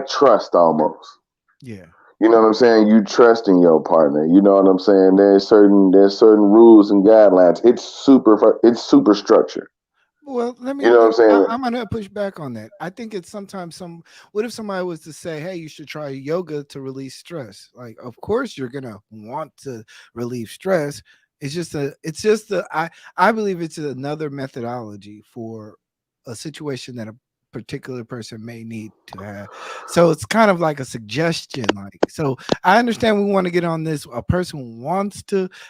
Speaker 6: trust almost.
Speaker 2: Yeah.
Speaker 6: You know what I'm saying? You trust in your partner. You know what I'm saying? There's certain rules and guidelines. It's super structured.
Speaker 2: Well, let me.
Speaker 6: You know what I'm saying?
Speaker 2: I'm gonna push back on that. I think it's sometimes what if somebody was to say, "Hey, you should try yoga to release stress." Like, of course you're gonna want to relieve stress. I believe it's another methodology for a situation that a particular person may need to have. So it's kind of like a suggestion. Like, so I understand we want to get on this. A person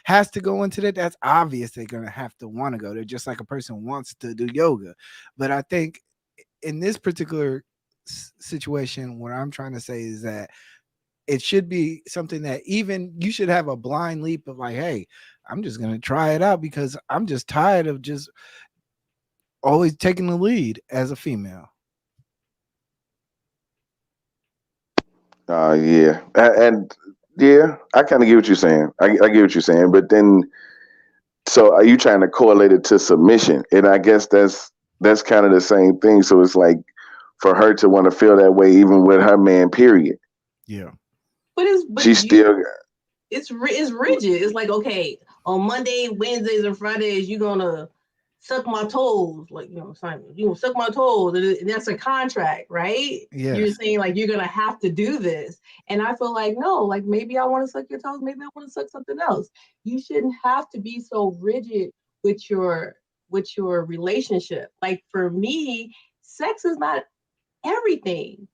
Speaker 2: has to go into that. That's obvious. They're going to have to want to go there, just like a person wants to do yoga. But I think in this particular situation, what I'm trying to say is that it should be something that even you should have a blind leap of like, hey, I'm just going to try it out because I'm just tired of just always taking the lead as a female.
Speaker 6: Yeah, and yeah, I kind of get what you're saying. I get what you're saying, but then, so are you trying to correlate it to submission? And I guess that's kind of the same thing. So it's like for her to want to feel that way, even with her man. Period.
Speaker 2: Yeah,
Speaker 4: but it's rigid. It's like, okay, on Monday, Wednesdays, and Fridays, you're gonna suck my toes, like, Simon, you gonna suck my toes, and that's a contract, right?
Speaker 2: Yeah.
Speaker 4: You're saying like you're gonna have to do this, and I feel like no, like maybe I want to suck your toes, maybe I want to suck something else. You shouldn't have to be so rigid with your relationship. Like for me, sex is not everything.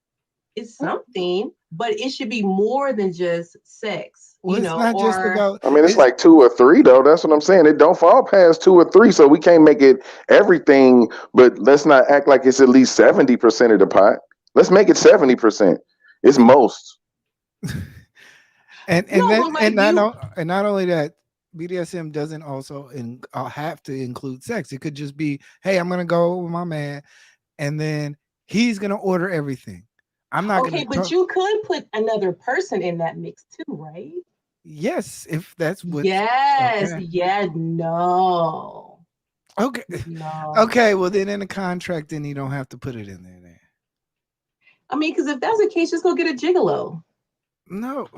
Speaker 4: it's something, but it should be more than just sex.
Speaker 2: Well, it's not just about.
Speaker 6: I mean, it's like 2 or 3 though. That's what I'm saying. It don't fall past 2 or 3, so we can't make it everything. But let's not act like it's at least 70% of the pot. Let's make it 70%. It's most.
Speaker 2: And not only that, BDSM doesn't also have to include sex. It could just be, hey, I'm gonna go with my man, and then he's gonna order everything. I'm not
Speaker 4: okay, but you could put another person in that mix too, right?
Speaker 2: Yes, if that's what.
Speaker 4: Yes. Okay. Yeah. No.
Speaker 2: Okay. No. Okay. Well, then in the contract, then you don't have to put it in there. Then.
Speaker 4: I mean, because if that's the case, just go get a gigolo.
Speaker 2: No.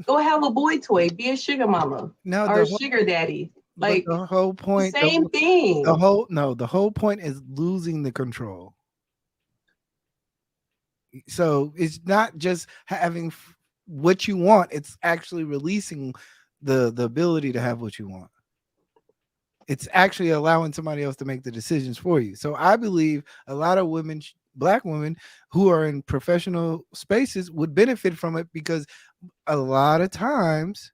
Speaker 4: Go have a boy toy. Be a sugar mama. No. Or a sugar daddy. Like
Speaker 2: the whole point.
Speaker 4: Same thing.
Speaker 2: The whole point is losing the control. So it's not just having what you want, it's actually releasing the ability to have what you want. It's actually allowing somebody else to make the decisions for you. So I believe a lot of women, Black women who are in professional spaces would benefit from it, because a lot of times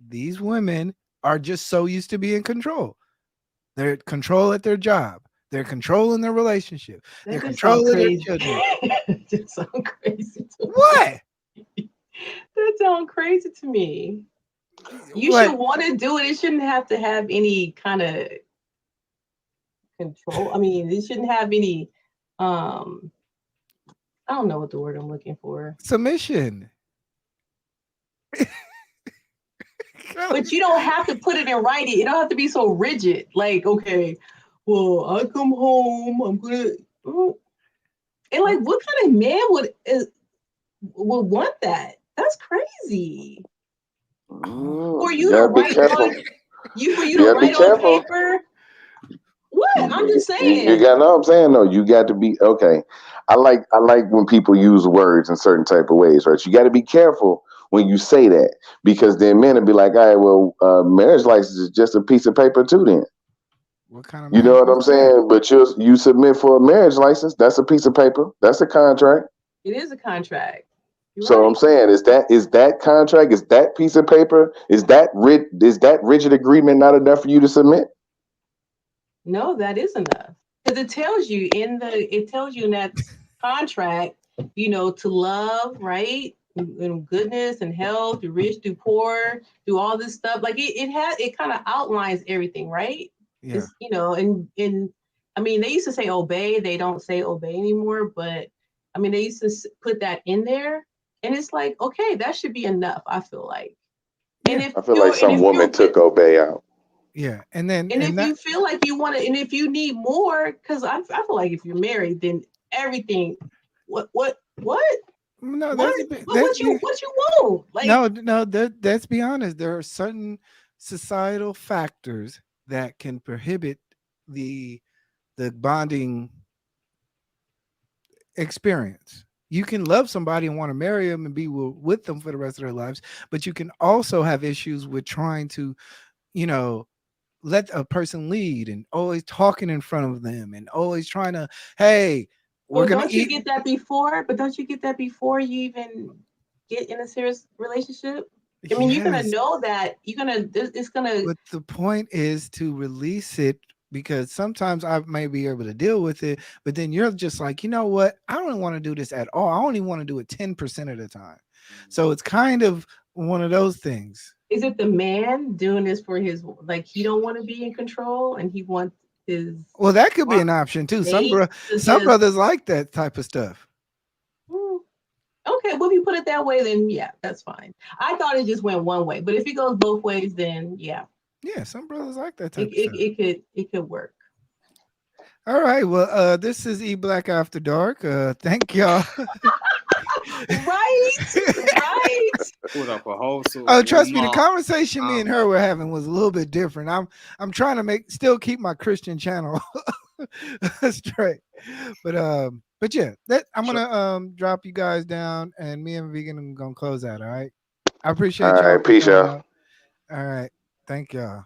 Speaker 2: these women are just so used to being in control. They're in control at their job. They're controlling their relationship. They're controlling their children.
Speaker 4: That sounds crazy to me.
Speaker 2: What?
Speaker 4: That sounds crazy to me. You should want to do it. It shouldn't have to have any kind of control. I mean, it shouldn't have any, I don't know what the word I'm looking for.
Speaker 2: Submission.
Speaker 4: But you don't have to put it in writing. It don't have to be so rigid. Like, okay, well, I come home, I'm gonna. And like, what kind of man would want that? That's crazy. For you to write on, paper. What? I'm just saying.
Speaker 6: You got no. I'm saying no. You got to be okay. I like when people use words in certain type of ways, right? You got to be careful when you say that, because then men will be like, all right, well, marriage license is just a piece of paper too. Then.
Speaker 2: What kind of?
Speaker 6: You know what I'm saying? But you submit for a marriage license. That's a piece of paper. That's a contract.
Speaker 4: It is a contract.
Speaker 6: So I'm saying, is that contract, is that piece of paper, is that rigid agreement not enough for you to submit?
Speaker 4: No, that is enough, because it tells you in that contract, to love, right, and goodness and health, do rich, do poor, do all this stuff. Like it kind of outlines everything, right? Yeah. And I mean, they used to say obey. They don't say obey anymore, but I mean, they used to put that in there. And it's like, okay, that should be enough, I feel like. And
Speaker 6: I feel like some woman took obey out.
Speaker 2: Yeah. And
Speaker 4: if you feel like you want to, and if you need more, because I feel like if you're married, then everything, what?
Speaker 2: No,
Speaker 4: what you want? Like,
Speaker 2: no, let's be honest. There are certain societal factors that can prohibit the bonding experience. You can love somebody and want to marry them and be with them for the rest of their lives, but you can also have issues with trying to, let a person lead and always talking in front of them and always trying to, hey, we're gonna
Speaker 4: don't you get that before? But don't you get that before you even get in a serious relationship? I mean, you're gonna know that it's gonna.
Speaker 2: But the point is to release it, because sometimes I may be able to deal with it, but then you're just like, you know what? I don't want to do this at all. I only want to do it 10% of the time. So it's kind of one of those things.
Speaker 4: Is it the man doing this for his, like, he don't want to be in control and he wants his.
Speaker 2: Well, that could be an option too. Some brothers like that type of stuff.
Speaker 4: Okay, well, if you put it that way, then yeah, that's fine. I thought it just went one way, but if it goes both ways, then yeah.
Speaker 2: Yeah, some brothers like that type of stuff.
Speaker 4: It could work.
Speaker 2: All right. Well, this is eBlack After Dark. Thank y'all.
Speaker 4: Right.
Speaker 5: Put up a whole.
Speaker 2: Oh, trust me, the conversation me and her were having was a little bit different. I'm trying to still keep my Christian channel straight, but yeah, I'm gonna drop you guys down, and me and Vegan are gonna close out. All right. I appreciate y'all.
Speaker 6: All right, peace, y'all.
Speaker 2: All right. Thank y'all.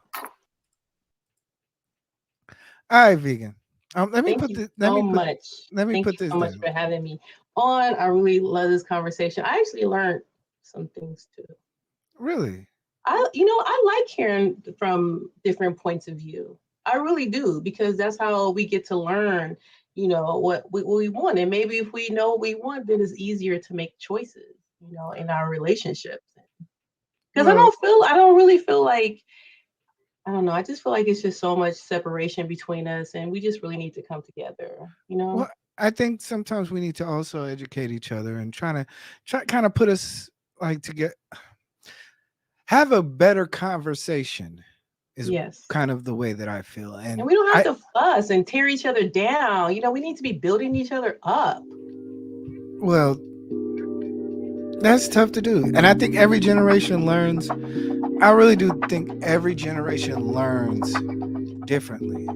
Speaker 2: All right, Vegan. Let me put this. Let me put this.
Speaker 4: Thank you so much for having me. on. I really love this conversation. I actually learned some things too.
Speaker 2: Really?
Speaker 4: I like hearing from different points of view. I really do, because that's how we get to learn, what we want. And maybe if we know what we want, then it's easier to make choices, in our relationships. Because I don't really feel like, I don't know. I just feel like it's just so much separation between us, and we just really need to come together,
Speaker 2: Well, I think sometimes we need to also educate each other and try kind of put us like to have a better conversation is kind of the way that I feel. And
Speaker 4: we don't have to fuss and tear each other down. We need to be building each other up.
Speaker 2: Well, that's tough to do. And I think every generation learns. I really do think every generation learns differently.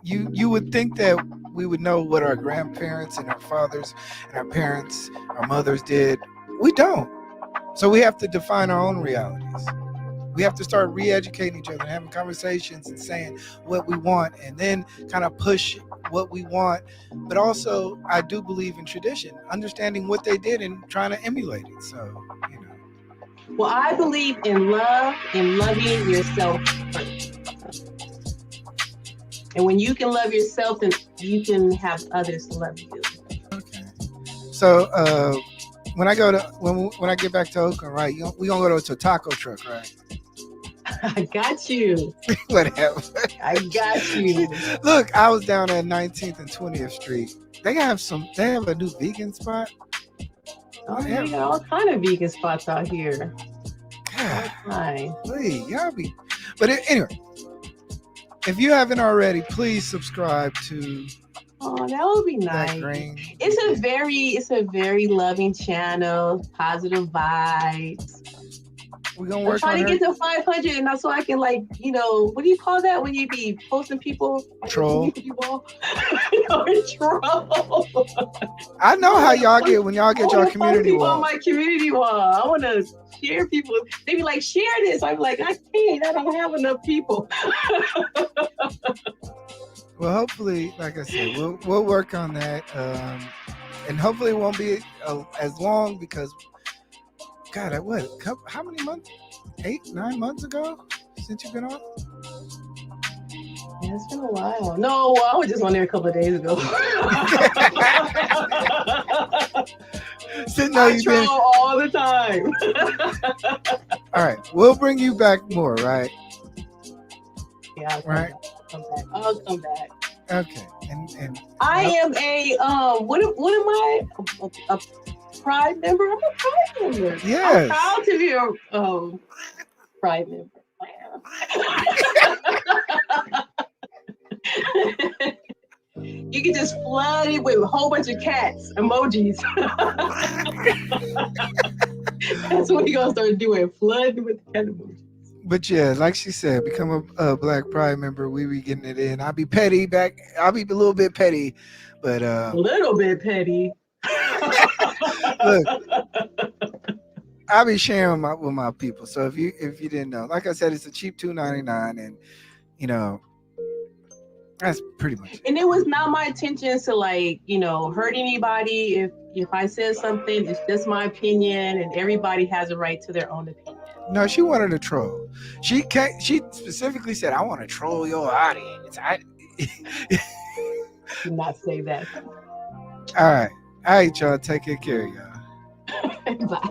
Speaker 2: You would think that we would know what our grandparents and our fathers and our parents, our mothers did. We don't. So we have to define our own realities. We have to start re-educating each other, having conversations and saying what we want, and then kind of push what we want. But also, I do believe in tradition, understanding what they did and trying to emulate it. So,
Speaker 4: Well, I believe in love and loving yourself first. And when you can love yourself, then you can have others love you.
Speaker 2: Okay. So when I get back to Oakland, right? We gonna go to a taco truck, right?
Speaker 4: I got you.
Speaker 2: Whatever.
Speaker 4: I got you.
Speaker 2: Look, I was down at 19th and 20th Street. They have a new vegan spot.
Speaker 4: Oh, they got all kind of vegan spots out here.
Speaker 2: Hi. Please, y'all be. But anyway, if you haven't already, please subscribe to.
Speaker 4: Oh, that would be nice. It's a very loving channel, positive vibes.
Speaker 2: We're gonna work
Speaker 4: trying to get to 500, and that's so I can, like, what do you call that when you be posting people?
Speaker 2: Troll.
Speaker 4: Troll.
Speaker 2: I know how y'all get when y'all get your community wall.
Speaker 4: On my community wall, I want to share people. They be like, share this. I'm like, I can't. I don't have enough people.
Speaker 2: Well, hopefully, like I said, we'll work on that, and hopefully it won't be as long because. God, how many months? 8, 9 months ago since you've been on?
Speaker 4: Yeah, it's been a while. No, I was just on there a couple of days ago. I troll all the time.
Speaker 2: All right, we'll bring you back more, right?
Speaker 4: Yeah, I'll come back.
Speaker 2: Okay, and
Speaker 4: I am a what am I? A Pride member? I'm a Pride member.
Speaker 2: Yes.
Speaker 4: I'm proud to be a Pride member. You can just flood it with a whole bunch of cats emojis. That's what you're gonna start doing, flooding with cat emojis.
Speaker 2: But yeah, like she said, become a Black Pride member. We be getting it in. I'll be petty back. I'll be a little bit petty, but
Speaker 4: a little bit petty.
Speaker 2: Look, I'll be sharing with my people. So if you didn't know, like I said, it's a cheap $2.99, and that's pretty much it.
Speaker 4: And it was not my intention to hurt anybody. If I said something, it's just my opinion, and everybody has a right to their own opinion.
Speaker 2: No, she wanted to troll. She specifically said, "I want to troll your audience."
Speaker 4: Do not say that.
Speaker 2: All right, y'all. Take good care, y'all.
Speaker 4: Bye.